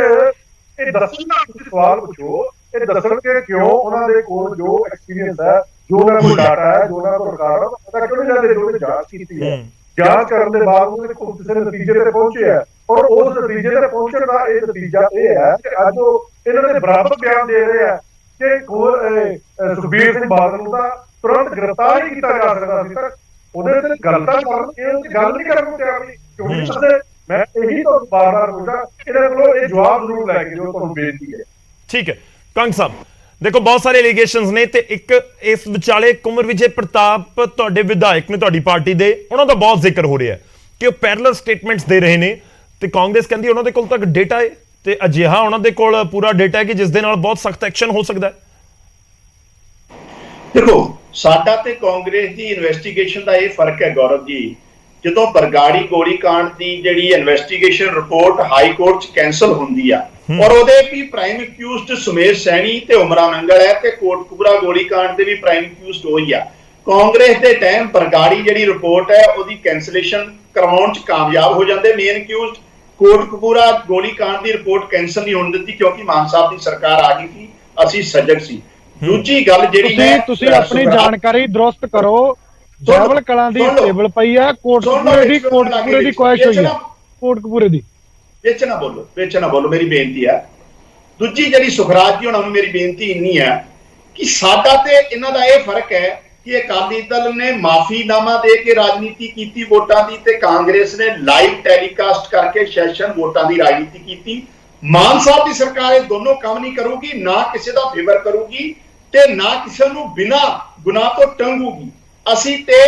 ਇਹ ਦੱਸਣਾ, ਤੁਸੀਂ ਸਵਾਲ ਪੁੱਛੋ, ਇਹ ਦੱਸਣ ਕਿ ਕਿਉਂ ਉਹਨਾਂ ਦੇ ਕੋਲ ਜੋ ਐਕਸਪੀਰੀਅੰਸ ਹੈ, ਜੋ ਉਹਨਾਂ ਕੋਲ ਡਾਟਾ ਹੈ, ਜੋ ਉਹਨਾਂ ਕੋਲ ਰਿਕਾਰਡ ਹੈ, ਪਤਾ ਕਿਉਂ ਨਹੀਂ ਜਾਂਦੇ। ਜੋ ਜਾਂਚ ਕੀਤੀ ਹੈ, ਜਾਂਚ ਕਰਨ ਦੇ ਬਾਅਦ ਉਹਦੇ ਕੋਲ ਕਿਸੇ ਨਤੀਜੇ ਤੇ ਪਹੁੰਚੇ ਹੈ, ਔਰ ਉਸ ਨਤੀਜੇ ਤੇ ਪਹੁੰਚਣ ਦਾ ਇਹ ਨਤੀਜਾ ਇਹ ਹੈ ਕਿ ਅੱਜ ਉਹ ਇਹਨਾਂ ਦੇ ਬਰਾਬਰ ਬਿਆਨ ਦੇ ਰਹੇ ਆ ਕਿ ਸੁਖਬੀਰ ਸਿੰਘ ਬਾਦਲ ਨੂੰ ਤਾਂ ਤੁਰੰਤ ਗ੍ਰਿਫਤਾਰ ਹੀ ਕੀਤਾ ਜਾ ਸਕਦਾ ਸੀ, ਤਾਂ ਉਹਦੇ ਤੇ ਗੱਲ ਤਾਂ ਕਰਨ, ਇਹ ਗੱਲ ਨਹੀਂ ਕਰਨ ਨੂੰ ਤਿਆਰ ਨਹੀਂ, ਕਿਉਂ ਨਹੀਂ ਸਕਦੇ। ਮੈਂ ਇਹੀ ਤੁਹਾਨੂੰ ਬਾਰ-ਬਾਰ ਪੁੱਛਦਾ, ਇਹਨਾਂ ਕੋਲੋਂ ਇਹ ਜਵਾਬ ਜ਼ਰੂਰ ਲੈ ਕੇ ਦਿਓ, ਤੁਹਾਨੂੰ ਬੇਨਤੀ ਹੈ। ਠੀਕ ਹੈ ਕੰਗ ਸਾਹਿਬ, ਦੇਖੋ ਬਹੁਤ ਸਾਰੇ ਐਲੀਗੇਸ਼ਨਸ ਨੇ ਤੇ ਇੱਕ ਇਸ ਵਿਚਾਲੇ ਕੁੰਵਰ ਵਿਜੇ ਪ੍ਰਤਾਪ ਤੁਹਾਡੇ ਵਿਧਾਇਕ ਨੇ ਤੁਹਾਡੀ ਪਾਰਟੀ ਦੇ, ਉਹਨਾਂ ਦਾ ਬਹੁਤ ਜ਼ਿਕਰ ਹੋ ਰਿਹਾ ਕਿ ਉਹ ਪੈਰਲਲ ਸਟੇਟਮੈਂਟਸ ਦੇ ਰਹੇ ਨੇ ਤੇ ਕਾਂਗਰਸ ਕਹਿੰਦੀ ਉਹਨਾਂ ਦੇ ਕੋਲ ਤੱਕ ਡੇਟਾ ਹੈ ਤੇ ਅਜਿਹਾ ਉਹਨਾਂ ਦੇ ਕੋਲ ਪੂਰਾ ਡੇਟਾ ਹੈ ਕਿ ਜਿਸ ਦੇ ਨਾਲ ਬਹੁਤ ਸਖਤ ਐਕਸ਼ਨ ਹੋ ਸਕਦਾ ਹੈ। ਦੇਖੋ ਸਾਡਾ ਤੇ ਕਾਂਗਰਸ ਦੀ ਇਨਵੈਸਟੀਗੇਸ਼ਨ ਦਾ ਇਹ ਫਰਕ ਹੈ ਗੌਰਵ ਜੀ, ਜਦੋਂ ਬਰਗਾੜੀ ਗੋਲੀकांड ਦੀ ਜਿਹੜੀ ਇਨਵੈਸਟੀਗੇਸ਼ਨ ਰਿਪੋਰਟ ਹਾਈ ਕੋਰਟ 'ਚ ਕੈਂਸਲ ਹੁੰਦੀ ਆ, ਔਰ ਉਹਦੇ ਵੀ ਪ੍ਰਾਈਮ ਅਕਿਊਜ਼ਡ ਸੁਮੇਰ ਸੈਣੀ ਤੇ ਉਮਰਾ ਨੰਗਲ ਹੈ ਤੇ ਕੋਟਕਪੂਰਾ ਗੋਲੀकांड ਦੇ ਵੀ ਪ੍ਰਾਈਮ ਅਕਿਊਜ਼ਡ ਹੋਈ ਆ। ਕਾਂਗਰਸ ਦੇ ਟਾਈਮ ਬਰਗਾੜੀ ਜਿਹੜੀ ਰਿਪੋਰਟ ਹੈ ਉਹਦੀ ਕੈਂਸਲੇਸ਼ਨ ਕਰਵਾਉਣ 'ਚ ਕਾਮਯਾਬ ਹੋ ਜਾਂਦੇ ਮੇਨ ਅਕਿਊਜ਼ਡ। ਕੋਟਕਪੂਰਾ ਗੋਲੀकांड ਦੀ ਰਿਪੋਰਟ ਕੈਂਸਲ ਨਹੀਂ ਹੋਣ ਦਿੱਤੀ ਕਿਉਂਕਿ ਮਾਨ ਸਾਹਿਬ ਦੀ ਸਰਕਾਰ ਆ ਗਈ ਸੀ, ਅਸੀਂ ਸਜਗ ਸੀ। ਦੂਜੀ ਗੱਲ ਜਿਹੜੀ ਹੈ, ਤੁਸੀਂ ਆਪਣੀ ਜਾਣਕਾਰੀ ਦਰੁਸਤ ਕਰੋ। ਜੈਵਲ ਕਲਾਂ ਦੀ ਟੇਬਲ ਪਈ ਆ, ਕੋਟਕਪੂਰੇ ਦੀ ਕੁਐਸ਼ ਹੋਈ ਆ, ਕੋਟਕਪੂਰੇ ਦੀ। ਵਿੱਚ ਨਾ ਬੋਲੋ, ਮੇਰੀ ਬੇਨਤੀ ਹੈ। ਦੂਜੀ ਜਿਹੜੀ ਸੁਖਰਾਜ ਜੀ ਉਹਨਾਂ ਨੂੰ ਮੇਰੀ ਬੇਨਤੀ ਇੰਨੀ ਹੈ ਕਿ ਸਾਡਾ ਤੇ ਇਹਨਾਂ ਦਾ ਇਹ ਫਰਕ ਹੈ ਕਿ ਅਕਾਲੀ ਦਲ ਨੇ ਮਾਫੀਨਾਮਾ ਦੇ ਕੇ ਰਾਜਨੀਤੀ ਕੀਤੀ ਵੋਟਾਂ ਦੀ ਤੇ ਕਾਂਗਰਸ ਨੇ ਲਾਈਵ ਟੈਲੀਕਾਸਟ ਕਰਕੇ ਸੈਸ਼ਨ ਵੋਟਾਂ ਦੀ ਰਾਜਨੀਤੀ ਕੀਤੀ। ਮਾਨ ਸਾਹਿਬ ਦੀ ਸਰਕਾਰ ਇਹ ਦੋਨੋਂ ਕੰਮ ਨਹੀਂ ਕਰੂਗੀ, ਨਾ ਕਿਸੇ ਦਾ ਫੇਵਰ ਕਰੂਗੀ ਤੇ ਨਾ ਕਿਸੇ ਨੂੰ ਬਿਨਾਂ ਗੁਨਾਹ ਤੋਂ ਟੰਗੂਗੀ। ਅਸੀਂ ਤੇ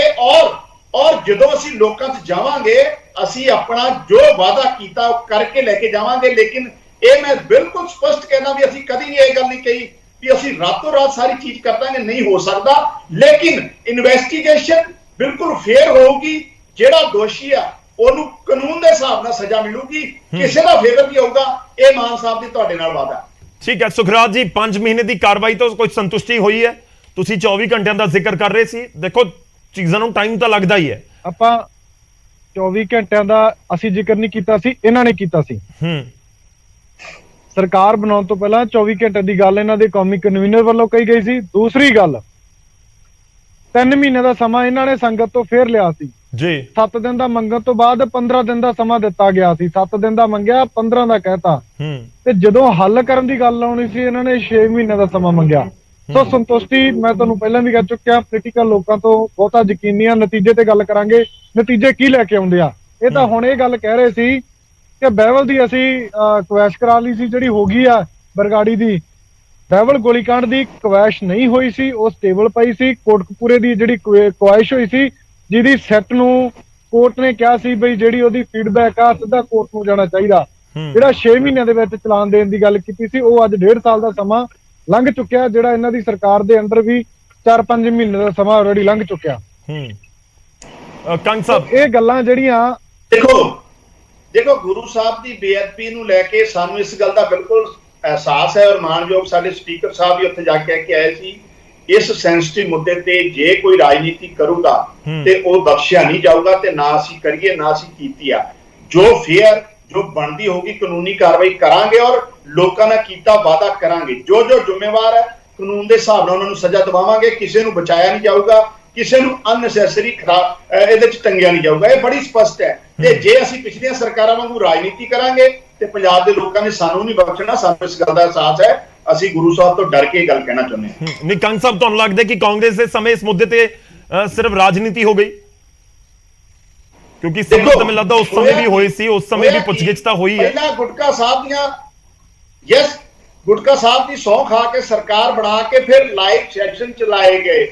ਔਰ ਜਦੋਂ ਅਸੀਂ ਲੋਕਾਂ 'ਚ ਜਾਵਾਂਗੇ ਅਸੀਂ ਆਪਣਾ ਜੋ ਵਾਅਦਾ ਕੀਤਾ ਉਹ ਕਰਕੇ ਲੈ ਕੇ ਜਾਵਾਂਗੇ। ਲੇਕਿਨ ਇਹ ਮੈਂ ਬਿਲਕੁਲ ਸਪਸ਼ਟ ਕਹਿਣਾ ਵੀ ਅਸੀਂ ਕਦੀ ਇਹ ਗੱਲ ਨਹੀਂ ਕਹੀ ਵੀ ਅਸੀਂ ਰਾਤੋਂ ਰਾਤ ਸਾਰੀ ਚੀਜ਼ ਕਰ ਦਾਂਗੇ, ਨਹੀਂ ਹੋ ਸਕਦਾ। ਲੇਕਿਨ ਇਨਵੈਸਟੀਗੇਸ਼ਨ ਬਿਲਕੁਲ ਫੇਅਰ ਹੋਊਗੀ, ਜਿਹੜਾ ਦੋਸ਼ੀ ਆ ਉਹਨੂੰ ਕਾਨੂੰਨ ਦੇ ਹਿਸਾਬ ਨਾਲ ਸਜ਼ਾ ਮਿਲੂਗੀ, ਕਿਸੇ ਦਾ ਫੇਵਰ ਵੀ ਹੋਊਗਾ। ਇਹ ਮਾਨ ਸਾਹਿਬ ਦੀ ਤੁਹਾਡੇ ਨਾਲ ਵਾਅਦਾ। ਠੀਕ ਹੈ ਸੁਖਰਾਜ ਜੀ, 5 ਮਹੀਨੇ ਦੀ ਕਾਰਵਾਈ ਤੋਂ ਕੋਈ ਸੰਤੁਸ਼ਟੀ ਹੋਈ ਹੈ? ਤੁਸੀਂ 24 ਘੰਟਿਆਂ ਦਾ ਜ਼ਿਕਰ ਕਰ ਰਹੇ ਸੀ, ਦੇਖੋ ਚੀਜ਼ਾਂ ਨੂੰ ਟਾਈਮ ਤਾਂ ਲੱਗਦਾ ਹੀ ਹੈ। ਆਪਾਂ 24 ਘੰਟਿਆਂ ਦਾ ਅਸੀਂ ਜ਼ਿਕਰ ਨਹੀਂ ਕੀਤਾ ਸੀ, ਇਹਨਾਂ ਨੇ ਕੀਤਾ ਸੀ। ਸਰਕਾਰ ਬਣਾਉਣ ਤੋਂ ਪਹਿਲਾਂ 24 ਘੰਟੇ ਦੀ ਗੱਲ ਇਹਨਾਂ ਦੇ ਕੌਮੀ ਕਨਵੀਨਰ ਵੱਲੋਂ ਕਹੀ ਗਈ ਸੀ। ਦੂਸਰੀ ਗੱਲ, 3 ਮਹੀਨੇ ਦਾ ਸਮਾਂ ਇਹਨਾਂ ਨੇ ਸੰਗਤ ਤੋਂ ਫੇਰ ਲਿਆ ਸੀ ਜੀ। 7 ਦਿਨ ਦਾ ਮੰਗਣ ਤੋਂ ਬਾਅਦ 15 ਦਿਨ ਦਾ ਸਮਾਂ ਦਿੱਤਾ ਗਿਆ ਸੀ। 7 ਦਿਨ ਦਾ ਮੰਗਿਆ, 15 ਦਾ ਕਹਿਤਾ। ਤੇ ਜਦੋਂ ਹੱਲ ਕਰਨ ਦੀ ਗੱਲ ਆਉਣੀ ਸੀ ਇਹਨਾਂ ਨੇ 6 ਮਹੀਨੇ ਦਾ ਸਮਾਂ ਮੰਗਿਆ। ਸੋ ਸੰਤੁਸ਼ਟੀ ਮੈਂ ਤੁਹਾਨੂੰ ਪਹਿਲਾਂ ਵੀ ਕਹਿ ਚੁੱਕਿਆ, ਪੋਲੀਟੀਕਲ ਲੋਕਾਂ ਤੋਂ ਬਹੁਤਾ ਯਕੀਨੀਆਂ ਨਤੀਜੇ ਤੇ ਗੱਲ ਕਰਾਂਗੇ, ਨਤੀਜੇ ਕੀ ਲੈ ਕੇ ਆਉਂਦੇ ਆ। ਇਹ ਤਾਂ ਹੁਣ ਇਹ ਗੱਲ ਕਹਿ ਰਹੇ ਸੀ ਕਿ ਬਹਿਵਲ ਦੀ ਅਸੀਂ ਕੁਐਸ਼ ਕਰਾ ਲਈ ਸੀ, ਜਿਹੜੀ ਹੋ ਗਈ ਆ ਬਰਗਾੜੀ ਦੀ। ਬਹਿਵਲ ਗੋਲੀकांड ਦੀ ਕੁਐਸ਼ ਨਹੀਂ ਹੋਈ ਸੀ, ਉਹ ਸਟੇਬਲ ਪਈ ਸੀ। ਕੋਟਕਪੂਰੇ ਦੀ ਜਿਹੜੀ ਕੁਐਸ਼ ਹੋਈ ਸੀ, ਜਿਹਦੀ ਸੈੱਟ ਨੂੰ ਕੋਰਟ ਨੇ ਕਿਹਾ ਸੀ ਬਈ ਜਿਹੜੀ ਉਹਦੀ ਫੀਡਬੈਕ ਆ ਸਿੱਧਾ ਕੋਰਟ ਨੂੰ ਜਾਣਾ ਚਾਹੀਦਾ। ਜਿਹੜਾ 6 ਮਹੀਨਿਆਂ ਦੇ ਵਿੱਚ ਚਲਾਨ ਦੇਣ ਦੀ ਗੱਲ ਕੀਤੀ ਸੀ, ਉਹ ਅੱਜ 1.5 ਸਾਲ ਦਾ ਸਮਾਂ ਲੰਘ ਚੁੱਕਿਆ। ਜਿਹੜਾ ਇਹਨਾਂ ਦੀ ਸਰਕਾਰ ਦੇ ਅੰਡਰ ਵੀ 4-5 ਮਹੀਨੇ ਦਾ ਸਮਾਂ ਆਲਰੇਡੀ ਲੰਘ ਚੁੱਕਿਆ। ਕੰਗ ਸਾਹਿਬ, ਇਹ ਗੱਲਾਂ ਜਿਹੜੀਆਂ ਦੇਖੋ ਦੇਖੋ ਗੁਰੂ ਸਾਹਿਬ ਦੀ ਬੇਅਦਬੀ ਨੂੰ ਲੈ ਕੇ ਸਾਨੂੰ ਇਸ ਗੱਲ ਦਾ ਬਿਲਕੁਲ ਅਹਿਸਾਸ ਹੈ, ਔਰ ਮਾਨਯੋਗ ਸਾਡੇ ਸਪੀਕਰ ਸਾਹਿਬ ਵੀ ਉੱਥੇ ਜਾ ਕੇ ਕਹਿ ਕੇ ਆਏ ਸੀ, ਇਸ ਸੈਂਸਿਟਿਵ ਮੁੱਦੇ ਤੇ ਜੇ ਕੋਈ ਰਾਜਨੀਤੀ ਕਰੂਗਾ ਤੇ ਉਹ ਬਖਸ਼ਿਆ ਨਹੀਂ ਜਾਊਗਾ, ਤੇ ਨਾ ਅਸੀਂ ਕਰੀਏ ਨਾ ਅਸੀਂ ਕੀਤੀ ਆ। ਜੋ ਫੇਅਰ ਜੋ ਬਣਦੀ ਹੋਗੀ ਕਾਨੂੰਨੀ ਕਾਰਵਾਈ ਕਰਾਂਗੇ, ਔਰ ਲੋਕਾਂ ਨਾਲ ਕੀਤਾ ਵਾਅਦਾ ਕਰਾਂਗੇ। ਜੋ ਜ਼ਿੰਮੇਵਾਰ ਹੈ ਕਾਨੂੰਨ ਦੇ ਹਿਸਾਬ ਨਾਲ ਉਹਨਾਂ ਨੂੰ ਸਜ਼ਾ ਦਿਵਾਵਾਂਗੇ। ਕਿਸੇ ਨੂੰ ਬਚਾਇਆ ਨਹੀਂ ਜਾਊਗਾ, ਕਿਸੇ ਨੂੰ ਅਨਨੈਸੈਸਰੀ ਖਰਾਬ ਇਹਦੇ ਚ ਟੰਗਿਆ ਨਹੀਂ ਜਾਊਗਾ। ਇਹ ਬੜੀ ਸਪਸ਼ਟ ਹੈ। ਤੇ ਜੇ ਅਸੀਂ ਪਿਛਲੀਆਂ ਸਰਕਾਰਾਂ ਵਾਂਗੂ ਰਾਜਨੀਤੀ ਕਰਾਂਗੇ ਤੇ ਪੰਜਾਬ ਦੇ ਲੋਕਾਂ ਨੇ ਸਾਨੂੰ ਨਹੀਂ ਬਖਸ਼ਣਾ। ਸਾਨੂੰ ਇਸ ਗੱਲ ਦਾ ਅਹਿਸਾਸ ਹੈ। ਅਸੀਂ ਗੁਰੂ ਸਾਹਿਬ ਤੋਂ ਡਰ ਕੇ ਗੱਲ ਕਹਿਣਾ ਚਾਹੁੰਦੇ ਹਾਂ। ਨਹੀਂ ਕੰਗ ਸਾਹਿਬ, ਤੁਹਾਨੂੰ ਲੱਗਦਾ ਕਿ ਕਾਂਗਰਸ ਦੇ ਸਮੇਂ ਇਸ ਮੁੱਦੇ ਤੇ ਸਿਰਫ ਰਾਜਨੀਤੀ ਹੋ ਗਈ? ਕਿਉਂਕਿ ਸਿੱਖ ਤਾਂ ਮੈਨੂੰ ਲੱਗਦਾ ਉਸ ਸਮੇਂ ਵੀ ਹੋਈ ਸੀ, ਉਸ ਸਮੇਂ ਵੀ ਪੁੱਛਗਿੱਛ ਤਾਂ ਹੋਈ ਹੈ। ਪਹਿਲਾਂ ਗੁਟਕਾ ਸਾਹਿਬ ਦੀਆਂ ਗੁਟਕਾ ਸਾਹਿਬ ਦੀ ਸਹੁੰ ਖਾ ਕੇ ਸਰਕਾਰ ਬਣਾ ਕੇ ਫਿਰ ਲਾਈਵ ਸੈਸ਼ਨ ਚਲਾਏ ਗਏ।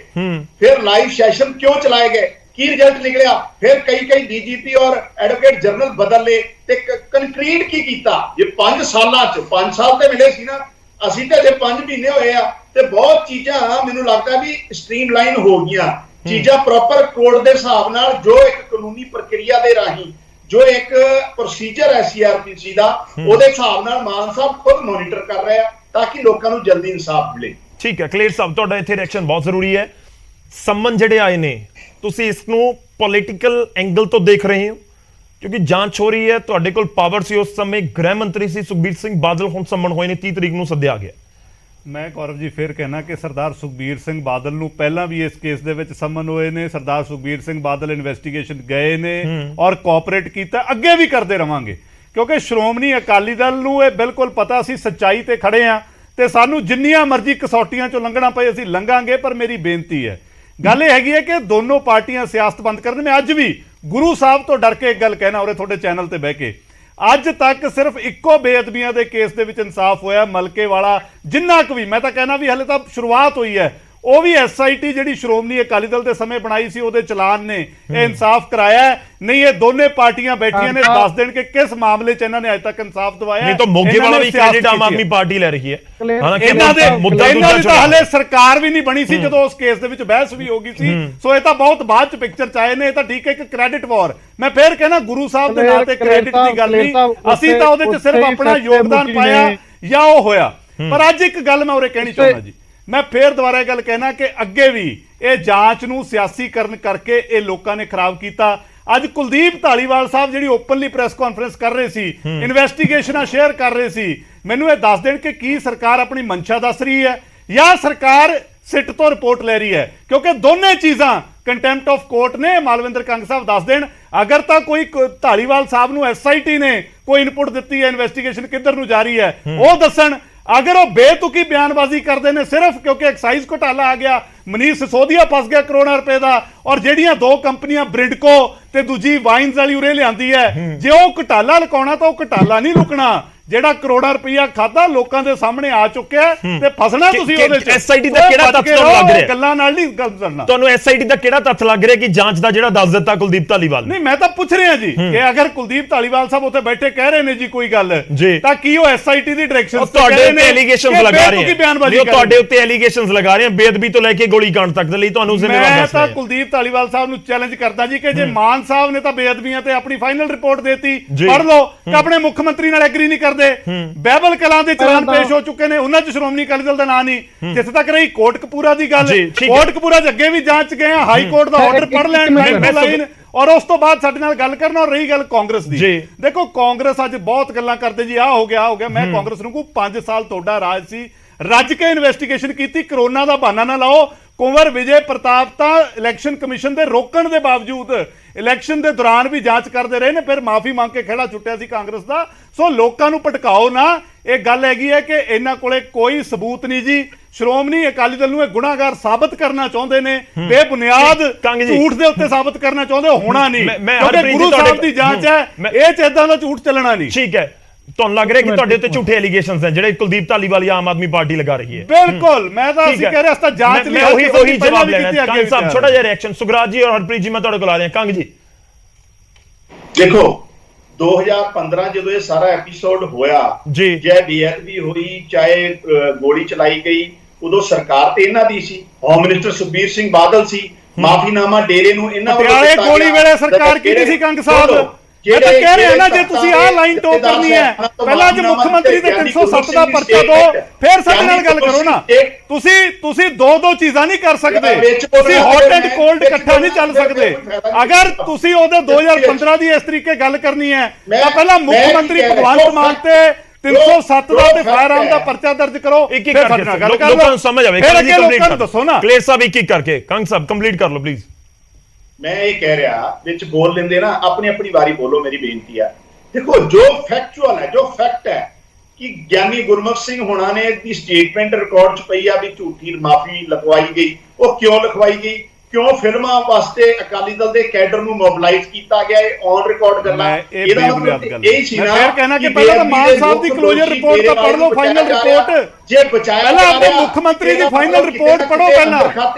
ਫਿਰ ਲਾਈਵ ਸੈਸ਼ਨ ਕਿਉਂ ਚਲਾਏ ਗਏ? ਕੀ ਰਿਜ਼ਲਟ ਨਿਕਲਿਆ? ਫਿਰ ਕਈ ਡੀਜੀਪੀ ਔਰ ਐਡਵੋਕੇਟ ਜਨਰਲ ਬਦਲ ਲਏ ਤੇ ਕੰਕਰੀਟ ਕੀ ਕੀਤਾ? ਜੇ 5 ਸਾਲਾਂ ਚ 5 ਸਾਲ ਤੇ ਮਿਲੇ ਸੀ ਨਾ, ਅਸੀਂ ਤੇ ਜੇ 5 ਮਹੀਨੇ ਹੋਏ ਆ ਤੇ ਬਹੁਤ ਚੀਜ਼ਾਂ ਮੈਨੂੰ ਲੱਗਦਾ ਵੀ ਸਟ੍ਰੀਮਲਾਈਨ ਹੋ ਗਈਆਂ। ਚੀਜ਼ਾਂ ਪ੍ਰੋਪਰ ਕੋਡ ਦੇ ਹਿਸਾਬ ਨਾਲ, ਜੋ ਇੱਕ ਕਾਨੂੰਨੀ ਪ੍ਰਕਿਰਿਆ ਦੇ ਰਾਹੀਂ, ਜੋ ਇੱਕ ਪ੍ਰੋਸੀਜਰ ਹੈ ਸੀਆਰਪੀਸੀ ਦਾ, ਉਹਦੇ ਹਿਸਾਬ ਨਾਲ ਮਾਨ ਸਾਹਿਬ ਖੁਦ ਮੋਨੀਟਰ ਕਰ ਰਹੇ ਆ ਤਾਂ ਕਿ ਲੋਕਾਂ ਨੂੰ ਜਲਦੀ ਇਨਸਾਫ ਮਿਲੇ। ਠੀਕ ਹੈ ਕਲੇਰ ਸਾਹਿਬ, ਤੁਹਾਡਾ ਇੱਥੇ ਰਿਐਕਸ਼ਨ ਬਹੁਤ ਜ਼ਰੂਰੀ ਹੈ। ਸੰਮਨ ਜਿਹੜੇ ਆਏ ਨੇ, ਤੁਸੀਂ ਇਸ ਨੂੰ ਪੋਲੀਟੀਕਲ ਐਂਗਲ ਤੋਂ ਦੇਖ ਰਹੇ ਹੋ? ਕਿਉਂਕਿ ਜਾਂਚ ਹੋ ਰਹੀ ਹੈ, ਤੁਹਾਡੇ ਕੋਲ ਪਾਵਰ ਸੀ ਉਸ ਸਮੇਂ, ਗ੍ਰਹਿ ਮੰਤਰੀ ਸੀ ਸੁਖਬੀਰ ਸਿੰਘ ਬਾਦਲ, ਹੁਣ ਸੰਮਨ ਹੋਏ ਨੇ, 30 ਤਰੀਕ ਨੂੰ ਸੱਦਿਆ ਗਿਆ। ਮੈਂ ਗੌਰਵ ਜੀ ਫਿਰ ਕਹਿਣਾ ਕਿ ਸਰਦਾਰ ਸੁਖਬੀਰ ਸਿੰਘ ਬਾਦਲ ਨੂੰ ਪਹਿਲਾਂ ਵੀ ਇਸ ਕੇਸ ਦੇ ਵਿੱਚ ਸੰਮਨ ਹੋਏ ਨੇ। ਸਰਦਾਰ ਸੁਖਬੀਰ ਸਿੰਘ ਬਾਦਲ ਇਨਵੈਸਟੀਗੇਸ਼ਨ ਗਏ ਨੇ ਔਰ ਕੋਆਪਰੇਟ ਕੀਤਾ, ਅੱਗੇ ਵੀ ਕਰਦੇ ਰਵਾਂਗੇ, ਕਿਉਂਕਿ ਸ਼੍ਰੋਮਣੀ ਅਕਾਲੀ ਦਲ ਨੂੰ ਇਹ ਬਿਲਕੁਲ ਪਤਾ ਸੀ ਸੱਚਾਈ ਤੇ ਖੜੇ ਆ ਤੇ ਸਾਨੂੰ ਜਿੰਨੀਆਂ ਮਰਜ਼ੀ ਕਸੌਟੀਆਂ ਚੋਂ ਲੰਘਣਾ ਪਏ ਅਸੀਂ ਲੰਘਾਂਗੇ। ਪਰ ਮੇਰੀ ਬੇਨਤੀ ਹੈ, ਗੱਲ ਇਹ ਹੈਗੀ ਹੈ ਕਿ ਦੋਨੋਂ ਪਾਰਟੀਆਂ ਸਿਆਸਤ ਬੰਦ ਕਰਨ। ਮੈਂ ਅੱਜ ਵੀ ਗੁਰੂ ਸਾਹਿਬ ਤੋਂ ਡਰ ਕੇ ਇੱਕ ਗੱਲ ਕਹਿਣਾ ਉਰੇ ਤੁਹਾਡੇ ਚੈਨਲ ਤੇ ਬਹਿ ਕੇ, ਅੱਜ ਤੱਕ ਸਿਰਫ ਇੱਕੋ ਬੇਅਦਬੀਆਂ ਦੇ ਕੇਸ ਦੇ ਵਿੱਚ ਇਨਸਾਫ ਹੋਇਆ, ਮਲਕੇ ਵਾਲਾ। ਜਿੰਨਾ ਕੁ ਵੀ, ਮੈਂ ਤਾਂ ਕਹਿਣਾ ਵੀ ਹਲੇ ਤਾਂ ਸ਼ੁਰੂਆਤ ਹੋਈ ਹੈ, ਉਹ ਵੀ ਐਸਆਈਟੀ ਜਿਹੜੀ ਸ਼੍ਰੋਮਣੀ ਅਕਾਲੀ ਦਲ ਦੇ ਸਮੇਂ ਬਣਾਈ ਸੀ ਉਹਦੇ ਚਲਾਨ ਨੇ ਇਹ ਇਨਸਾਫ ਕਰਾਇਆ। ਨਹੀਂ ਇਹ ਦੋਨੇ ਪਾਰਟੀਆਂ ਬੈਠੀਆਂ ਨੇ, ਦੱਸ ਦੇਣ ਕਿ ਕਿਸ ਮਾਮਲੇ 'ਚ ਇਹਨਾਂ ਨੇ ਅੱਜ ਤੱਕ ਇਨਸਾਫ ਦਿਵਾਇਆ। ਨਹੀਂ ਤਾਂ ਮੋਗੇ ਵਾਲਾ ਵੀ ਕ੍ਰੈਡਿਟ ਆਮ ਆਦਮੀ ਪਾਰਟੀ ਲੈ ਰਹੀ ਹੈ। ਇਹਨਾਂ ਦੀ ਤਾਂ ਹਲੇ ਸਰਕਾਰ ਵੀ ਨਹੀਂ ਬਣੀ ਸੀ ਜਦੋਂ ਉਸ ਕੇਸ ਦੇ ਵਿੱਚ ਬਹਿਸ ਵੀ ਹੋ ਗਈ ਸੀ। ਸੋ ਇਹ ਤਾਂ ਬਹੁਤ ਬਾਅਦ 'ਚ ਪਿਕਚਰ 'ਚ ਆਏ ਨੇ। ਇਹ ਤਾਂ ਠੀਕ ਹੈ ਇੱਕ ਕ੍ਰੈਡਿਟ ਵਾਰ। ਮੈਂ ਫੇਰ ਕਹਿਣਾ ਗੁਰੂ ਸਾਹਿਬ ਦੇ ਨਾਂ ਤੇ ਕ੍ਰੈਡਿਟ ਦੀ ਗੱਲ ਨਹੀਂ, ਅਸੀਂ ਤਾਂ ਉਹਦੇ 'ਚ ਸਿਰਫ ਆਪਣਾ ਯੋਗਦਾਨ ਪਾਇਆ ਜਾਂ ਉਹ ਹੋਇਆ। ਪਰ ਅੱਜ ਇੱਕ ਗੱਲ ਮੈਂ ਉਰੇ ਕਹਿਣੀ ਚਾਹੁੰਦਾ ਜੀ, ਮੈਂ ਫੇਰ ਦੁਬਾਰਾ ਇਹ ਗੱਲ ਕਹਿਣਾ ਕਿ ਅੱਗੇ ਵੀ ਇਹ ਜਾਂਚ ਨੂੰ ਸਿਆਸੀਕਰਨ ਕਰਕੇ ਇਹ ਲੋਕਾਂ ਨੇ ਖਰਾਬ ਕੀਤਾ। ਅੱਜ ਕੁਲਦੀਪ ਧਾਲੀਵਾਲ ਸਾਹਿਬ ਜਿਹੜੀ ਓਪਨਲੀ ਪ੍ਰੈਸ ਕਾਨਫਰੰਸ ਕਰ ਰਹੇ ਸੀ, ਇਨਵੈਸਟੀਗੇਸ਼ਨਾਂ ਸ਼ੇਅਰ ਕਰ ਰਹੇ ਸੀ, ਮੈਨੂੰ ਇਹ ਦੱਸ ਦੇਣ ਕਿ ਕੀ ਸਰਕਾਰ ਆਪਣੀ ਮਨਸ਼ਾ ਦੱਸ ਰਹੀ ਹੈ ਜਾਂ ਸਰਕਾਰ ਸਿੱਟ ਤੋਂ ਰਿਪੋਰਟ ਲੈ ਰਹੀ ਹੈ? ਕਿਉਂਕਿ ਦੋਨੇ ਚੀਜ਼ਾਂ ਕੰਟੈਂਪਟ ਆਫ ਕੋਰਟ ਨੇ। ਮਾਲਵਿੰਦਰ ਕੰਗ ਸਾਹਿਬ ਦੱਸ ਦੇਣ, ਅਗਰ ਤਾਂ ਕੋਈ ਧਾਲੀਵਾਲ ਸਾਹਿਬ ਨੂੰ ਐਸਆਈਟੀ ਨੇ ਕੋਈ ਇਨਪੁਟ ਦਿੱਤੀ ਹੈ, ਇਨਵੈਸਟੀਗੇਸ਼ਨ ਕਿੱਧਰ ਨੂੰ ਜਾ ਰਹੀ ਹੈ ਉਹ ਦੱਸਣ। ਅਗਰ ਉਹ ਬੇਤੁਕੀ ਬਿਆਨਬਾਜ਼ੀ ਕਰਦੇ ਨੇ ਸਿਰਫ ਕਿਉਂਕਿ ਐਕਸਾਈਜ਼ ਘੁਟਾਲਾ ਆ ਗਿਆ, ਮਨੀਸ਼ ਸਿਸੋਦੀਆ ਫਸ ਗਿਆ ਕਰੋੜਾਂ ਰੁਪਏ ਦਾ, ਔਰ ਜਿਹੜੀਆਂ 2 ਕੰਪਨੀਆਂ ਬ੍ਰਿਡਕੋ ਤੇ ਦੂਜੀ ਵਾਈਨਸ ਵਾਲੀ ਉਰੇ ਲਿਆਂਦੀ ਹੈ, ਜੇ ਉਹ ਘੁਟਾਲਾ ਲੁਕਾਉਣਾ ਤਾਂ ਉਹ ਘੁਟਾਲਾ ਨਹੀਂ ਲੁਕਣਾ। ਜਿਹੜਾ ਕਰੋੜਾਂ ਰੁਪਇਆ ਖਾਦਾ ਲੋਕਾਂ ਦੇ ਸਾਹਮਣੇ ਆ ਚੁੱਕਿਆ ਤੇ ਫਸਣਾ ਤੁਸੀਂ ਉਹਦੇ ਚ। ਐਸਆਈਟੀ ਦਾ ਕਿਹੜਾ ਤੱਥ ਤੁਹਾਨੂੰ ਲੱਗ ਰਿਹਾ? ਗੱਲਾਂ ਨਾਲ ਨਹੀਂ ਗੱਲ ਕਰਨਾ। ਤੁਹਾਨੂੰ ਐਸਆਈਟੀ ਦਾ ਕਿਹੜਾ ਤੱਥ ਲੱਗ ਰਿਹਾ ਕਿ ਜਾਂਚ ਦਾ ਜਿਹੜਾ ਦੱਸ ਦਿੱਤਾ ਕੁਲਦੀਪ ਧਾਲੀਵਾਲ ਨੇ? ਨਹੀਂ ਮੈਂ ਤਾਂ ਪੁੱਛ ਰਿਹਾ ਜੀ ਕਿ ਅਗਰ ਕੁਲਦੀਪ ਧਾਲੀਵਾਲ ਸਾਹਿਬ ਉੱਥੇ ਬੈਠੇ ਕਹਿ ਰਹੇ ਨੇ ਜੀ ਕੋਈ ਗੱਲ, ਤਾਂ ਕੀ ਉਹ ਐਸਆਈਟੀ ਦੀ ਡਾਇਰੈਕਸ਼ਨ ਤੁਹਾਡੇ ਉੱਤੇ ਐਲੀਗੇਸ਼ਨਸ ਲਗਾ ਰਹੇ ਨੇ? ਤੁਹਾਡੇ ਉੱਤੇ ਐਲੀਗੇਸ਼ਨਸ ਲਗਾ ਰਹੇ ਆ ਬੇਅਦਬੀ ਤੋਂ ਲੈ ਕੇ ਗੋਲੀ ਕਾਂਡ ਤੱਕ ਦੇ ਲਈ ਤੁਹਾਨੂੰ ਜ਼ਿੰਮੇਵਾਰ ਦੱਸ ਰਹੇ। ਮੈਂ ਤਾਂ ਕੁਲਦੀਪ ਧਾਲੀਵਾਲ ਸਾਹਿਬ ਨੂੰ ਚੈਲੰਜ ਕਰਦਾ ਜੀ ਕਿ ਜੇ ਮਾਨ ਸਾਹਿਬ ਨੇ ਤਾਂ ਬੇਅਦਬੀਆਂ ਤੇ ਆਪਣੀ ਫਾਈਨਲ ਰਿਪੋਰਟ ਦੇਤੀ, ਪੜ੍ਹ ਲਓ ਕਿ ਆਪਣੇ ਮੁੱਖ ਮੰਤਰੀ ਨਾਲ ਐਗਰੀ ਨਹੀਂ ਕਰਦੇ। ਬਹਿਬਲ ਕਲਾਂ ਦੇ ਚਲਾਨ ਪੇਸ਼ ਹੋ ਚੁੱਕੇ ਨੇ, ਉਹਨਾਂ 'ਚ ਸ਼੍ਰੋਮਣੀ ਅਕਾਲੀ ਦਲ ਦਾ ਨਾਂ ਨਹੀਂ। ਜਿੱਥੇ ਤੱਕ ਰਹੀ ਕੋਟਕਪੂਰਾ ਦੀ ਗੱਲ, ਕੋਟਕਪੂਰਾ 'ਚ ਅੱਗੇ ਵੀ ਜਾਂਚ ਗਏ ਆ, ਹਾਈ ਕੋਰਟ ਦਾ ਆਰਡਰ ਪੜ੍ਹ ਲੈਣ ਔਰ ਉਸ ਤੋਂ ਬਾਅਦ ਸਾਡੇ ਨਾਲ ਗੱਲ ਕਰਨ। ਔਰ ਰਹੀ ਗੱਲ ਕਾਂਗਰਸ ਦੀ, ਦੇਖੋ ਕਾਂਗਰਸ ਅੱਜ ਬਹੁਤ ਗੱਲਾਂ ਕਰਦੇ ਜੀ, ਆਹ ਹੋ ਗਿਆ। ਮੈਂ ਕਾਂਗਰਸ ਨੂੰ 5 ਸਾਲ ਤੁਹਾਡਾ ਰਾਜ ਸੀ, ਰੱਜ ਕੇ ਇਨਵੈਸਟੀਗੇਸ਼ਨ ਕੀਤੀ, ਕਰੋਨਾ ਦਾ ਬਹਾਨਾ ਨਾ ਲਾਓ। ਕੁੰਵਰ ਵਿਜੇ ਪ੍ਰਤਾਪ ਤਾਂ ਇਲੈਕਸ਼ਨ ਕਮਿਸ਼ਨ ਦੇ ਰੋਕਣ ਦੇ ਬਾਵਜੂਦ ਇਲੈਕਸ਼ਨ ਦੇ ਦੌਰਾਨ ਵੀ ਜਾਂਚ ਕਰਦੇ ਰਹੇ ਨੇ, ਫਿਰ ਮਾਫੀ ਮੰਗ ਕੇ ਖਹਿੜਾ ਛੁੱਟਿਆ ਸੀ ਕਾਂਗਰਸ ਦਾ। ਸੋ ਲੋਕਾਂ ਨੂੰ ਭਟਕਾਓ ਨਾ। ਇਹ ਗੱਲ ਹੈਗੀ ਹੈ ਕਿ ਇਹਨਾਂ ਕੋਲੇ ਕੋਈ ਸਬੂਤ ਨਹੀਂ ਜੀ। ਸ਼੍ਰੋਮਣੀ ਅਕਾਲੀ ਦਲ ਨੂੰ ਇਹ ਗੁਨਾਹਗਾਰ ਸਾਬਤ ਕਰਨਾ ਚਾਹੁੰਦੇ ਨੇ, ਬੇਬੁਨਿਆਦ ਝੂਠ ਦੇ ਉੱਤੇ ਸਾਬਤ ਕਰਨਾ ਚਾਹੁੰਦੇ, ਹੋਣਾ ਨਹੀਂ। ਕਿਉਂਕਿ ਗੁਰੂ ਸਾਹਿਬ ਦੀ ਜਾਂਚ ਹੈ, ਇਹ ਚ ਇਦਾਂ ਦਾ ਝੂਠ ਚੱਲਣਾ ਨਹੀਂ। ਠੀਕ ਹੈ, ਤੁਹਾਨੂੰ ਲੱਗ ਰਿਹਾ ਕਿ ਤੁਹਾਡੇ ਉੱਤੇ ਝੂਠੇ ਐਲੀਗੇਸ਼ਨਸ ਹਨ ਜਿਹੜੇ ਕੁਲਦੀਪ ਧਾਲੀਵਾਲ ਜਾਂ ਆਮ ਆਦਮੀ ਪਾਰਟੀ ਲਗਾ ਰਹੀ ਹੈ? ਬਿਲਕੁਲ, ਮੈਂ ਤਾਂ ਅਸੀਂ ਕਹਿ ਰਿਹਾ ਇਸ ਤਾਂ ਜਾਂਚ ਲਈ ਉਹੀ ਜਵਾਬ ਲੈਣਾ। ਕੰਗ ਸਾਹਿਬ ਛੋਟਾ ਜਿਹਾ ਰਿਐਕਸ਼ਨ। ਸੁਖਰਾਜ ਜੀ ਔਰ ਹਰਪ੍ਰੀਤ ਜੀ ਮੈਂ ਤੁਹਾਡੇ ਕੋਲ ਆ ਰਿਹਾ। ਕੰਗ ਜੀ ਦੇਖੋ 2015 ਜਦੋਂ ਇਹ ਸਾਰਾ ਐਪੀਸੋਡ ਹੋਇਆ, ਜੇ ਬੇਅਦਬੀ ਹੋਈ, ਚਾਹੇ ਗੋਲੀ ਚਲਾਈ ਗਈ, ਉਦੋਂ ਸਰਕਾਰ ਤੇ ਇਹਨਾਂ ਦੀ ਸੀ, ਹੋਮ ਮਿਨਿਸਟਰ ਸੁਖਬੀਰ ਸਿੰਘ ਬਾਦਲ ਸੀ। ਮਾਫੀਨਾਮਾ ਡੇਰੇ ਨੂੰ ਇਹਨਾਂ ਵੱਲੋਂ ਗੋਲੀ ਵੇਲੇ ਸਰਕਾਰ ਕਿਹਦੀ ਸੀ ਕੰਗ ਸਾਹਿਬ? ਮੈਂ ਤਾਂ ਕਹਿ ਰਿਹਾ ਨਾ, ਜੇ ਤੁਸੀਂ ਆਹ ਲਾਈਨ ਟੋਕ ਕਰਨੀ ਹੈ, ਪਹਿਲਾਂ ਅੱਜ ਮੁੱਖ ਮੰਤਰੀ ਦੇ 307 ਦਾ ਪਰਚਾ ਦਿਓ, ਫਿਰ ਸਾਡੇ ਨਾਲ ਗੱਲ ਕਰੋ ਨਾ। ਤੁਸੀਂ ਦੋ ਚੀਜ਼ਾਂ ਨਹੀਂ ਕਰ ਸਕਦੇ, ਤੁਸੀਂ ਹੌਟ ਐਂਡ ਕੋਲਡ ਇਕੱਠਾ ਨਹੀਂ ਚੱਲ ਸਕਦੇ। ਅਗਰ ਤੁਸੀਂ ਉਹਦੇ 2015 ਦੀ ਇਸ ਤਰੀਕੇ ਗੱਲ ਕਰਨੀ ਹੈ ਤਾਂ ਪਹਿਲਾਂ ਮੁੱਖ ਮੰਤਰੀ ਭਗਵੰਤ ਮਾਨ ਤੇ 307 ਦਾ ਤੇ ਫਾਇਰਆਰਮ ਦਾ ਪਰਚਾ ਦਰਜ ਕਰੋ। ਇੱਕ ਕਰਕੇ ਲੋਕਾਂ ਨੂੰ ਸਮਝ ਆਵੇ, ਫਿਰ ਅੱਗੇ ਲੋਕਾਂ ਨੂੰ ਦੱਸੋ ਨਾ। ਕਲੇਰ ਸਾਹਿਬ ਇੱਕ ਕਰਕੇ, ਕੰਗ ਸਾਹਿਬ ਕੰਪਲੀਟ ਕਰ ਲਓ ਪਲੀਜ਼। ਮੈਂ ਇਹ ਕਹਿ ਰਿਹਾ, ਵਿੱਚ ਬੋਲ ਲੈਂਦੇ ਨਾ, ਆਪਣੀ ਆਪਣੀ ਵਾਰੀ ਬੋਲੋ, ਮੇਰੀ ਬੇਨਤੀ ਹੈ। ਦੇਖੋ, ਜੋ ਫੈਕਚੁਅਲ ਹੈ, ਜੋ ਫੈਕਟ ਹੈ ਕਿ ਗਿਆਨੀ ਗੁਰਮੁਖ ਸਿੰਘ ਹੋਣਾ ਨੇ ਦੀ ਸਟੇਟਮੈਂਟ ਰਿਕਾਰਡ 'ਚ ਪਈ ਆ ਵੀ ਝੂਠੀ ਮਾਫੀ ਲਿਖਵਾਈ ਗਈ। ਉਹ ਕਿਉਂ ਲਿਖਵਾਈ ਗਈ? ਕਿਉਂ ਫਿਲਮਾਂ ਵਾਸਤੇ ਅਕਾਲੀ ਦਲ ਦੇ ਕੈਡਰ ਨੂੰ ਮੋਬਿਲਾਈਜ਼ ਕੀਤਾ ਗਿਆ? ਇਹ ਔਨ ਰਿਕਾਰਡ ਗੱਲਾਂ। ਇਹਦਾ ਮਤਲਬ ਇਹ ਸੀ ਨਾ, ਮੈਂ ਕਹਿਣਾ ਕਿ ਪਹਿਲਾਂ ਤਾਂ ਮਾਨ ਸਾਹਿਬ ਦੀ ਕਲੋਜ਼ਰ ਰਿਪੋਰਟ ਤਾਂ ਪੜ੍ਹ ਲਓ, ਫਾਈਨਲ ਰਿਪੋਰਟ। ਜੇ ਬਚਾਇਆ ਪਹਿਲਾਂ ਆਪਣੇ ਮੁੱਖ ਮੰਤਰੀ ਦੀ ਫਾਈਨਲ ਰਿਪੋਰਟ ਪੜ੍ਹੋ। ਪਹਿਲਾਂ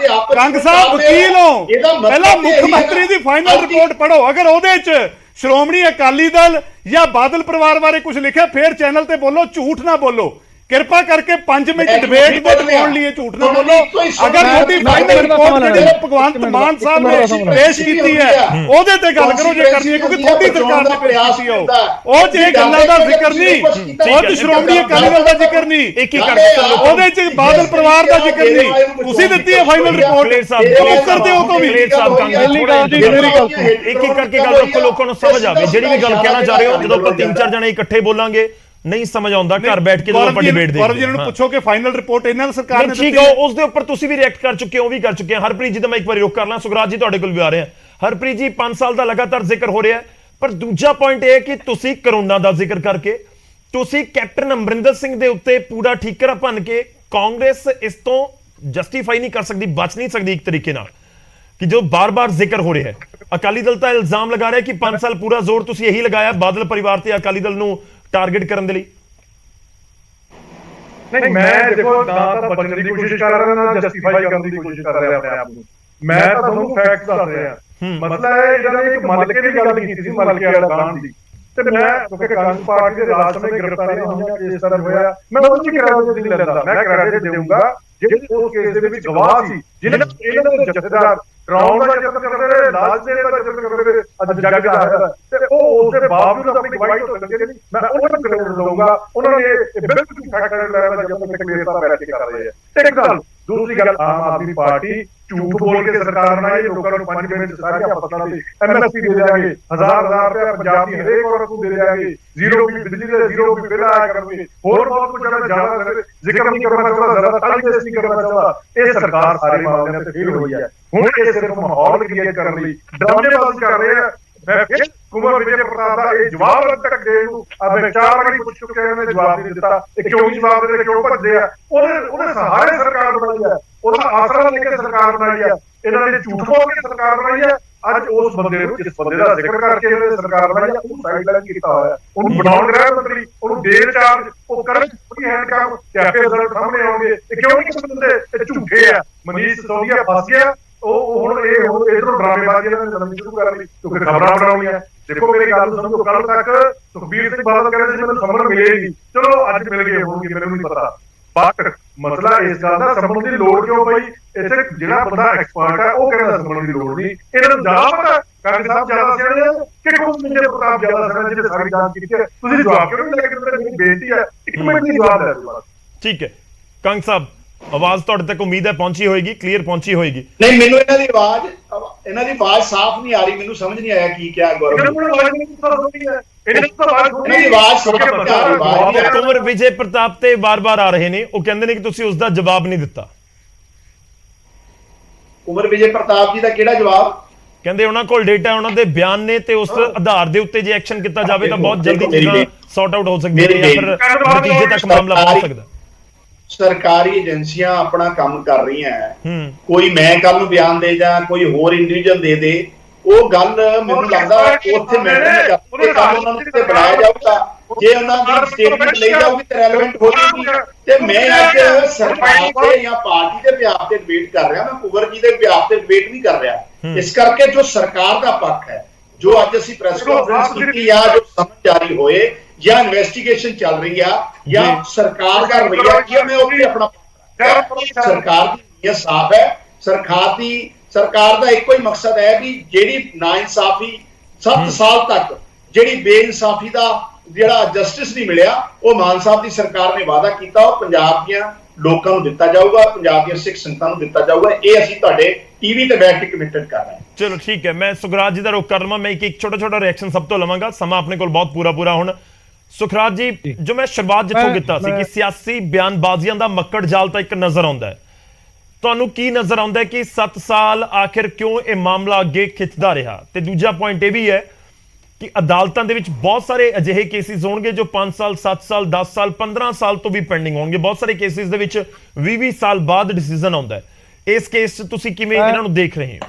ਕੰਗ ਸਾਹਿਬ ਵਕੀਲ ਹੋ, ਪਹਿਲਾਂ ਮੁੱਖ ਮੰਤਰੀ ਦੀ ਫਾਈਨਲ ਰਿਪੋਰਟ ਪੜ੍ਹੋ। ਅਗਰ ਉਹਦੇ 'ਚ ਸ਼੍ਰੋਮਣੀ ਅਕਾਲੀ ਦਲ ਜਾਂ ਬਾਦਲ ਪਰਿਵਾਰ ਬਾਰੇ ਕੁਝ ਲਿਖਿਆ, ਫਿਰ ਚੈਨਲ ਤੇ ਬੋਲੋ, ਝੂਠ ਨਾ ਬੋਲੋ। ਕਿਰਪਾ ਕਰਕੇ 5 ਮਿੰਟ ਡਿਬੇਟ ਤੇ ਲਗਾਉਣ ਲਈ ਝੂਠ ਨਾ ਬੋਲੋ। ਅਗਰ ਤੁਹਾਡੀ ਫਾਈਨਲ ਰਿਪੋਰਟ ਜਿਹੜੀ ਭਗਵੰਤ ਮਾਨ ਸਾਹਿਬ ਨੇ ਪੇਸ਼ ਕੀਤੀ ਹੈ, ਉਹਦੇ ਤੇ ਗੱਲ ਕਰੋ ਜੇ ਕਰਨੀ ਹੈ, ਕਿਉਂਕਿ ਤੁਹਾਡੀ ਸਰਕਾਰ ਨੇ ਪੇਸ਼ ਕੀਤੀ ਹੈ। ਉਹ 'ਚ ਇਹ ਗੱਲਾਂ ਦਾ ਜ਼ਿਕਰ ਨਹੀਂ, ਉਹ 'ਚ ਸ਼੍ਰੋਮਣੀ ਅਕਾਲੀ ਦਲ ਦਾ ਜ਼ਿਕਰ ਨਹੀਂ, ਉਹਦੇ 'ਚ ਬਾਦਲ ਪਰਿਵਾਰ ਦਾ ਜ਼ਿਕਰ ਨਹੀਂ। ਤੁਸੀਂ ਦਿੱਤੀ ਹੈ ਫਾਈਨਲ ਰਿਪੋਰਟ, ਉਹ ਕਰਦੇ ਹੋ। ਤੋਂ ਵੀ ਇੱਕ ਕਰਕੇ ਗੱਲ ਰੱਖੋ, ਲੋਕਾਂ ਨੂੰ ਸਮਝ ਆਵੇ ਜਿਹੜੀ ਵੀ ਗੱਲ ਕਹਿਣਾ ਚਾਹ ਰਹੇ ਹੋ। ਜਦੋਂ ਆਪਾਂ 3-4 ਜਣੇ ਇਕੱਠੇ ਬੋਲਾਂਗੇ ਨਹੀਂ ਸਮਝ ਆਉਂਦਾ, ਘਰ ਬੈਠ ਕੇ ਜਦੋਂ ਆਪਾਂ ਡਿਬੇਟ ਦੇਖਦੇ ਹਾਂ। ਜੀ ਨੂੰ ਪੁੱਛੋ ਕਿ ਫਾਈਨਲ ਰਿਪੋਰਟ ਇਹਨਾਂ ਦੀ ਸਰਕਾਰ ਨੇ ਠੀਕ ਹੈ, ਉਸ ਦੇ ਉੱਪਰ ਤੁਸੀਂ ਵੀ ਰਿਐਕਟ ਕਰ ਚੁੱਕੇ ਹੋ, ਉਹ ਵੀ ਕਰ ਚੁੱਕੇ ਹਾਂ। ਹਰਪ੍ਰੀਤ ਜੀ ਦਾ ਮੈਂ ਇੱਕ ਵਾਰੀ ਰੁਕ ਕਰ ਲਾਂ, ਸੁਖਰਾਜ ਜੀ ਤੁਹਾਡੇ ਕੋਲ ਵੀ ਆ ਰਹੇ ਹਾਂ। ਹਰਪ੍ਰੀਤ ਜੀ, 5 ਸਾਲ ਦਾ ਲਗਾਤਾਰ ਜ਼ਿਕਰ ਹੋ ਰਿਹਾ ਹੈ, ਪਰ ਦੂਜਾ ਪੁਆਇੰਟ ਇਹ ਹੈ ਕਿ ਤੁਸੀਂ ਕਰੋਨਾ ਦਾ ਜ਼ਿਕਰ ਕਰਕੇ, ਤੁਸੀਂ ਕੈਪਟਨ ਅਮਰਿੰਦਰ ਸਿੰਘ ਦੇ ਉੱਤੇ ਪੂਰਾ ਠੀਕਰਾ ਭੰਨ ਕੇ, ਕਾਂਗਰਸ ਇਸ ਤੋਂ ਜਸਟੀਫਾਈ ਨਹੀਂ ਕਰ ਸਕਦੀ, ਬਚ ਨਹੀਂ ਸਕਦੀ ਇੱਕ ਤਰੀਕੇ ਨਾਲ, ਕਿ ਜੋ ਬਾਰ-ਬਾਰ ਜ਼ਿਕਰ ਹੋ ਰਿਹਾ ਹੈ। ਅਕਾਲੀ ਦਲ ਤਾਂ ਇਲਜ਼ਾਮ ਲਗਾ ਰਿਹਾ ਕਿ 5 ਸਾਲ ਪੂਰਾ ਜ਼ੋਰ ਤੁਸੀਂ ਇਹੀ ਲਗਾਇਆ ਬਾਦਲ ਪਰਿਵਾਰ ਤੇ ਅਕਾਲੀ ਦਲ ਨੂੰ ਟਾਰਗੇਟ ਕਰਨ ਦੇ ਲਈ। ਨਹੀਂ, ਮੈਂ ਦੇਖੋ ਨਾ ਤਾਂ ਬਚਣ ਦੀ ਕੋਸ਼ਿਸ਼ ਕਰ ਰਿਹਾ, ਨਾ ਜਸਟੀਫਾਈ ਕਰਨ ਦੀ ਕੋਸ਼ਿਸ਼ ਕਰ ਰਿਹਾ ਆਪਣੇ ਆਪ ਨੂੰ। ਮੈਂ ਤਾਂ ਤੁਹਾਨੂੰ ਫੈਕਟਸ ਦੱਸ ਰਿਹਾ। ਮਸਲਾ ਹੈ, ਇਹਨਾਂ ਨੇ ਇੱਕ ਮਲਕੇ ਦੀ ਗੱਲ ਕੀਤੀ ਸੀ, ਮਲਕੇ ਵਾਲਾ ਕਾਂਡ ਦੀ, ਤੇ ਮੈਂ ਕਿਉਂਕਿ ਕਾਂਗਰਸ ਪਾਰਟੀ ਦੇ ਰਾਜ ਸਮੇਂ ਗ੍ਰਿਫਤਾਰੀਆਂ ਹੋਈਆਂ, ਕੇਸ ਦਰਜ ਹੋਇਆ, ਮੈਂ ਉਹ ਨਹੀਂ ਕਰਾਂਗਾ ਨਹੀਂ ਲੈਂਦਾ, ਮੈਂ ਕਰਾਂਗਾ ਦੇਊਂਗਾ ਜਿਹੜੇ ਉਸ ਕੇਸ ਦੇ ਵਿੱਚ ਗਵਾਹ ਸੀ, ਜਿਹਨਾਂ ਦੇ ਜਥੇਦਾਰ ਰਾਉਂਡ ਦਾ ਜਥਾ ਕਰਦੇ ਰਹੇ, ਲਾਲ ਦੇ ਦਾ ਜਥਾ ਕਰਦੇ ਰਹੇ, ਅੱਜ ਜੱਜ ਦਾ ਹੈ, ਤੇ ਉਹ ਉਸਦੇ ਬਾਵਜੂਦ ਆਪਣੀ ਗਵਾਹੀ ਤੋਂ ਲੱਗੇ ਨਹੀਂ। ਮੈਂ ਉਹਨਾਂ ਨੂੰ ਕ੍ਰੈਡਿਟ ਦਊਂਗਾ, ਉਹਨਾਂ ਨੇ ਬਿਲਕੁਲ ਫੈਕਟ ਲੈਵਲ ਦਾ ਜਦੋਂ ਤੱਕ ਕਲੀਅਰ ਤਾਂ ਬੈਠ ਕੇ ਕਰ ਰਹੇ ਆ। ਇੱਕ ਗੱਲ, ਦੂਸਰੀ ਗੱਲ, ਆਮ ਆਦਮੀ ਪਾਰਟੀ ਝੂਠ ਬੋਲ ਕੇ ਸਰਕਾਰ ਬਣਾਈ, ਲੋਕਾਂ ਨੂੰ 5 ਮਿੰਟ ਸਾਰੀਆਂ ਪਤਾ ਸੀ ਐਮਐਸਪੀ ਦੇ ਦਿਆਂਗੇ, 1000 ਰੁਪਏ ਪੰਜਾਬ ਦੀ ਹਰੇਕ ਔਰਤ ਨੂੰ ਦੇ ਦਿਆਂਗੇ, ਜ਼ੀਰੋ ਬਿਜਲੀ ਦੇ ਜ਼ੀਰੋ ਬਿੱਲ ਆਇਆ ਕਰਨਗੇ, ਹੋਰ ਬਹੁਤ ਕੁਝ ਜ਼ਿਆਦਾ ਜ਼ਿਕਰ ਨਹੀਂ ਕਰਨਾ ਚਾਹੁੰਦਾ, ਜ਼ਿਆਦਾ ਟਾਈਮ ਵੇਸਟ ਨਹੀਂ ਕਰਨਾ ਚਾਹੁੰਦਾ। ਇਹ ਸਰਕਾਰ ਸਾਰੇ ਮਾਮਲਿਆਂ ਤੇ ਫੇਲ ਹੋਈ ਹੈ। ਹੁਣ ਇਹ ਸਿਰਫ ਮਾਹੌਲ ਕ੍ਰੀਏਟ ਕਰਨ ਲਈ ਡਰਾਮੇਬਾਜ਼ੀ ਕਰ ਰਹੇ ਆ। ਮੈਂ ਫਿਰ ਕੁਮਾਰ ਵਿਜੇ ਪ੍ਰਤਾਪ ਦਾ ਇਹ ਜਵਾਬ ਅੱਜ ਤੱਕ ਦੇਣ ਨੂੰ ਮੈਂ 4 ਵਾਰੀ ਪੁੱਛ ਚੁੱਕਿਆ, ਉਹਨੇ ਜਵਾਬ ਨਹੀਂ ਦਿੱਤਾ। ਇਹ ਕਿਉਂ ਨਹੀਂ ਜਵਾਬ ਦੇ ਰਹੇ, ਕਿਉਂ ਭੱਜੇ ਆ? ਉਹਦੇ ਸਹਾਰੇ ਸਰਕਾਰ ਬਣਾਈ ਹੈ, ਉਹਦਾ ਆਸਰਾ ਲੈ ਕੇ ਸਰਕਾਰ ਬਣਾਈ ਹੈ, ਇਹਨਾਂ ਨੇ ਝੂਠ ਬੋਲ ਕੇ ਸਰਕਾਰ ਬਣਾਈ ਹੈ। ਅੱਜ ਉਸ ਬੰਦੇ ਨੂੰ, ਜਿਸ ਬੰਦੇ ਦਾ ਜ਼ਿਕਰ ਕਰਕੇ ਇਹਨਾਂ ਨੇ ਸਰਕਾਰ ਬਣਾਈ ਹੈ, ਉਹਨੂੰ ਸਾਈਡਲਾਈਨ ਕੀਤਾ ਹੋਇਆ, ਉਹਨੂੰ ਬਣਾਉਣ ਗ੍ਰਹਿ ਮੰਤਰੀ, ਉਹਨੂੰ ਦੇਰ ਚਾਰਜ, ਉਹ ਕਰਨ ਹੈਂਡ ਕੰਮ, ਕੈਫੇ ਰਿਜ਼ਲਟ ਸਾਹਮਣੇ ਆਉਣਗੇ। ਇਹ ਕਿਉਂ ਨਹੀਂ ਬੰਦੇ, ਇਹ ਝੂਠੇ ਆ। ਮਨੀਸ਼ ਸਿਸੋਦੀਆ ਫਸ ਗਿਆ, ਉਹ ਹੁਣ ਇਧਰੋਂ ਡਰਾਮੇਬਾਜ਼ੀ ਇਹਨਾਂ ਨੇ ਨਵੀਂ ਸ਼ੁਰੂ ਕਰ ਲਈ, ਕਿਉਂਕਿ ਖਬਰਾਂ ਬਣਾਉਣੀਆਂ। ਦੇਖੋ ਮੇਰੀ ਗੱਲ ਸੁਣੋ, ਕੱਲ ਤੱਕ ਸੁਖਬੀਰ ਸਿੰਘ ਬਾਦਲ ਕਹਿੰਦੇ ਸੀ ਮੈਨੂੰ ਸਮਨ ਮਿਲੇਗੀ, ਚਲੋ ਅੱਜ ਮਿਲ ਗਏ ਹੋਣਗੇ, ਮੈਨੂੰ ਨਹੀਂ ਪਤਾ। ਬਟ ਮਸਲਾ ਇਸ ਗੱਲ ਦਾ, ਸਮਨ ਦੀ ਲੋੜ ਕਿਉਂ ਪਈ? ਇੱਥੇ ਜਿਹੜਾ ਬੰਦਾ ਐਕਸਪਰਟ ਹੈ ਉਹ ਕਹਿੰਦਾ ਸਮਨ ਦੀ ਲੋੜ ਨਹੀਂ। ਇਹਨਾਂ ਨੂੰ ਜ਼ਿਆਦਾ ਪਤਾ, ਕਾਂਗਰਸ ਸਾਹਿਬ ਜ਼ਿਆਦਾ ਸਿਆਣੇ ਆ ਕਿ ਕੁਝ ਵਿਜੇ ਪ੍ਰਤਾਪ ਜ਼ਿਆਦਾ ਸਿਆਣੇ, ਜਿਹਨੇ ਸਾਰੀ ਜਾਂਚ ਕੀਤੀ ਹੈ। ਤੁਸੀਂ ਜਵਾਬ ਕਿਉਂ ਨਹੀਂ ਲੈ ਕੇ ਦਿੰਦੇ? ਮੇਰੀ ਬੇਨਤੀ ਹੈ, 1 ਮਿੰਟ ਦੀ ਜਵਾਬ ਲੈ ਦਿਓ। ਠੀਕ ਹੈ ਕੰਗ ਸਾਹਿਬ, ਆਵਾਜ਼ ਤੁਹਾਡੇ ਤੱਕ ਉਮੀਦ ਹੈ ਪਹੁੰਚੀ ਹੋਏਗੀ, ਕਲੀਅਰ ਪਹੁੰਚੀ ਹੋਏਗੀ। ਨਹੀਂ, ਮੈਨੂੰ ਇਹਨਾਂ ਦੀ ਆਵਾਜ਼ ਸਾਫ਼ ਨਹੀਂ ਆ ਰਹੀ, ਮੈਨੂੰ ਸਮਝ ਨਹੀਂ ਆਇਆ ਕੀ ਕਿਹਾ ਗੌਰਵ। ਕੁਮਾਰ ਵਿਜੇ ਪ੍ਰਤਾਪ ਤੇ ਵਾਰ-ਵਾਰ ਆ ਰਹੇ ਨੇ, ਉਹ ਕਹਿੰਦੇ ਨੇ ਕਿ ਤੁਸੀਂ ਉਸ ਦਾ ਜਵਾਬ ਨਹੀਂ ਦਿੱਤਾ। ਕੁਮਾਰ ਵਿਜੇ ਪ੍ਰਤਾਪ ਜੀ ਦਾ ਕਿਹੜਾ ਜਵਾਬ? ਕਹਿੰਦੇ ਉਹਨਾਂ ਕੋਲ ਡੇਟਾ, ਉਹਨਾਂ ਦੇ ਬਿਆਨ ਨੇ, ਤੇ ਉਸ ਆਧਾਰ ਦੇ ਉੱਤੇ ਜੇ ਐਕਸ਼ਨ ਕੀਤਾ ਜਾਵੇ ਤਾਂ ਬਹੁਤ ਜਲਦੀ ਚੀਜ਼ਾਂ ਸੌਰਟ ਆਊਟ ਹੋ ਸਕਦੀਆਂ ਨੇ, ਜਾਂ ਫਿਰ ਨਤੀਜੇ ਤੱਕ ਮਾਮਲਾ ਪਹੁੰਚ ਸਕਦਾ। ਸਰਕਾਰੀ ਏਜੰਸੀਆਂ ਆਪਣਾ ਕੰਮ ਕਰ ਰਹੀਆਂ ਹੈ, ਕੋਈ ਮੈਂ ਕੱਲ ਨੂੰ ਬਿਆਨ ਦੇ ਜਾਂ ਕੋਈ ਹੋਰ ਇੰਡੀਵਿਜੂਅਲ ਦੇ ਉਹ ਗੱਲ ਮੈਨੂੰ ਲੱਗਦਾ ਉੱਥੇ ਮਿਲਣੀ ਕਰਦੇ, ਕੰਮ ਉਹਨਾਂ ਨੂੰ ਕਿਤੇ ਬਣਾਇਆ ਜਾਊਗਾ। ਜੇ ਉਹਨਾਂ ਦੀ ਸਟੇਟਮੈਂਟ ਲਈ ਜਾਊਗੀ ਤੇ ਰੈਲੇਵੈਂਟ ਹੋ ਜਾਊਗੀ। ਤੇ ਮੈਂ ਅੱਜ ਸਰਕਾਰ ਤੇ ਜਾਂ ਪਾਰਟੀ ਦੇ ਬਿਆਨ ਤੇ ਡਿਬੇਟ ਕਰ ਰਿਹਾ, ਮੈਂ ਕੁਵਰ ਜੀ ਦੇ ਬਿਆਨ ਤੇ ਡਿਬੇਟ ਨਹੀਂ ਕਰ ਰਿਹਾ। ਇਸ ਕਰਕੇ ਜੋ ਸਰਕਾਰ ਦਾ ਪੱਖ ਹੈ, ਜੋ ਅੱਜ ਅਸੀਂ ਪ੍ਰੈਸ ਕਾਨਫਰੰਸ ਕੀਤੀ ਆ, ਜੋ ਸਮਝ ਜਾਰੀ ਹੋਏ ਜਾਂ ਇਨਵੈਸਟੀਗੇਸ਼ਨ ਚੱਲ ਰਹੀ ਆ, ਜਾਂ ਸਰਕਾਰ ਦਾ ਰਵੱਈਆ ਕੀ ਹੈ, ਮੈਂ ਉਹ ਵੀ ਆਪਣਾ ਸਰਕਾਰ ਦੀ ਨੀਅਤ ਸਾਫ਼ ਹੈ। ਸਰਕਾਰ ਦਾ ਇੱਕੋ ਹੀ ਮਕਸਦ ਹੈ ਵੀ ਜਿਹੜੀ ਨਾਇਨਸਾਫੀ 7 ਸਾਲ ਤੱਕ ਜਿਹੜੀ ਬੇਇਨਸਾਫੀ ਦਾ ਜਿਹੜਾ ਜਸਟਿਸ ਨਹੀਂ ਮਿਲਿਆ, ਉਹ ਮਾਨ ਸਾਹਿਬ ਦੀ ਸਰਕਾਰ ਨੇ ਵਾਅਦਾ ਕੀਤਾ ਉਹ ਪੰਜਾਬ ਦੀਆਂ ਲੋਕਾਂ ਨੂੰ ਦਿੱਤਾ ਜਾਊਗਾ, ਪੰਜਾਬ ਦੀਆਂ ਸਿੱਖ ਸੰਗਤਾਂ ਨੂੰ ਦਿੱਤਾ ਜਾਊਗਾ। ਇਹ ਅਸੀਂ ਤੁਹਾਡੇ ਟੀਵੀ ਤੇ ਬੈਠ ਕੇ ਕਮਿਟਡ ਕਰ ਰਹੇ ਹਾਂ। ਚਲੋ ਠੀਕ ਹੈ, ਮੈਂ ਸੁਖਰਾਜ ਜੀ ਦਾ ਰੁਖ ਕਰ ਲਵਾਂ। ਮੈਂ ਇੱਕ ਛੋਟਾ ਰਿਐਕਸ਼ਨ ਸਭ ਤੋਂ ਲਵਾਂਗਾ, ਸਮਾਂ ਆਪਣੇ ਕੋਲ ਬਹੁਤ ਪੂਰਾ ਹੁਣ। ਸੁਖਰਾਜ ਜੀ, ਜੋ ਮੈਂ ਸ਼ੁਰੂਆਤ ਜਿੱਥੋਂ ਕੀਤਾ ਸੀ ਕਿ ਸਿਆਸੀ ਬਿਆਨਬਾਜ਼ੀਆਂ ਦਾ ਮੱਕੜ ਜਾਲ ਤਾਂ ਇੱਕ ਨਜ਼ਰ ਆਉਂਦਾ ਹੈ, ਤੁਹਾਨੂੰ ਕੀ ਨਜ਼ਰ ਆਉਂਦਾ ਕਿ 7 ਸਾਲ ਆਖਿਰ ਕਿਉਂ ਇਹ ਮਾਮਲਾ ਅੱਗੇ ਖਿੱਚਦਾ ਰਿਹਾ? ਤੇ ਦੂਜਾ ਪੁਆਇੰਟ ਇਹ ਵੀ ਹੈ ਕਿ ਅਦਾਲਤਾਂ ਦੇ ਵਿੱਚ ਬਹੁਤ ਸਾਰੇ ਅਜਿਹੇ ਕੇਸਿਸ ਹੋਣਗੇ ਜੋ 5 ਸਾਲ 7 ਸਾਲ 10 ਸਾਲ 15 ਸਾਲ ਤੋਂ ਵੀ ਪੈਂਡਿੰਗ ਹੋਣਗੇ। ਬਹੁਤ ਸਾਰੇ ਕੇਸਿਸ ਦੇ ਵਿੱਚ 20 ਸਾਲ ਬਾਅਦ ਡਿਸੀਜਨ ਆਉਂਦਾ ਹੈ। ਇਸ ਕੇਸ 'ਚ ਤੁਸੀਂ ਕਿਵੇਂ ਇਹਨਾਂ ਨੂੰ ਦੇਖ ਰਹੇ ਹੋ?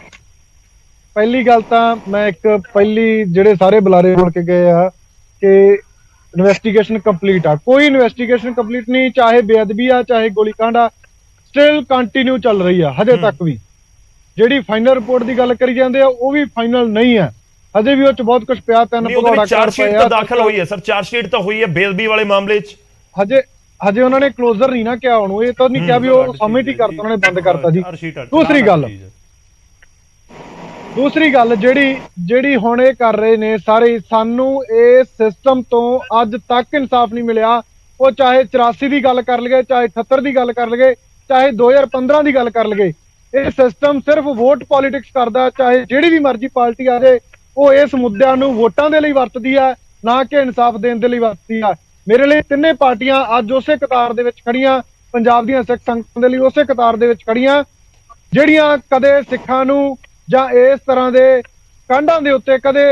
ਪਹਿਲੀ ਗੱਲ ਤਾਂ ਮੈਂ ਜਿਹੜੇ ਸਾਰੇ ਬੁਲਾਰੇ ਬੋਲ ਕੇ ਗਏ ਆ ਕਿ ਇਨਵੈਸਟੀਗੇਸ਼ਨ ਕੰਪਲੀਟ ਆ, ਕੋਈ ਇਨਵੈਸਟੀਗੇਸ਼ਨ ਕੰਪਲੀਟ ਨਹੀਂ, ਚਾਹੇ ਬੇਅਦਬੀ ਆ ਚਾਹੇ ਗੋਲੀकांड ਆ, ਸਟਿਲ ਕੰਟੀਨਿਊ ਚੱਲ ਰਹੀ ਆ ਹਜੇ ਤੱਕ ਵੀ। ਜਿਹੜੀ ਫਾਈਨਲ ਰਿਪੋਰਟ ਦੀ ਗੱਲ ਕਰੀ ਜਾਂਦੇ ਆ ਉਹ ਵੀ ਫਾਈਨਲ ਨਹੀਂ ਆ, ਹਜੇ ਵੀ ਉਹ ਚ ਬਹੁਤ ਕੁਝ ਪਿਆ। ਚਾਰਜ ਸ਼ੀਟ ਤਾਂ ਦਾਖਲ ਹੋਈ ਹੈ ਸਰ, ਚਾਰਜ ਸ਼ੀਟ ਤਾਂ ਹੋਈ ਹੈ ਬੇਅਦਬੀ ਵਾਲੇ ਮਾਮਲੇ 'ਚ। ਹਜੇ ਉਹਨਾਂ ਨੇ ਕਲੋਜ਼ਰ ਨਹੀਂ ਨਾ ਕਿਹਾ, ਉਹਨੂੰ ਇਹ ਤਾਂ ਨਹੀਂ ਕਿਹਾ ਵੀ ਉਹ ਸਬਮਿਟ ਹੀ ਕਰਤਾ, ਉਹਨਾਂ ਨੇ ਬੰਦ ਕਰਤਾ ਜੀ। ਦੂਸਰੀ ਗੱਲ ਜਿਹੜੀ ਹੁਣ ਇਹ ਕਰ ਰਹੇ ਨੇ ਸਾਰੇ, ਸਾਨੂੰ ਇਸ ਸਿਸਟਮ ਤੋਂ ਅੱਜ ਤੱਕ ਇਨਸਾਫ ਨਹੀਂ ਮਿਲਿਆ। ਉਹ ਚਾਹੇ 84 ਦੀ ਗੱਲ ਕਰ ਲਈਏ, ਚਾਹੇ 78 ਦੀ ਗੱਲ ਕਰ ਲਈਏ, ਚਾਹੇ 2015 ਦੀ ਗੱਲ ਕਰ ਲਈਏ, ਇਹ ਸਿਸਟਮ ਸਿਰਫ ਵੋਟ ਪੋਲਿਟਿਕਸ ਕਰਦਾ। ਚਾਹੇ ਜਿਹੜੀ ਵੀ ਮਰਜ਼ੀ ਪਾਰਟੀ ਆ ਜਾਏ, ਉਹ ਇਸ ਮੁੱਦਿਆਂ ਨੂੰ ਵੋਟਾਂ ਦੇ ਲਈ ਵਰਤਦੀ ਆ, ਨਾ ਕਿ ਇਨਸਾਫ ਦੇਣ ਦੇ ਲਈ ਵਰਤਦੀ ਆ। ਮੇਰੇ ਲਈ ਤਿੰਨੇ ਪਾਰਟੀਆਂ ਅੱਜ ਉਸੇ ਕਤਾਰ ਦੇ ਵਿੱਚ ਖੜੀਆਂ, ਪੰਜਾਬ ਦੀਆਂ ਸਿੱਖ ਸੰਗਤਾਂ ਦੇ ਲਈ ਉਸੇ ਕਤਾਰ ਦੇ ਵਿੱਚ ਖੜੀਆਂ, ਜਿਹੜੀਆਂ ਕਦੇ ਸਿੱਖਾਂ ਨੂੰ ਜਾਂ ਇਸ ਤਰ੍ਹਾਂ ਦੇ ਕਾਂਡਾਂ ਦੇ ਉੱਤੇ ਕਦੇ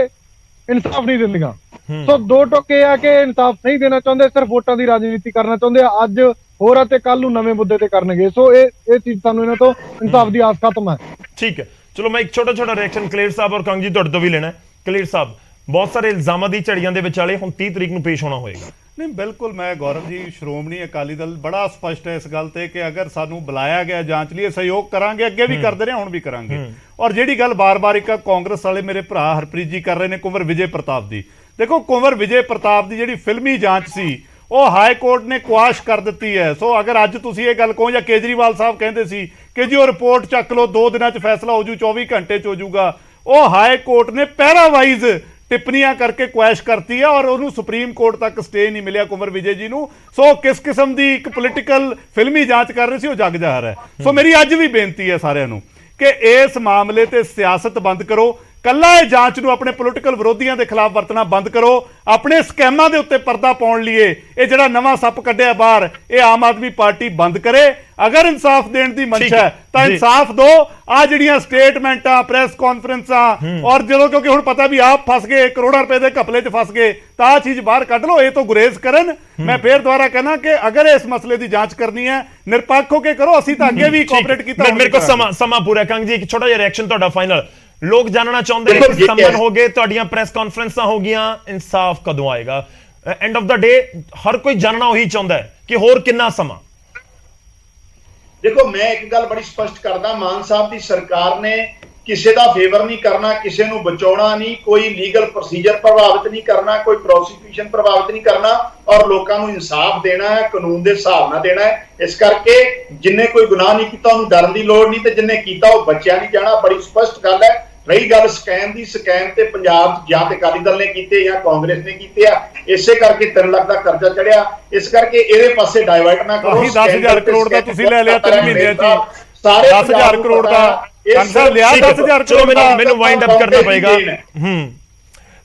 ਇਨਸਾਫ ਨਹੀਂ ਦਿੰਦੀਆਂ। ਸੋ ਦੋ ਟੋਕੇ ਆ ਕਿ ਇਨਸਾਫ ਨਹੀਂ ਦੇਣਾ ਚਾਹੁੰਦੇ, ਸਿਰਫ ਵੋਟਾਂ ਦੀ ਰਾਜਨੀਤੀ ਕਰਨਾ ਚਾਹੁੰਦੇ ਆ। ਅੱਜ ਹੋਰ ਆ ਤੇ ਕੱਲ ਨੂੰ ਨਵੇਂ ਮੁੱਦੇ ਤੇ ਕਰਨਗੇ। ਸੋ ਇਹ ਚੀਜ਼ ਸਾਨੂੰ ਇਹਨਾਂ ਤੋਂ ਇਨਸਾਫ ਦੀ ਆਸ ਖਤਮ ਹੈ। ਠੀਕ ਹੈ, ਚਲੋ ਮੈਂ ਇੱਕ ਛੋਟਾ ਰਿਐਕਸ਼ਨ ਕਲੀਅਰ ਸਾਹਿਬ ਔਰ ਕੰਗ ਜੀ ਤੁਹਾਡੇ ਤੋਂ ਵੀ ਲੈਣਾ। ਕਲੀਅਰ ਸਾਹਿਬ, ਬਹੁਤ ਸਾਰੇ ਇਲਜ਼ਾਮਾਂ ਦੀ ਝੜੀਆਂ ਦੇ ਵਿਚਾਲੇ ਹੁਣ 30 ਤਰੀਕ ਨੂੰ ਪੇਸ਼ ਹੋਣਾ ਹੋਏਗਾ। ਨਹੀਂ, ਬਿਲਕੁਲ ਮੈਂ ਗੌਰਵ ਜੀ, ਸ਼੍ਰੋਮਣੀ ਅਕਾਲੀ ਦਲ ਬੜਾ ਸਪਸ਼ਟ ਹੈ ਇਸ ਗੱਲ ਤੇ ਕਿ ਅਗਰ ਸਾਨੂੰ ਬੁਲਾਇਆ ਗਿਆ ਜਾਂਚ ਲਈ ਸਹਿਯੋਗ ਕਰਾਂਗੇ, ਅੱਗੇ ਵੀ ਕਰਦੇ ਰਹੇ, ਹੁਣ ਵੀ ਕਰਾਂਗੇ। ਔਰ ਜਿਹੜੀ ਗੱਲ ਬਾਰ-ਬਾਰ ਇੱਕ ਕਾਂਗਰਸ ਵਾਲੇ ਮੇਰੇ ਭਰਾ ਹਰਪ੍ਰੀਤ ਜੀ ਕਰ ਰਹੇ ਨੇ ਕੁੰਵਰ ਵਿਜੇ ਪ੍ਰਤਾਪ ਦੀ, ਦੇਖੋ ਕੁੰਵਰ ਵਿਜੇ ਪ੍ਰਤਾਪ ਦੀ ਜਿਹੜੀ ਫਿਲਮੀ ਜਾਂਚ ਸੀ ਉਹ ਹਾਈ ਕੋਰਟ ਨੇ ਕੁਆਸ਼ ਕਰ ਦਿੱਤੀ ਹੈ। ਸੋ ਅਗਰ ਅੱਜ ਤੁਸੀਂ ਇਹ ਗੱਲ ਕਹੋ, ਜਾਂ ਕੇਜਰੀਵਾਲ ਸਾਹਿਬ ਕਹਿੰਦੇ ਸੀ ਕਿ ਜੀ ਉਹ ਰਿਪੋਰਟ ਚੱਕ ਲਓ, 2 ਦਿਨਾਂ 'ਚ ਫੈਸਲਾ ਹੋ ਜੂ, 24 ਘੰਟੇ 'ਚ ਹੋ ਜੂਗਾ, ਉਹ ਹਾਈ ਕੋਰਟ ਨੇ ਪੈਰਾਵਾਈਜ਼ ਟਿੱਪਣੀਆਂ ਕਰਕੇ ਕੁਐਸ਼ ਕਰਤੀ ਹੈ ਔਰ ਉਹਨੂੰ ਸੁਪਰੀਮ ਕੋਰਟ ਤੱਕ ਸਟੇ ਨਹੀਂ ਮਿਲਿਆ ਕੁੰਵਰ ਵਿਜੇ ਜੀ ਨੂੰ। ਸੋ ਕਿਸ ਕਿਸਮ ਦੀ ਇੱਕ ਪੋਲੀਟੀਕਲ ਫਿਲਮੀ ਜਾਂਚ ਕਰ ਰਹੇ ਸੀ ਉਹ ਜੱਗ ਜ਼ਾਹਰ ਹੈ। ਸੋ ਮੇਰੀ ਅੱਜ ਵੀ ਬੇਨਤੀ ਹੈ ਸਾਰਿਆਂ ਨੂੰ ਕਿ ਇਸ ਮਾਮਲੇ ਤੇ ਸਿਆਸਤ ਬੰਦ ਕਰੋ, ਕੱਲਾ ਇਹ ਜਾਂਚ ਨੂੰ ਆਪਣੇ ਪੋਲੀਟੀਕਲ ਵਿਰੋਧੀਆਂ ਦੇ ਖਿਲਾਫ ਵਰਤਣਾ ਬੰਦ ਕਰੋ। ਆਪਣੇ ਸਕੈਮਾਂ ਦੇ ਉੱਤੇ ਪਰਦਾ ਪਾਉਣ ਲਈ ਇਹ ਜਿਹੜਾ ਨਵਾਂ ਸੱਪ ਕੱਢਿਆ ਬਾਹਰ, ਇਹ ਆਮ ਆਦਮੀ ਪਾਰਟੀ ਬੰਦ ਕਰੇ। ਅਗਰ ਇਨਸਾਫ ਦੇਣ ਦੀ ਮਨਸ਼ਾ ਹੈ ਤਾਂ ਇਨਸਾਫ ਦੋ। ਆ ਜਿਹੜੀਆਂ ਸਟੇਟਮੈਂਟਾਂ, ਪ੍ਰੈਸ ਕਾਨਫਰੰਸਾਂ, ਔਰ ਜਦੋਂ ਕਿਉਂਕਿ ਹੁਣ ਪਤਾ ਵੀ ਆਪ ਫਸ ਗਏ, ਕਰੋੜਾਂ ਰੁਪਏ ਦੇ ਘਪਲੇ 'ਚ ਫਸ ਗਏ, ਤਾਂ ਆ ਚੀਜ਼ ਬਾਹਰ ਕੱਢ ਲਓ, ਇਹ ਤੋਂ ਗੁਰੇਜ਼ ਕਰਨ। ਮੈਂ ਫੇਰ ਦੁਬਾਰਾ ਕਹਿਣਾ ਕਿ ਅਗਰ ਇਸ ਮਸਲੇ ਦੀ ਜਾਂਚ ਕਰਨੀ ਹੈ ਨਿਰਪੱਖ ਹੋ ਕੇ ਕਰੋ। ਅਸੀਂ ਤਾਂ ਅੱਗੇ ਵੀ ਕੋਆਪਰੇਟ ਕੀਤਾ। ਮੇਰੇ ਕੋਲ ਸਮਾਂ ਪੂਰਾ। ਕੰਗ ਜੀ, ਇੱਕ ਛੋਟਾ ਜਿਹਾ ਰਿਐਕਸ਼ਨ ਤੁਹਾਡਾ ਫਾਈਨਲ। ਲੋਕ ਜਾਣਨਾ ਚਾਹੁੰਦੇ ਨੇ ਕਿ ਸੰਮਨ ਹੋ ਗਏ, ਤੁਹਾਡੀਆਂ ਪ੍ਰੈਸ ਕਾਨਫਰੰਸਾਂ ਹੋ ਗਈਆਂ, ਇਨਸਾਫ ਕਦੋਂ ਆਏਗਾ? ਐਂਡ ਆਫ ਦਾ ਡੇ ਹਰ ਕੋਈ ਜਾਣਨਾ ਉਹੀ ਚਾਹੁੰਦਾ ਹੈ ਕਿ ਹੋਰ ਕਿੰਨਾ ਸਮਾਂ। ਦੇਖੋ, ਮੈਂ ਇੱਕ ਗੱਲ ਬੜੀ ਸਪਸ਼ਟ ਕਰਦਾ, ਮਾਨ ਸਾਹਿਬ ਦੀ ਸਰਕਾਰ ਨੇ ਕਿਸੇ ਦਾ ਫੇਵਰ ਨਹੀਂ ਕਰਨਾ, ਕਿਸੇ ਨੂੰ ਬਚਾਉਣਾ ਨਹੀਂ, ਕੋਈ ਲੀਗਲ ਪ੍ਰੋਸੀਜਰ ਪ੍ਰਭਾਵਿਤ ਨਹੀਂ ਕਰਨਾ, ਕੋਈ ਪ੍ਰੋਸੀਕਿਊਸ਼ਨ ਪ੍ਰਭਾਵਿਤ ਨਹੀਂ ਕਰਨਾ, ਔਰ ਲੋਕਾਂ ਨੂੰ ਇਨਸਾਫ ਦੇਣਾ ਹੈ, ਕਾਨੂੰਨ ਦੇ ਹਿਸਾਬ ਨਾਲ ਦੇਣਾ ਹੈ। ਇਸ ਕਰਕੇ ਜਿੰਨੇ ਕੋਈ ਗੁਨਾਹ ਨਹੀਂ ਕੀਤਾ ਉਹਨੂੰ ਡਰਨ ਦੀ ਲੋੜ ਨਹੀਂ, ਤੇ ਜਿੰਨੇ ਕੀਤਾ ਉਹ ਬਚਿਆ ਨਹੀਂ ਜਾਣਾ। ਬੜੀ ਸਪਸ਼ਟ ਗੱਲ ਹੈ। ਰਹੀ ਗੱਲ ਸਕੈਮ ਦੀ, ਸਕੈਮ ਤੇ ਪੰਜਾਬ 'ਚ ਜਾਂ ਤੇ ਅਕਾਲੀ ਦਲ ਨੇ ਕੀਤੇ ਜਾਂ ਕਾਂਗਰਸ ਨੇ ਕੀਤੇ ਆ, ਇਸੇ ਕਰਕੇ 3 ਲੱਖ ਦਾ ਕਰਜ਼ਾ ਚੜਿਆ। ਇਸ ਕਰਕੇ ਇਹਦੇ ਪਾਸੇ ਡਾਇਵਰਟ ਨਾ ਕਰੋ। 10,000 ਕਰੋੜ ਦਾ ਤੁਸੀਂ ਲੈ ਲਿਆ 3 ਮਹੀਨਿਆਂ 'ਚ, ਸਾਰੇ 10,000 ਕਰੋੜ ਦਾ ਲਿਆ, 10,000 ਚਲੋ ਮੈਨੂੰ ਵਾਈਂਡ ਅਪ ਕਰਨਾ ਪਏਗਾ।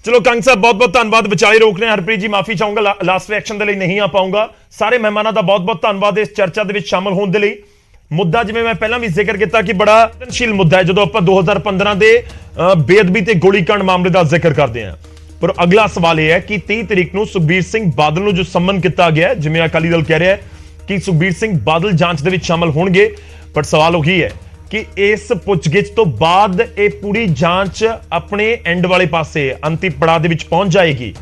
ਚਲੋ ਕੰਗ ਸਾਹਿਬ, ਬਹੁਤ ਬਹੁਤ ਧੰਨਵਾਦ। ਵਿਚਾਲੇ ਰੋਕ ਰਹੇ ਹਰਪ੍ਰੀਤ ਜੀ, ਮਾਫੀ ਚਾਹੂੰਗਾ, ਲਾਸਟ ਰਿਐਕਸ਼ਨ ਦੇ ਲਈ ਨਹੀਂ ਆ ਪਾਉਂਗਾ। ਸਾਰੇ ਮਹਿਮਾਨਾਂ ਦਾ ਬਹੁਤ ਬਹੁਤ ਧੰਨਵਾਦ ਇਸ ਚਰਚਾ ਦੇ ਵਿੱਚ ਸ਼ਾਮਲ ਹੋਣ ਦੇ ਲਈ। ਮੁੱਦਾ ਜਿਵੇਂ ਮੈਂ ਪਹਿਲਾਂ ਵੀ ਜ਼ਿਕਰ ਕੀਤਾ ਕਿ ਬੜਾ ਸੰਵੇਦਨਸ਼ੀਲ ਮੁੱਦਾ ਹੈ ਜਦੋਂ ਆਪਾਂ 2015 ਦੇ ਬੇਅਦਬੀ ਤੇ ਗੋਲੀकांड ਮਾਮਲੇ ਦਾ ਜ਼ਿਕਰ ਕਰਦੇ ਹਾਂ। ਪਰ ਅਗਲਾ ਸਵਾਲ ਇਹ ਹੈ ਕਿ 30 ਤਰੀਕ ਨੂੰ ਸੁਖਬੀਰ ਸਿੰਘ ਬਾਦਲ ਨੂੰ ਜੋ ਸੰਮਨ ਕੀਤਾ ਗਿਆ, ਜਿਵੇਂ ਅਕਾਲੀ ਦਲ ਕਹਿ ਰਿਹਾ ਹੈ ਕਿ ਸੁਖਬੀਰ ਸਿੰਘ ਬਾਦਲ ਜਾਂਚ ਦੇ ਵਿੱਚ ਸ਼ਾਮਲ ਹੋਣਗੇ, ਪਰ ਸਵਾਲ ਉਹੀ ਹੈ ਕਿ ਇਸ ਪੁੱਛਗਿੱਛ ਤੋਂ ਬਾਅਦ ਇਹ ਪੂਰੀ ਜਾਂਚ ਆਪਣੇ ਐਂਡ ਵਾਲੇ ਪਾਸੇ ਅੰਤਿਮ ਪੜਾਅ ਦੇ ਵਿੱਚ ਪਹੁੰਚ ਜਾਏਗੀ।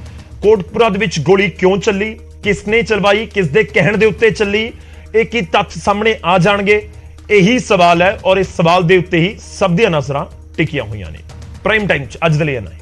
ਕੋਟਕਪੂਰਾ ਦੇ ਵਿੱਚ ਗੋਲੀ ਕਿਉਂ ਚੱਲੀ, ਕਿਸ ਨੇ ਚਲਵਾਈ, ਕਿਸ ਦੇ ਕਹਿਣ ਦੇ ਉੱਤੇ ਚੱਲੀ, ਇਹ ਕੀ ਤੱਥ ਸਾਹਮਣੇ ਆ ਜਾਣਗੇ? ਇਹੀ ਸਵਾਲ ਹੈ ਔਰ ਇਸ ਸਵਾਲ ਦੇ ਉੱਤੇ ਹੀ ਸਭ ਦੀਆਂ ਨਜ਼ਰਾਂ ਟਿਕੀਆਂ ਹੋਈਆਂ ਨੇ। ਪ੍ਰਾਈਮ ਟਾਈਮ 'ਚ ਅੱਜ ਦੇ ਲਈ ਇੰਨਾ ਹੀ।